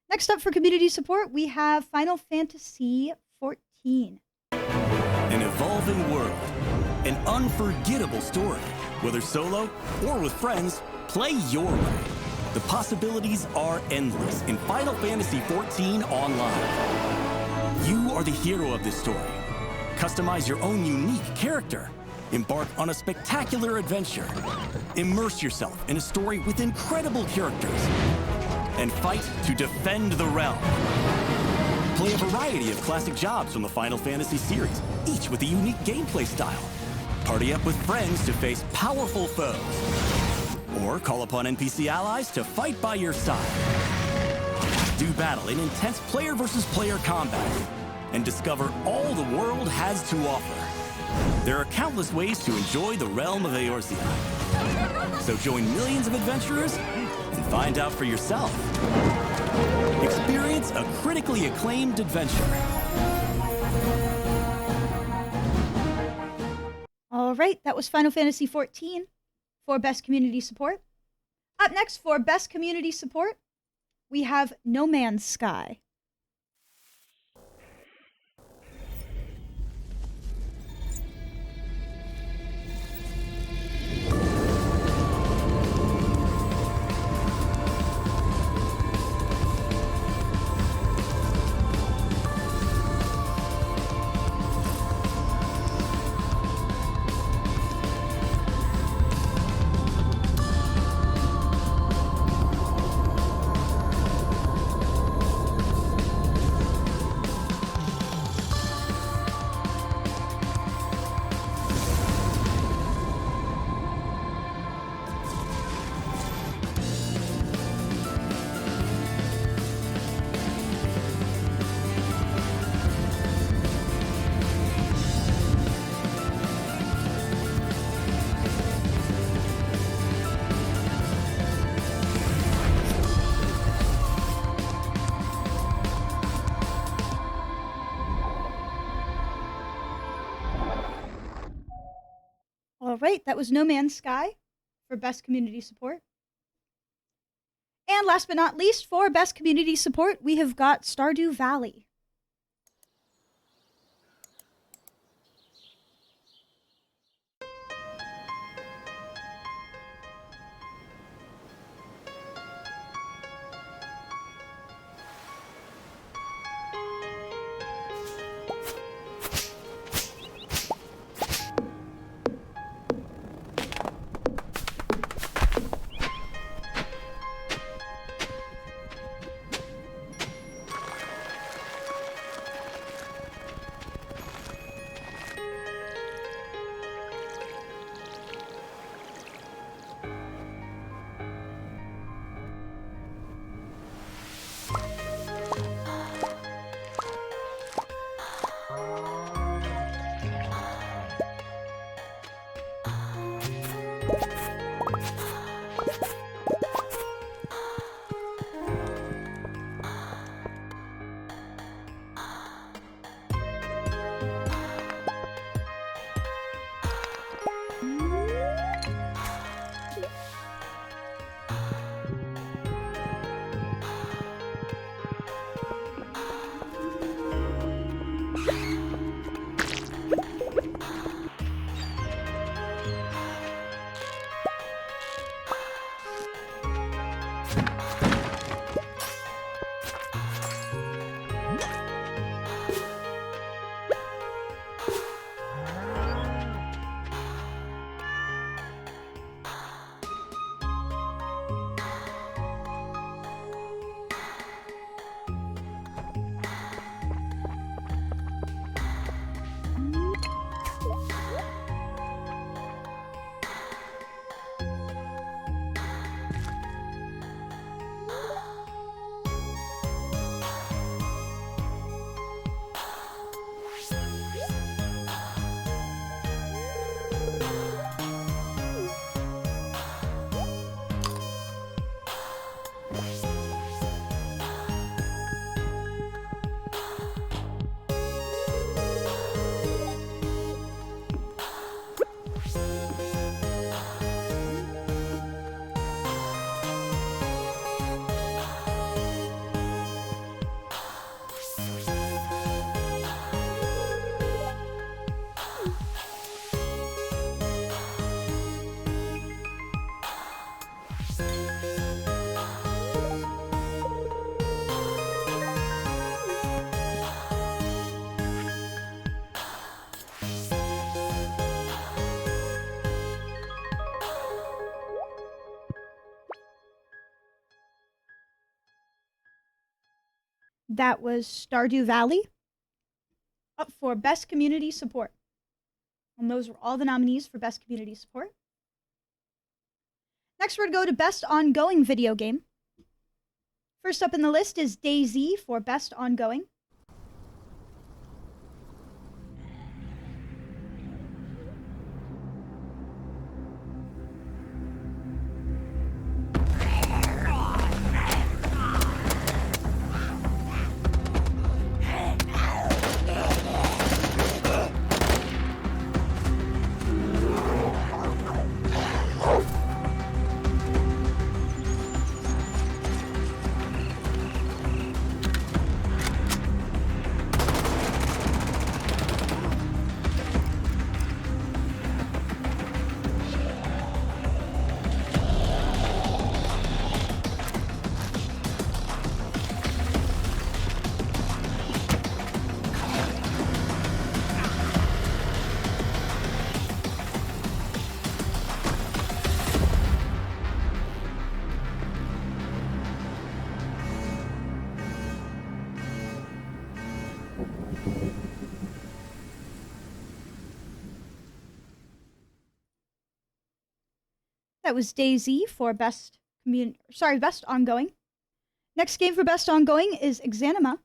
Next up for Community Support, we have Final Fantasy XIV. An evolving world, an unforgettable story. Whether solo or with friends, play your way. The possibilities are endless in Final Fantasy XIV Online. You are the hero of this story. Customize your own unique character. Embark on a spectacular adventure. Immerse yourself in a story with incredible characters. And fight to defend the realm. Play a variety of classic jobs from the Final Fantasy series, each with a unique gameplay style. Party up with friends to face powerful foes. Or call upon NPC allies to fight by your side. Do battle in intense player versus player combat. And discover all the world has to offer. There are countless ways to enjoy the realm of Eorzea. So join millions of adventurers and find out for yourself. Experience a critically acclaimed adventure. All right, that was Final Fantasy XIV for Best Community Support. Up next for Best Community Support, we have No Man's Sky. right, that was No Man's Sky for Best Community Support. And last but not least, for Best Community Support, we have got Stardew Valley. That was Stardew Valley, up for Best Community Support. And those were all the nominees for Best Community Support. Next, we're going to go to Best Ongoing Video Game. First up in the list is DayZ for Best Ongoing. That was DayZ for Best Ongoing. Next game for Best Ongoing is Exanima.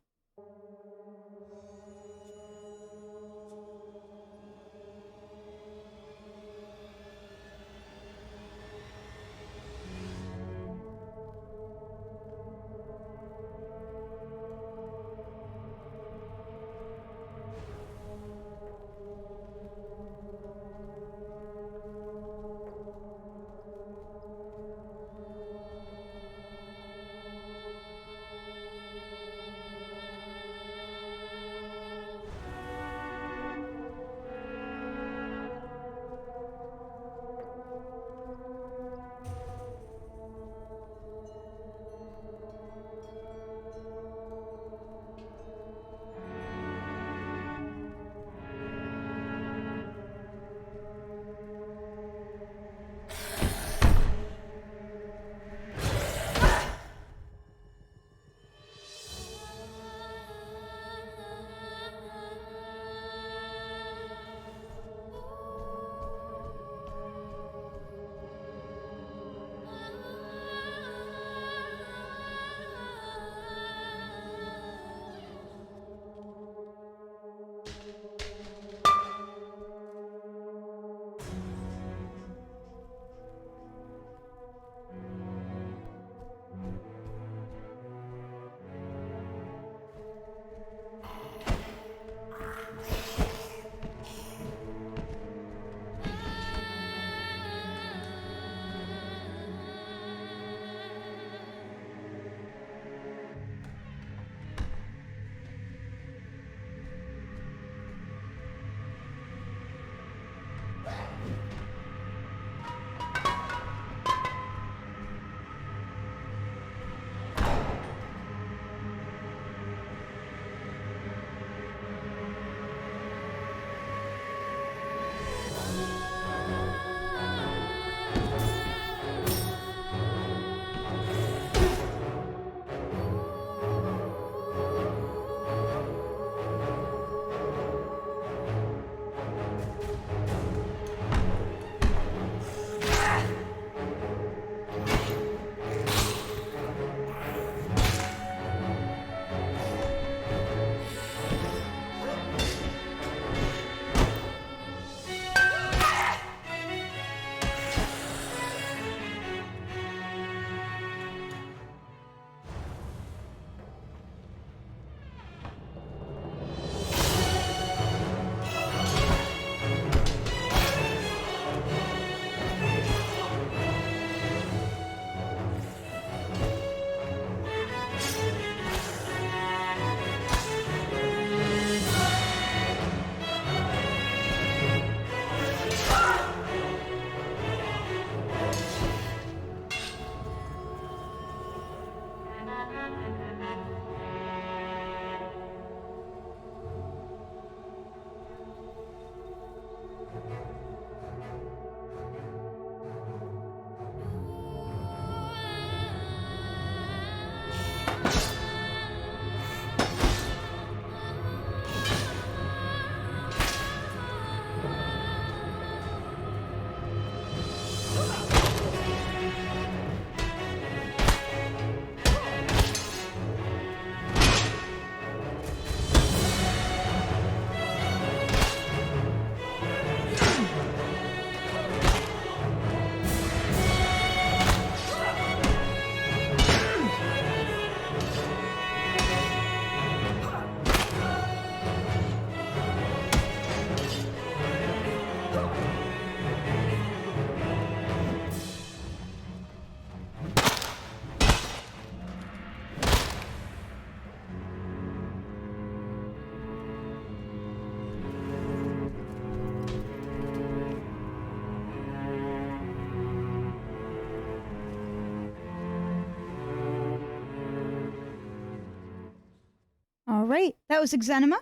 right, that was Xenema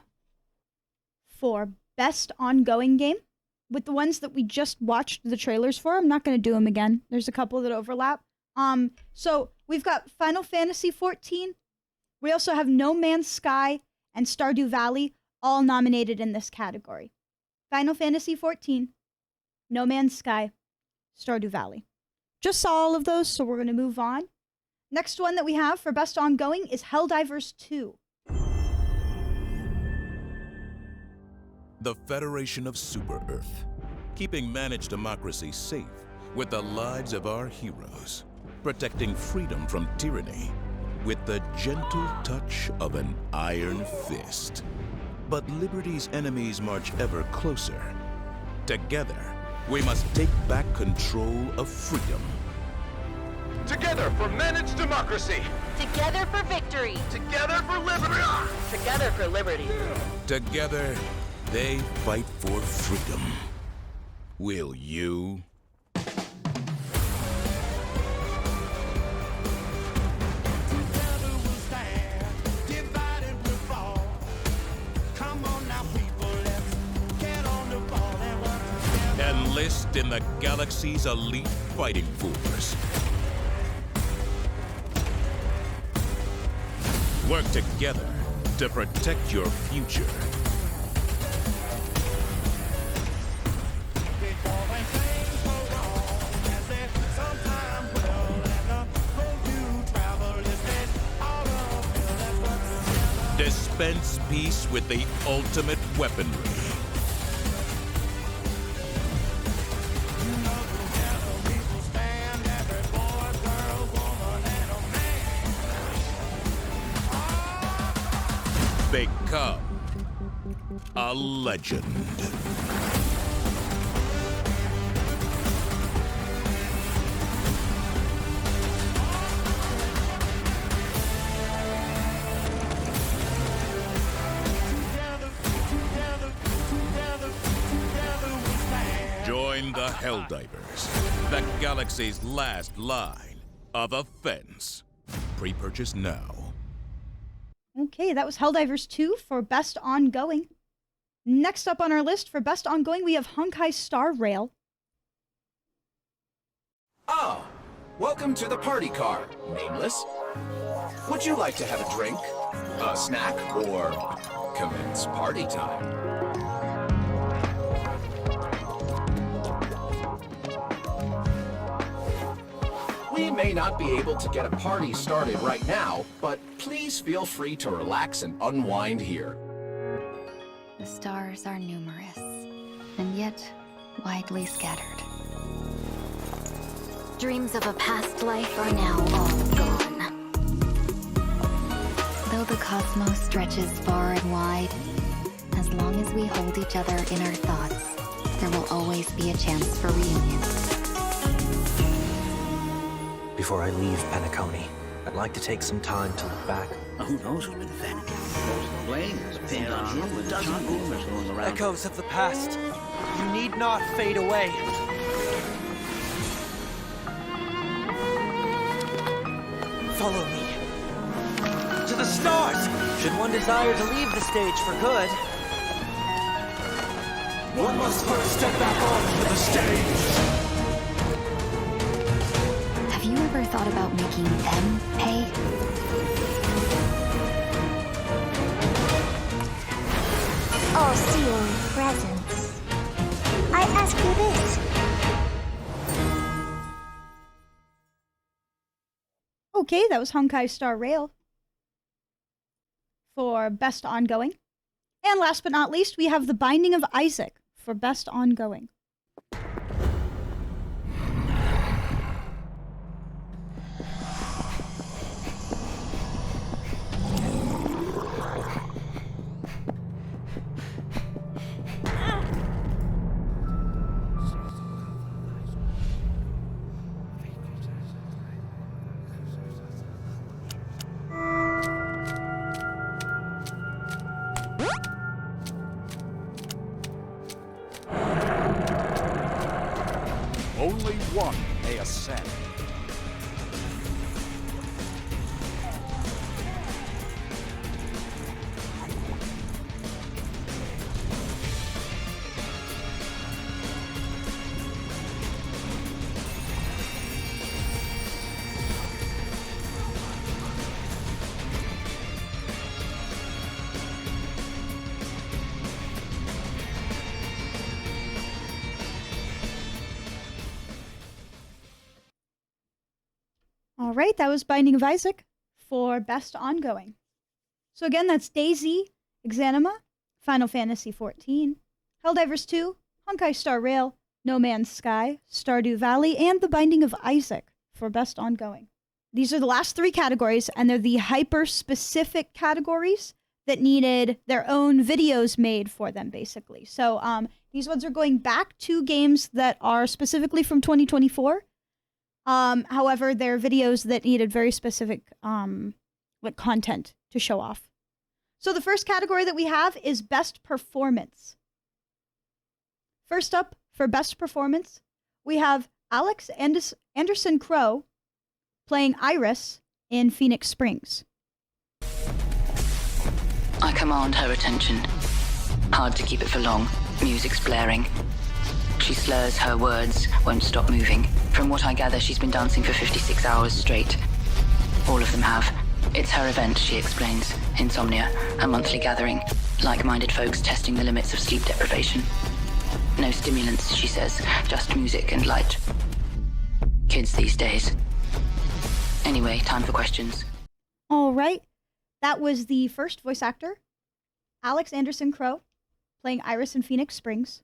for Best Ongoing Game. With the ones that we just watched the trailers for, I'm not going to do them again. There's a couple that overlap. So we've got Final Fantasy XIV. We also have No Man's Sky and Stardew Valley, all nominated in this category. Final Fantasy XIV, No Man's Sky, Stardew Valley. Just saw all of those, so we're going to move on. Next one that we have for Best Ongoing is Helldivers 2. The Federation of Super-Earth, keeping managed democracy safe with the lives of our heroes, protecting freedom from tyranny with the gentle touch of an iron fist. But liberty's enemies march ever closer. Together, we must take back control of freedom. Together for managed democracy! Together for victory! Together for liberty! Together for liberty! Together, they fight for freedom. Will you? Enlist in the galaxy's elite fighting force. Work together to protect your future. Dispense peace with the ultimate weaponry. Become a legend. Join the Helldivers, the galaxy's last line of offense. Pre-purchase now. Okay, that was Helldivers 2 for Best Ongoing. Next up on our list for Best Ongoing, we have Honkai Star Rail. Ah, welcome to the party car, Nameless. Would you like to have a drink, a snack, or commence party time? We may not be able to get a party started right now, but please feel free to relax and unwind here. The stars are numerous, and yet widely scattered. Dreams of a past life are now all gone. Though the cosmos stretches far and wide, as long as we hold each other in our thoughts, there will always be a chance for reunion. Before I leave Penacony, I'd like to take some time to look back. Who knows who's been the Vatican? The blame is pinned on you with a dozen rumors going around. Echoes of the past. You need not fade away. Follow me. To the stars! Should one desire to leave the stage for good, one must first step back onto the stage. Have you ever thought about making them pay? All-seeing presence. I ask you this. Okay, that was Honkai Star Rail for Best Ongoing. And last but not least, we have The Binding of Isaac for Best Ongoing. Only one may ascend. All right, that was Binding of Isaac for Best Ongoing. So again, that's Daisy, Exanima, Final Fantasy XIV, Helldivers 2, Honkai Star Rail, No Man's Sky, Stardew Valley, and The Binding of Isaac for Best Ongoing. These are the last 3 categories, and they're the hyper-specific categories that needed their own videos made for them, basically. So these ones are going back to games that are specifically from 2024. However, they're videos that needed very specific content to show off. So the first category that we have is Best Performance. First up, for Best Performance, we have Alex Anderson Crow playing Iris in Phoenix Springs. I command her attention. Hard to keep it for long. Music's blaring. She slurs her words, won't stop moving. From what I gather, she's been dancing for 56 hours straight. All of them have. It's her event, she explains. Insomnia, a monthly gathering. Like-minded folks testing the limits of sleep deprivation. No stimulants, she says, just music and light. Kids these days. Anyway, time for questions. All right. That was the first voice actor, Alex Anderson Crow, playing Iris in Phoenix Springs.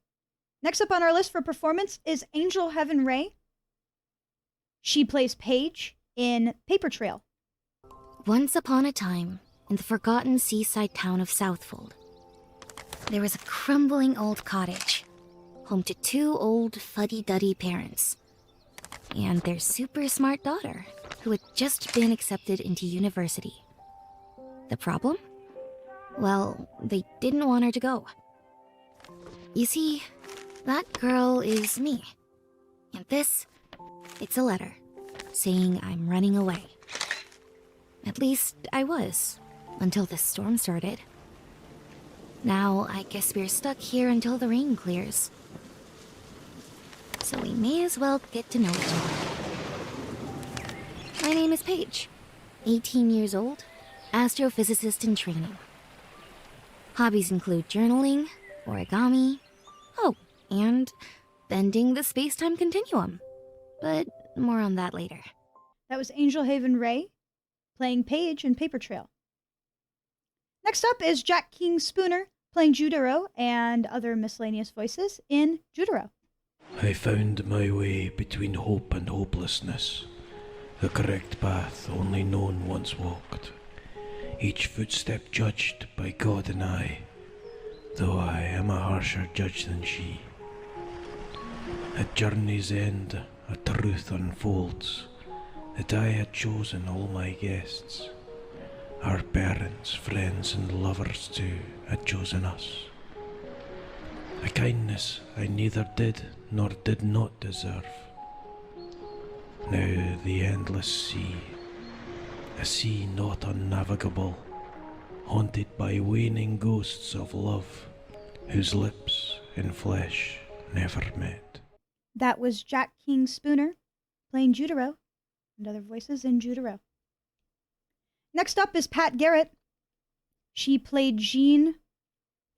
Next up on our list for performance is Angel Heaven Ray. She plays Paige in Paper Trail. Once upon a time, in the forgotten seaside town of Southfold, there was a crumbling old cottage, home to 2 old fuddy-duddy parents, and their super smart daughter, who had just been accepted into university. The problem? Well, they didn't want her to go. You see, that girl is me. And this, it's a letter saying I'm running away. At least I was, until the storm started. Now, I guess we're stuck here until the rain clears. So we may as well get to know each other. My name is Paige, 18 years old, astrophysicist in training. Hobbies include journaling, origami, and bending the space-time continuum. But more on that later. That was Angel Haven Ray playing Paige in Paper Trail. Next up is Jack King Spooner playing Judaro and other miscellaneous voices in Judaro. I found my way between hope and hopelessness, the correct path only known once walked, each footstep judged by God and I, though I am a harsher judge than she. At journey's end, a truth unfolds, that I had chosen all my guests. Our parents, friends, and lovers too had chosen us. A kindness I neither did nor did not deserve. Now the endless sea, a sea not unnavigable, haunted by waning ghosts of love, whose lips and flesh never met. That was Jack King Spooner playing Judaro and other voices in Judaro. Next up is Pat Garrett. She played Jean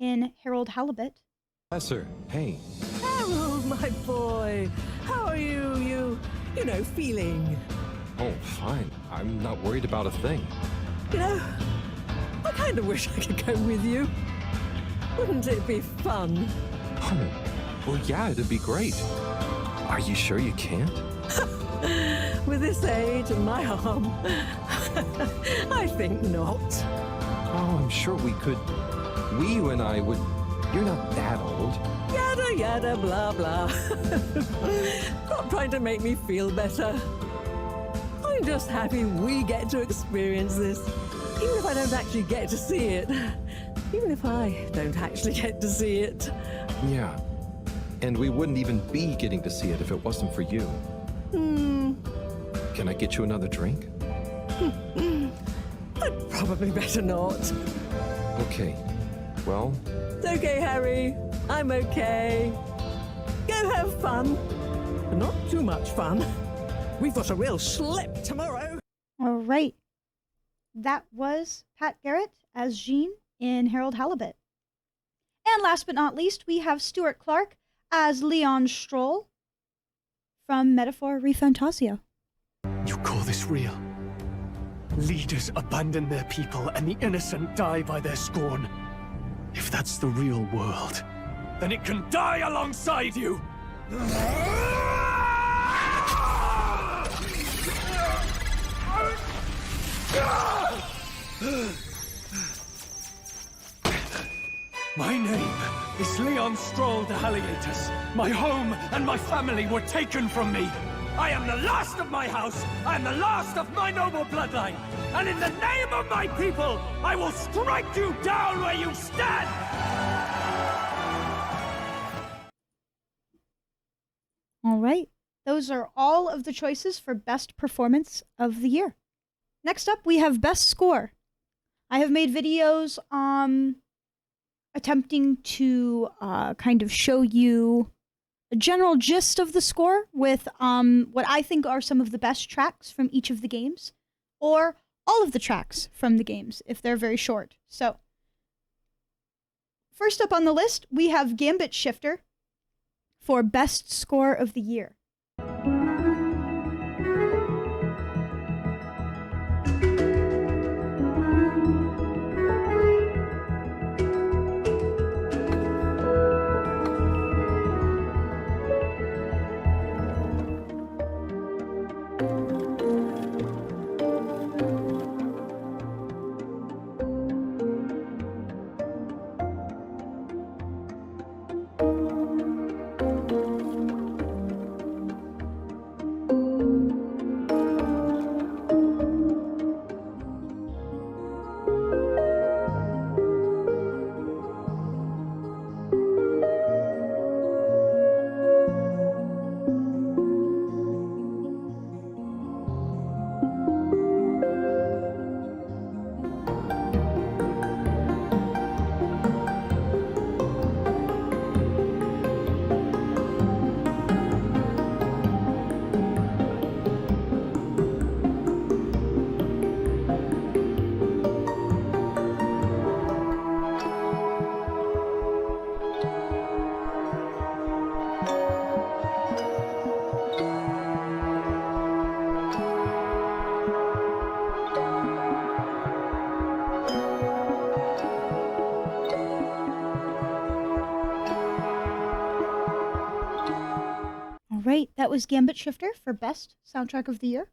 in Harold Halibut. Professor, hey. Harold, my boy. How are you feeling? Oh, fine. I'm not worried about a thing. I kind of wish I could go with you. Wouldn't it be fun? Oh, well, yeah, it'd be great. Are you sure you can't? With this age and my arm, I think not. Oh, I'm sure we could. You and I would. You're not that old. Yada yada blah blah. Stop trying to make me feel better. I'm just happy we get to experience this, even if I don't actually get to see it. Even if I don't actually get to see it. Yeah. And we wouldn't even be getting to see it if it wasn't for you. Can I get you another drink? I'd probably better not. Okay. Well... It's okay, Harry. I'm okay. Go have fun. But not too much fun. We've got a real schlep tomorrow. All right. That was Pat Garrett as Jean in Harold Halibut. And last but not least, we have Stuart Clark as Leon Stroll from Metaphor ReFantasio. You call this real? Leaders abandon their people and the innocent die by their scorn. If that's the real world, then it can die alongside you! My name is Leon Stroll de Haliatus. My home and my family were taken from me. I am the last of my house. I am the last of my noble bloodline. And in the name of my people, I will strike you down where you stand! All right. Those are all of the choices for Best Performance of the Year. Next up, we have Best Score. I have made videos attempting to kind of show you a general gist of the score with what I think are some of the best tracks from each of the games, or all of the tracks from the games, if they're very short. So, first up on the list, we have Gambit Shifter for Best Score of the Year. Right, that was Gambit Shifter for Best Soundtrack of the Year.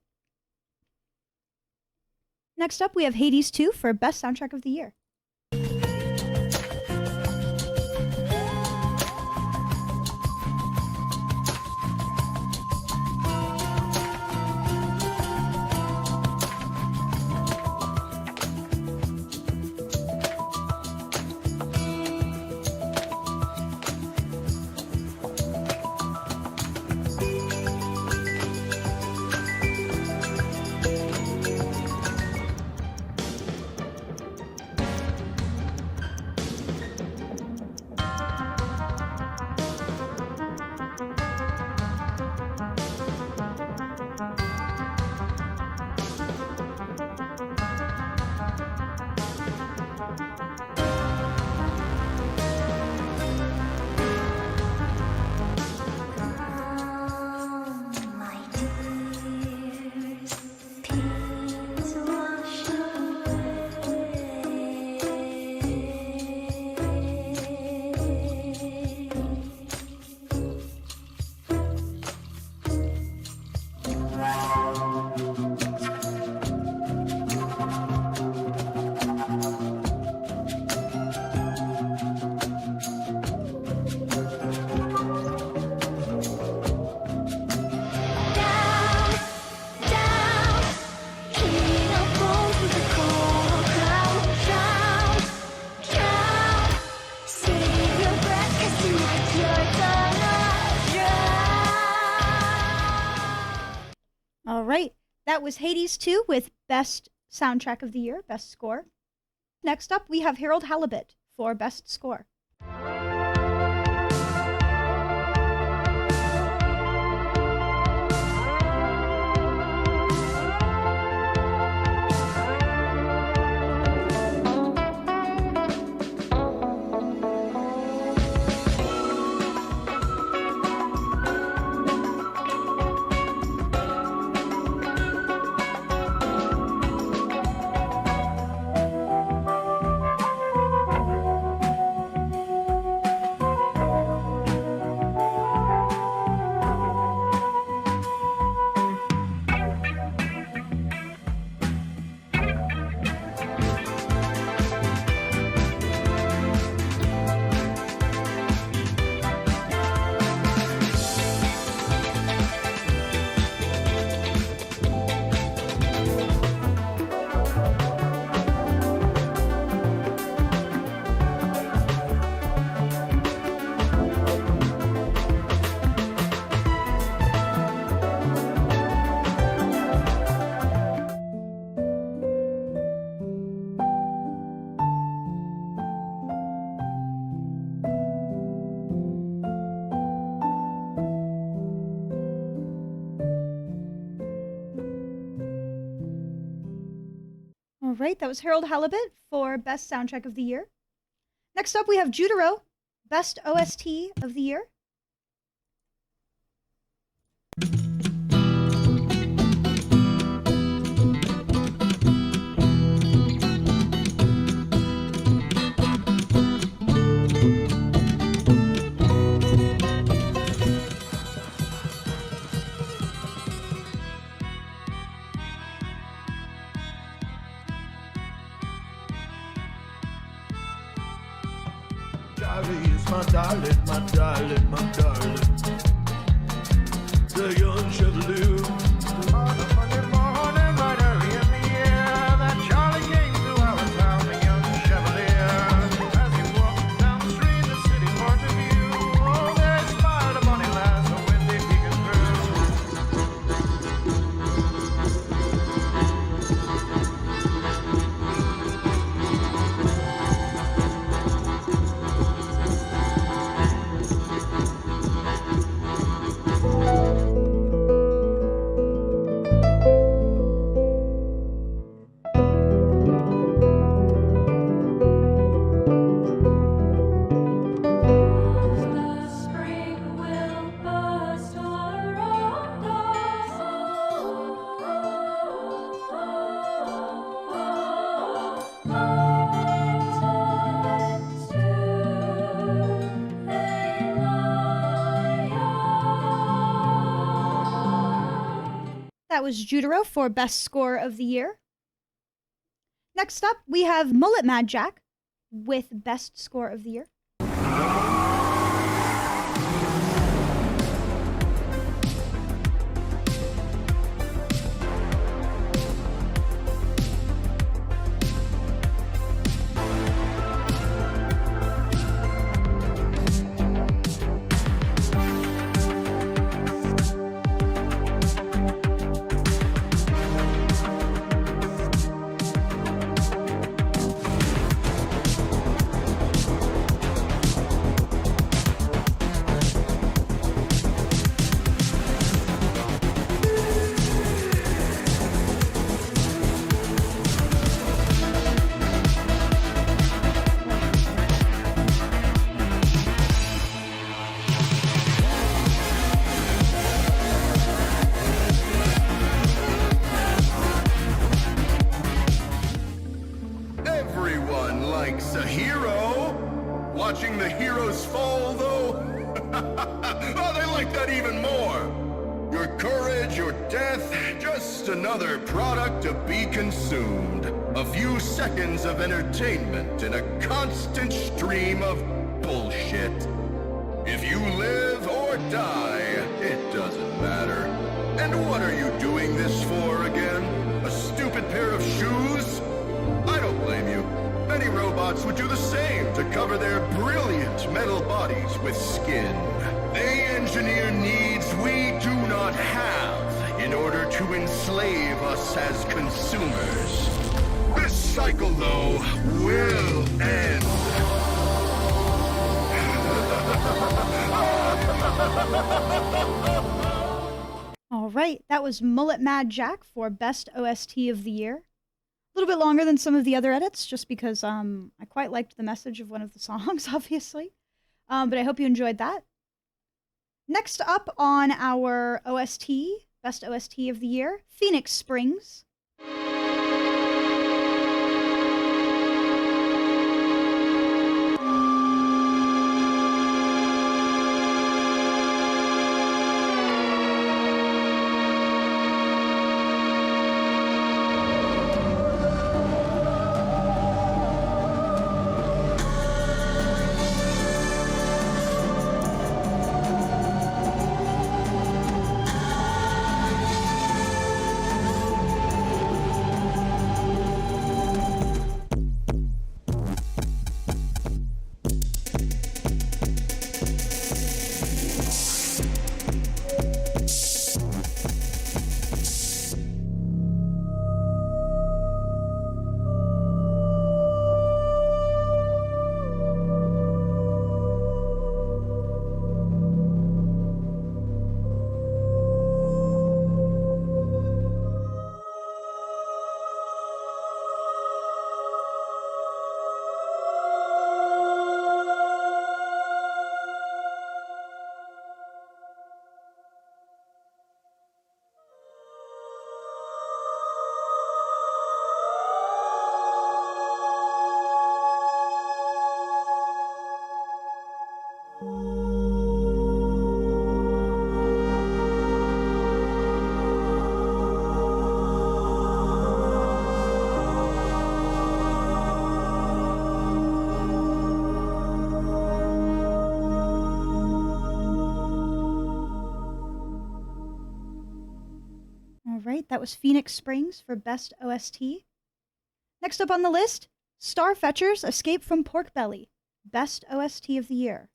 Next up, we have Hades 2 for Best Soundtrack of the Year. That was Hades 2 with Best Soundtrack of the Year, Best Score. Next up, we have Harold Halibut for Best Score. right, that was Harold Halibut for Best Soundtrack of the Year. Next up, we have Jutaro, Best OST of the Year. Charlie is my darling, my darling, my darling. The young Chevalier. On a Monday morning, right early in the year, that Charlie came to our town, the young Chevalier. As he walked down the street, the city point of view, oh, there spied a bonny lass, a windy peeking That was Jutaro for Best Score of the Year. Next up, we have Mullet MadJack with Best Score of the Year. Everyone likes a hero. Watching the heroes fall, though? Oh, they like that even more. Your courage, your death, just another product to be consumed. A few seconds of entertainment in a constant stream of bullshit. If you live or die, it doesn't matter. And what are you doing this for again? A stupid pair of shoes? I don't blame you. Many robots would do the same to cover their brilliant metal bodies with skin. They engineer needs we do not have in order to enslave us as consumers. This cycle, though, will end. All right, that was Mullet MadJack for Best OST of the Year. A little bit longer than some of the other edits, just because I quite liked the message of one of the songs, obviously. But I hope you enjoyed that. Next up on our OST, Best OST of the Year, Phoenix Springs. that was Phoenix Springs for Best OST. Next up on the list, Starfetcher's Escape from Pork Belly, Best OST of the Year.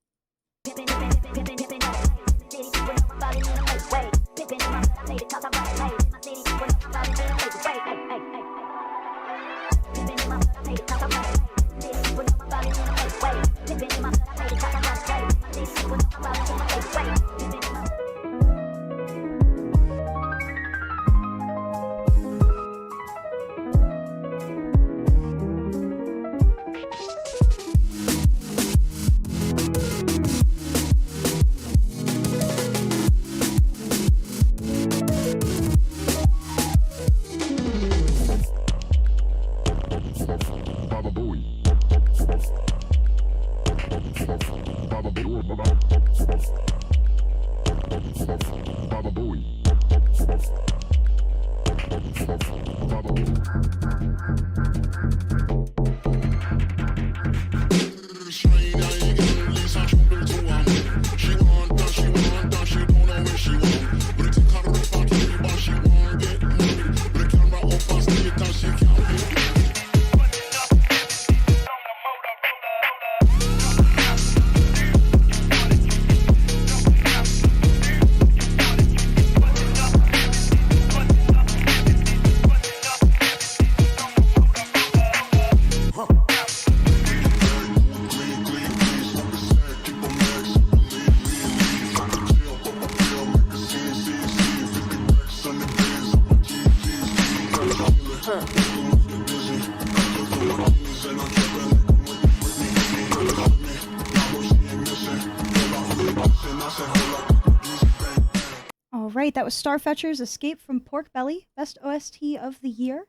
That was Starfetcher's Escape from Pork Belly, Best OST of the Year.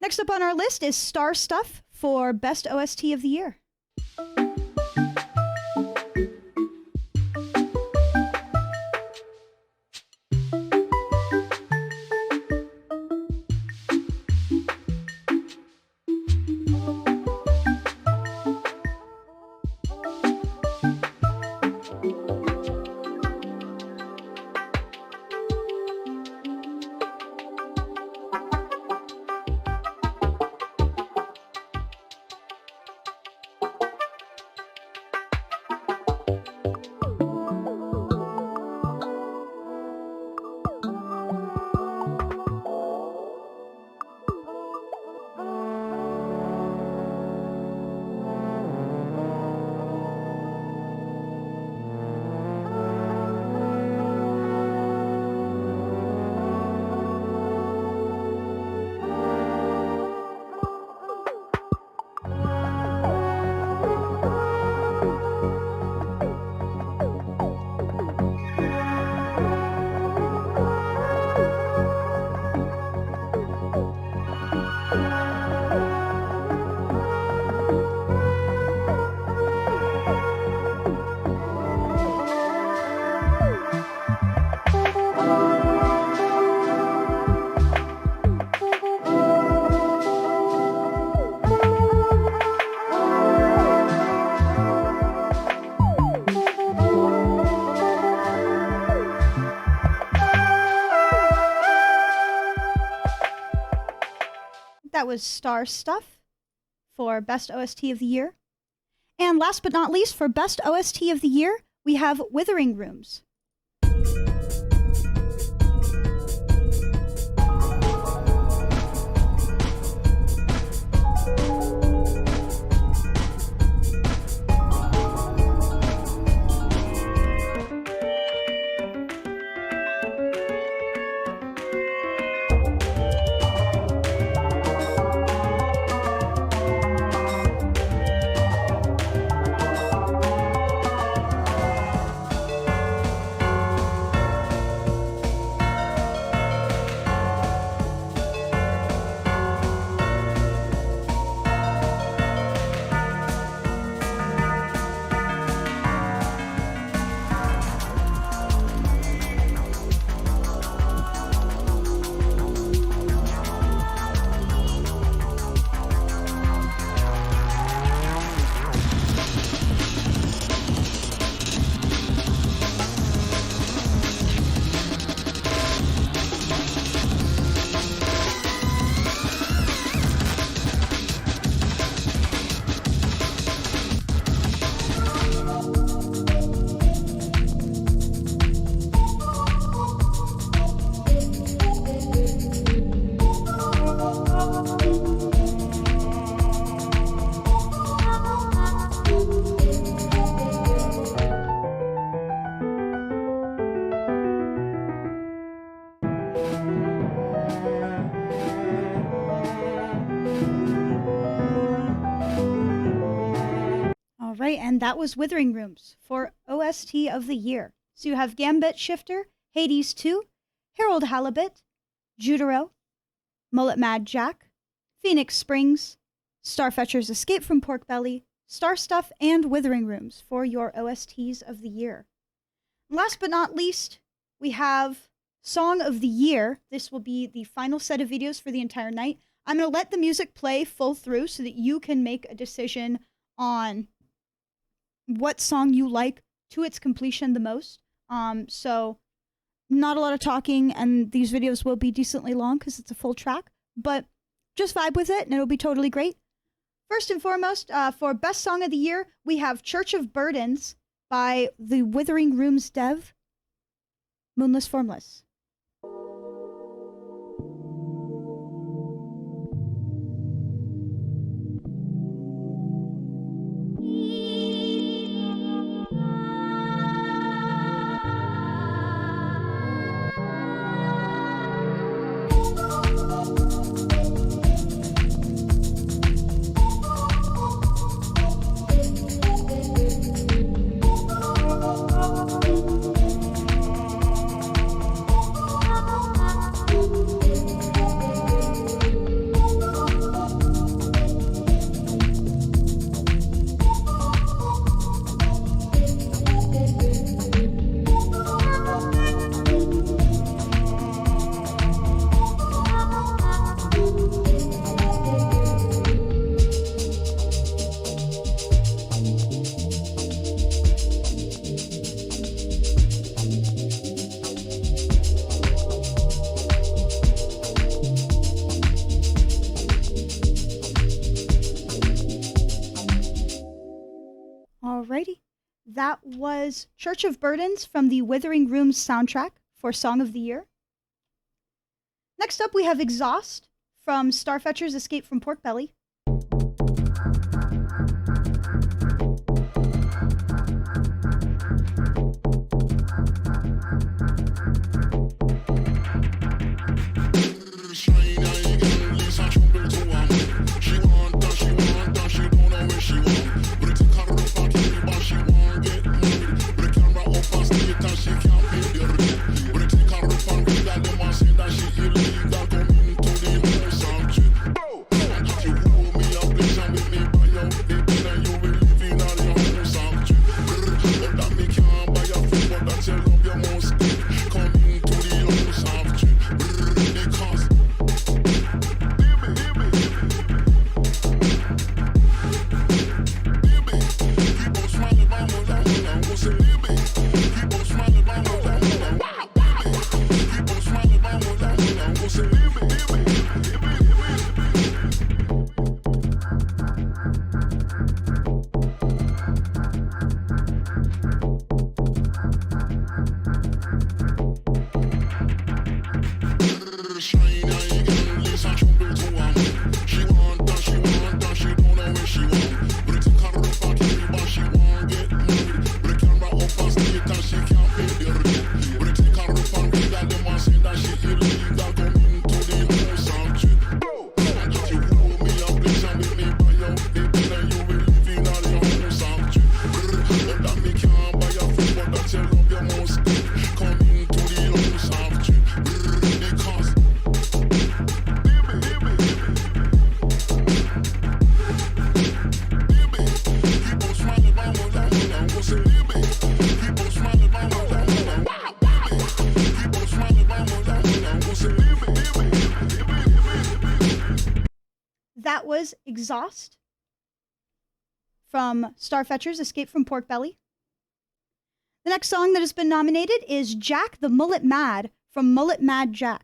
Next up on our list is Star Stuff for Best OST of the Year. That was Star Stuff for Best OST of the Year. And last but not least, for Best OST of the Year, we have Withering Rooms. right, and that was Withering Rooms for OST of the year. So you have Gambit Shifter, Hades 2, Harold Halibut, Jutaro, Mullet MadJack, Phoenix Springs, Starfetcher's Escape from Pork Belly, Star Stuff, and Withering Rooms for your OSTs of the year. Last but not least, we have Song of the Year. This will be the final set of videos for the entire night. I'm going to let the music play full through so that you can make a decision on what song you like to its completion the most. So not a lot of talking, and these videos will be decently long because it's a full track, but just vibe with it and it'll be totally great. First and foremost, for Best Song of the Year, we have Church of Burdens by the Withering Rooms dev, Moonless Formless. Alrighty. That was Church of Burdens from the Withering Rooms soundtrack for Song of the Year. Next up, we have Exhaust from Starfetcher's Escape from Pork Belly. That was Exhaust from Starfetcher's Escape from Pork Belly. The next song that has been nominated is Jack the Mullet Mad from Mullet MadJack.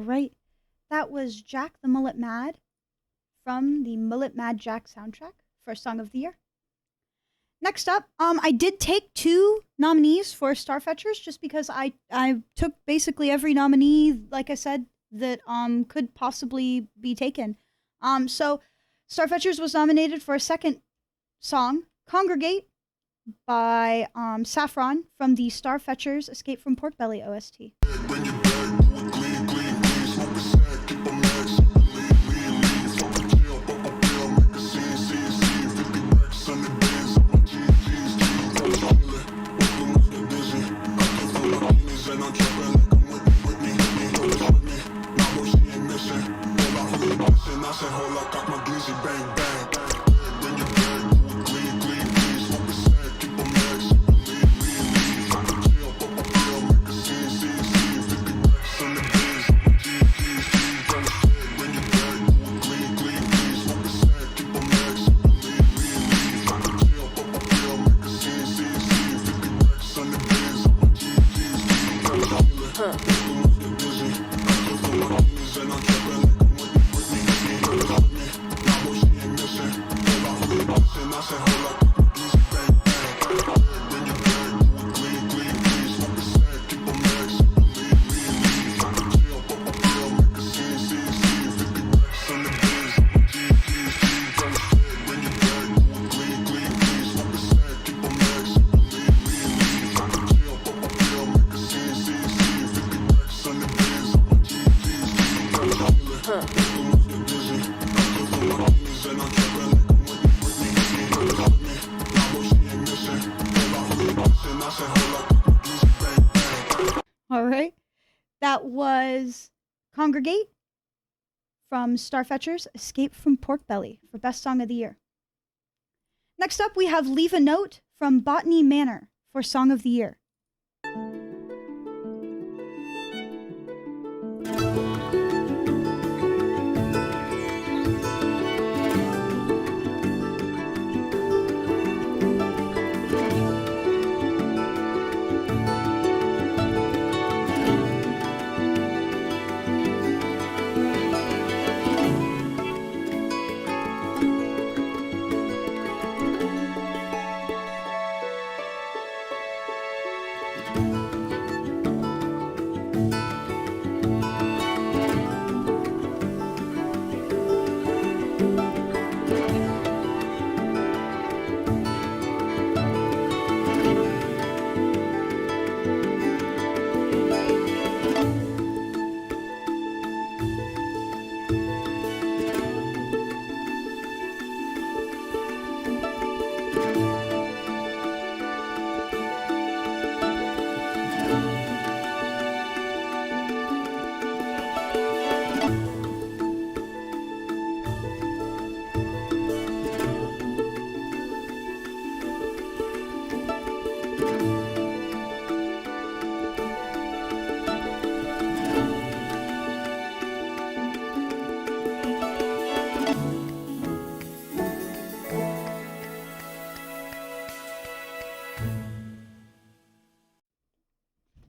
right. That was Jack the Mullet Mad from the Mullet MadJack soundtrack for Song of the Year. Next up, I did take 2 nominees for Starfetchers just because I took basically every nominee, like I said, that could possibly be taken. So Starfetchers was nominated for a second song, Congregate by Saffron from the Starfetchers Escape from Porkbelly OST. All right. That was Congregate from Starfetchers Escape from Porkbelly for Best Song of the Year. Next up, we have Leave a Note from Botany Manor for Song of the Year.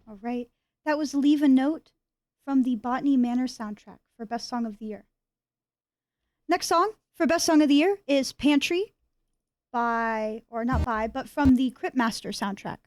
All right. That was Leave a Note from the Botany Manor soundtrack for Best Song of the Year. Next song for Best Song of the Year is Pantry by, or not by, but from the Cryptmaster soundtrack.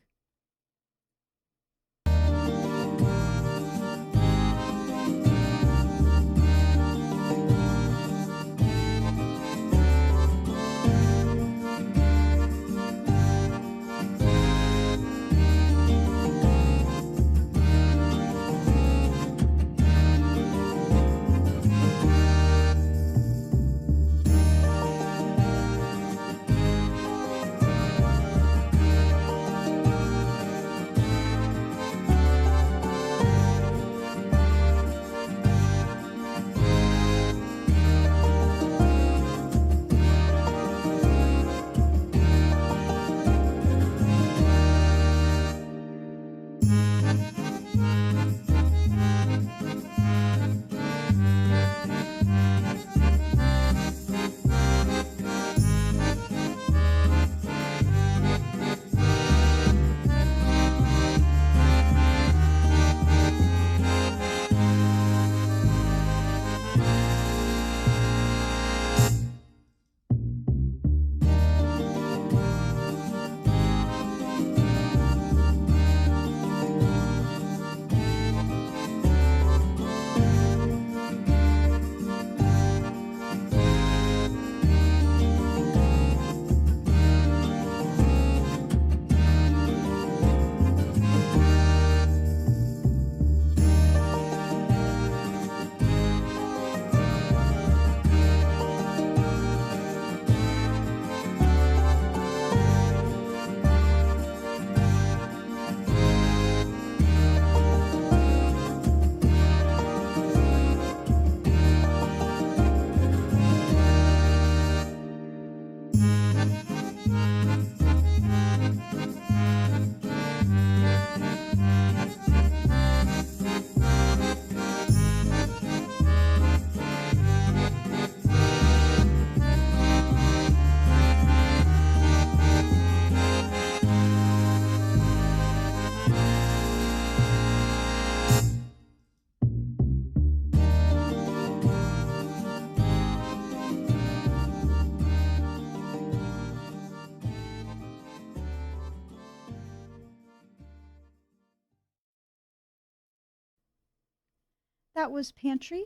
that was Pantry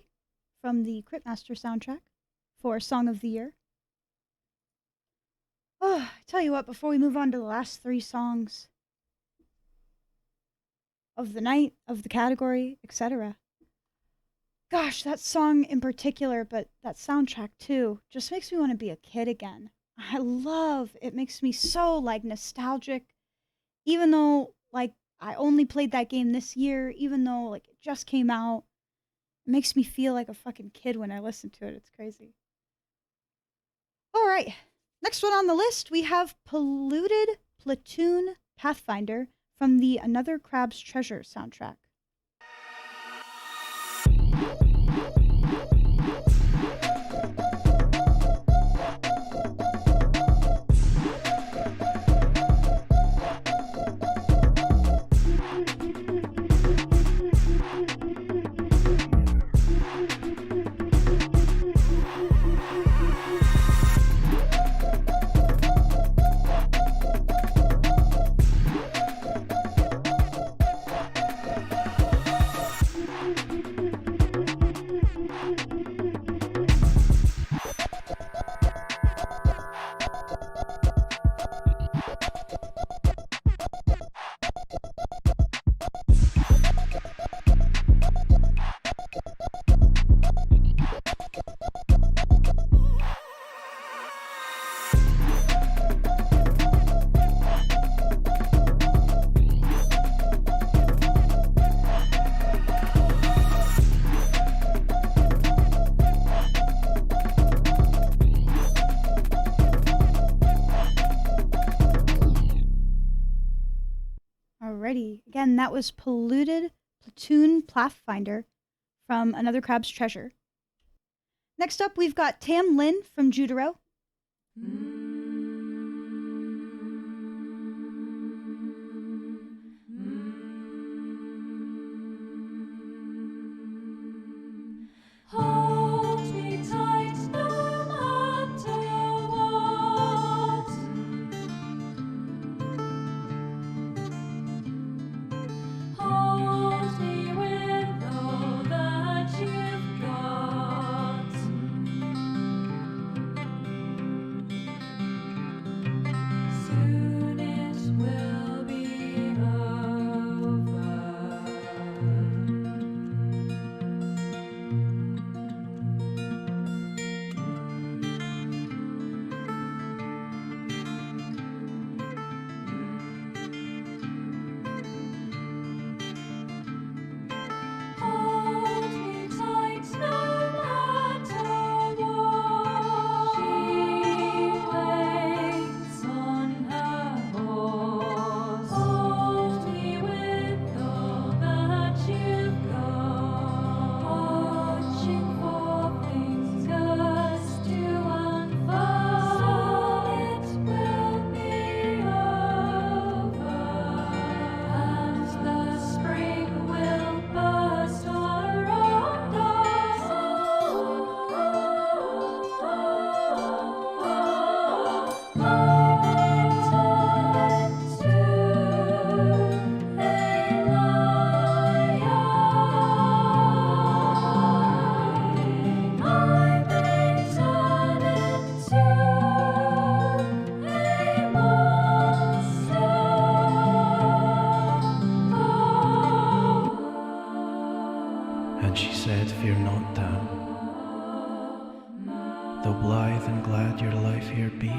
from the Cryptmaster soundtrack for Song of the Year. Oh, I tell you what, before we move on to the last 3 songs of the night, of the category, etc. Gosh, that song in particular, but that soundtrack too, just makes me want to be a kid again. I love it. Makes me so like nostalgic, even though like I only played that game this year, even though like it just came out. It makes me feel like a fucking kid when I listen to it. It's crazy. All right, next one on the list, we have Polluted Platoon Pathfinder from the Another Crab's Treasure soundtrack. Again, that was Polluted Platoon Pathfinder from Another Crab's Treasure. Next up, we've got Tam Lin from Judaro. Hold me tight no matter what. Hold me with all that you've got. Soon it will be over. Hold me tight no matter what. She waits on her horse. Hold me with all that you've got. Watching for things just to unfold. Soon it will be over, and the spring will burst around us. And she said, "Fear not, Tam, though blithe and glad your life here be.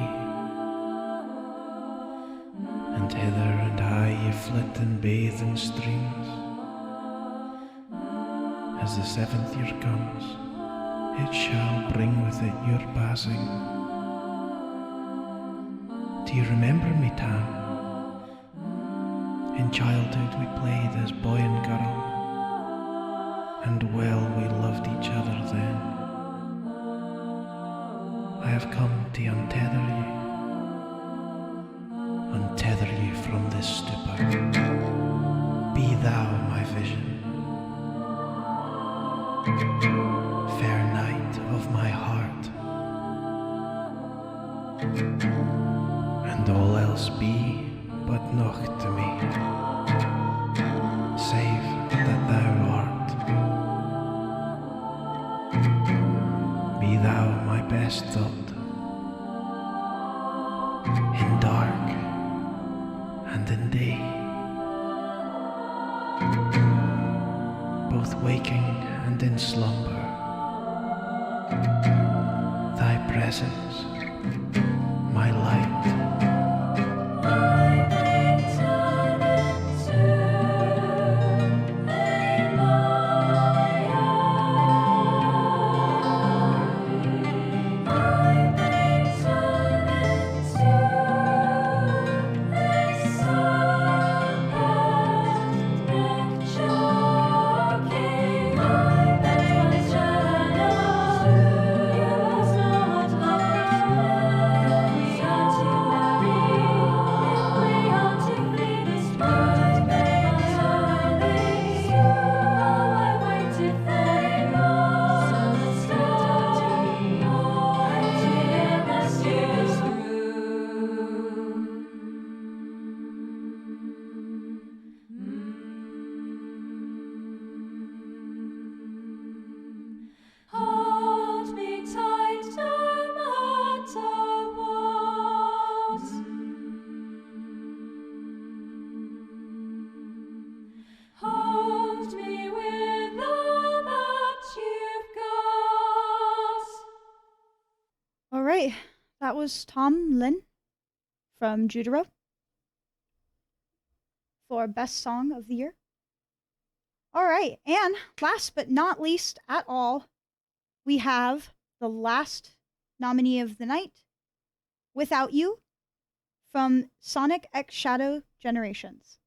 And hither and high ye flit and bathe in streams. As the 7th year comes, it shall bring with it your passing. Do you remember me, Tam? In childhood we played as boy and girl, and well we loved each other then. I have come to untether you from this stupor. Be thou my vision, fair night of my heart, and all else be but naught to me, save that thou art best thought. In dark and in day, both waking and in slumber, thy presence, my light. Hold me tight no matter what. Hold me with all that you've got. All right, that was Tom Lin from Judaro for Best Song of the Year. All right, and last but not least at all, we have the last nominee of the night, Without You, from Sonic X Shadow Generations.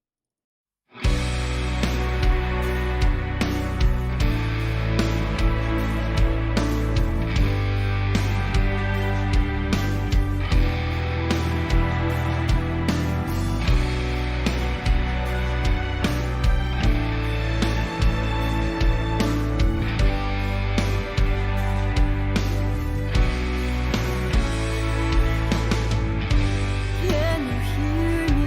Can you hear me?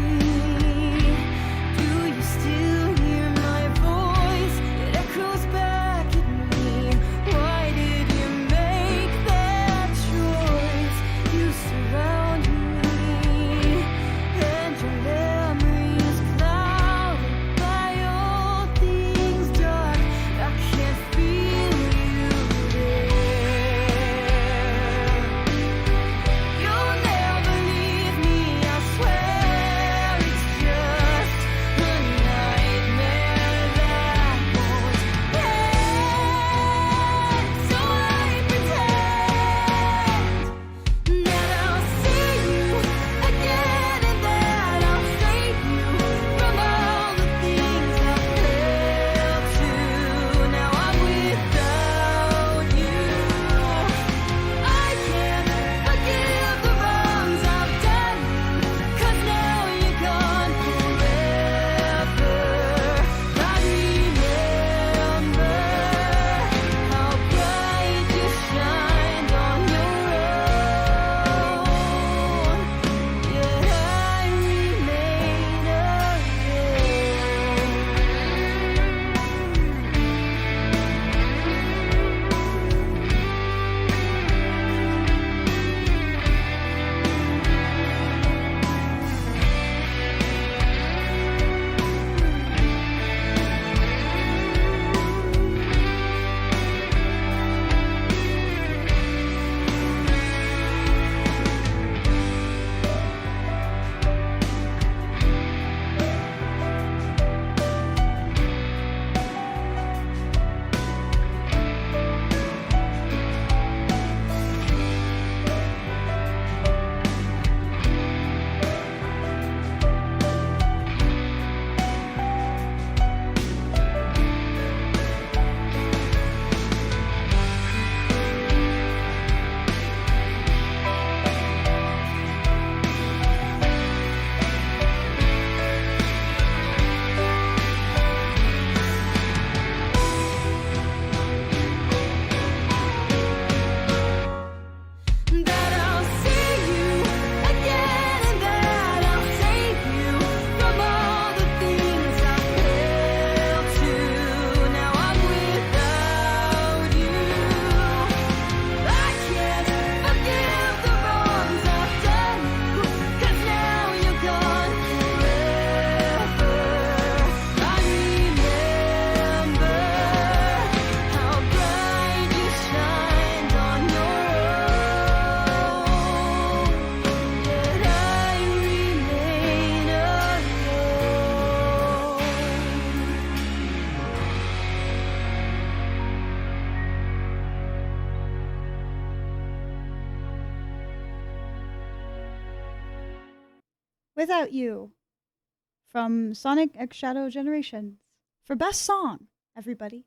Without You from Sonic X Shadow Generations for Best Song, everybody.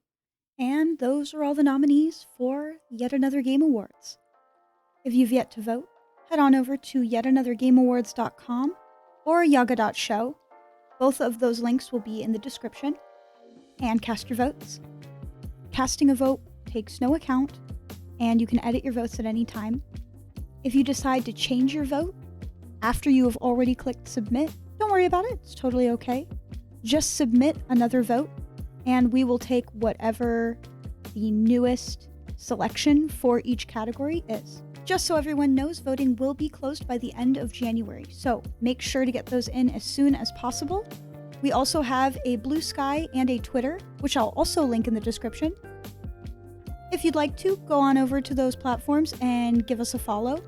And those are all the nominees for Yet Another Game Awards. If you've yet to vote, head on over to yetanothergameawards.com or yaga.show. Both of those links will be in the description. And cast your votes. Casting a vote takes no account, and you can edit your votes at any time. If you decide to change your vote after you have already clicked submit, don't worry about it, it's totally okay. Just submit another vote, and we will take whatever the newest selection for each category is. Just so everyone knows, voting will be closed by the end of January, so make sure to get those in as soon as possible. We also have a Blue Sky and a Twitter, which I'll also link in the description. If you'd like to, go on over to those platforms and give us a follow.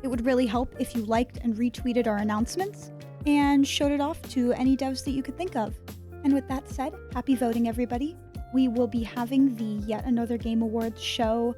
It would really help if you liked and retweeted our announcements and showed it off to any devs that you could think of. And with that said, happy voting, everybody. We will be having the Yet Another Game Awards show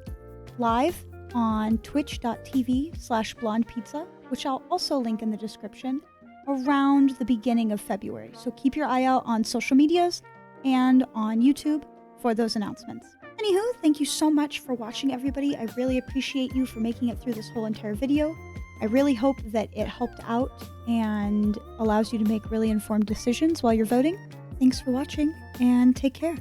live on twitch.tv/blondepizza, which I'll also link in the description, around the beginning of February. So keep your eye out on social medias and on YouTube for those announcements. Anywho, thank you so much for watching, everybody. I really appreciate you for making it through this whole entire video. I really hope that it helped out and allows you to make really informed decisions while you're voting. Thanks for watching, and take care.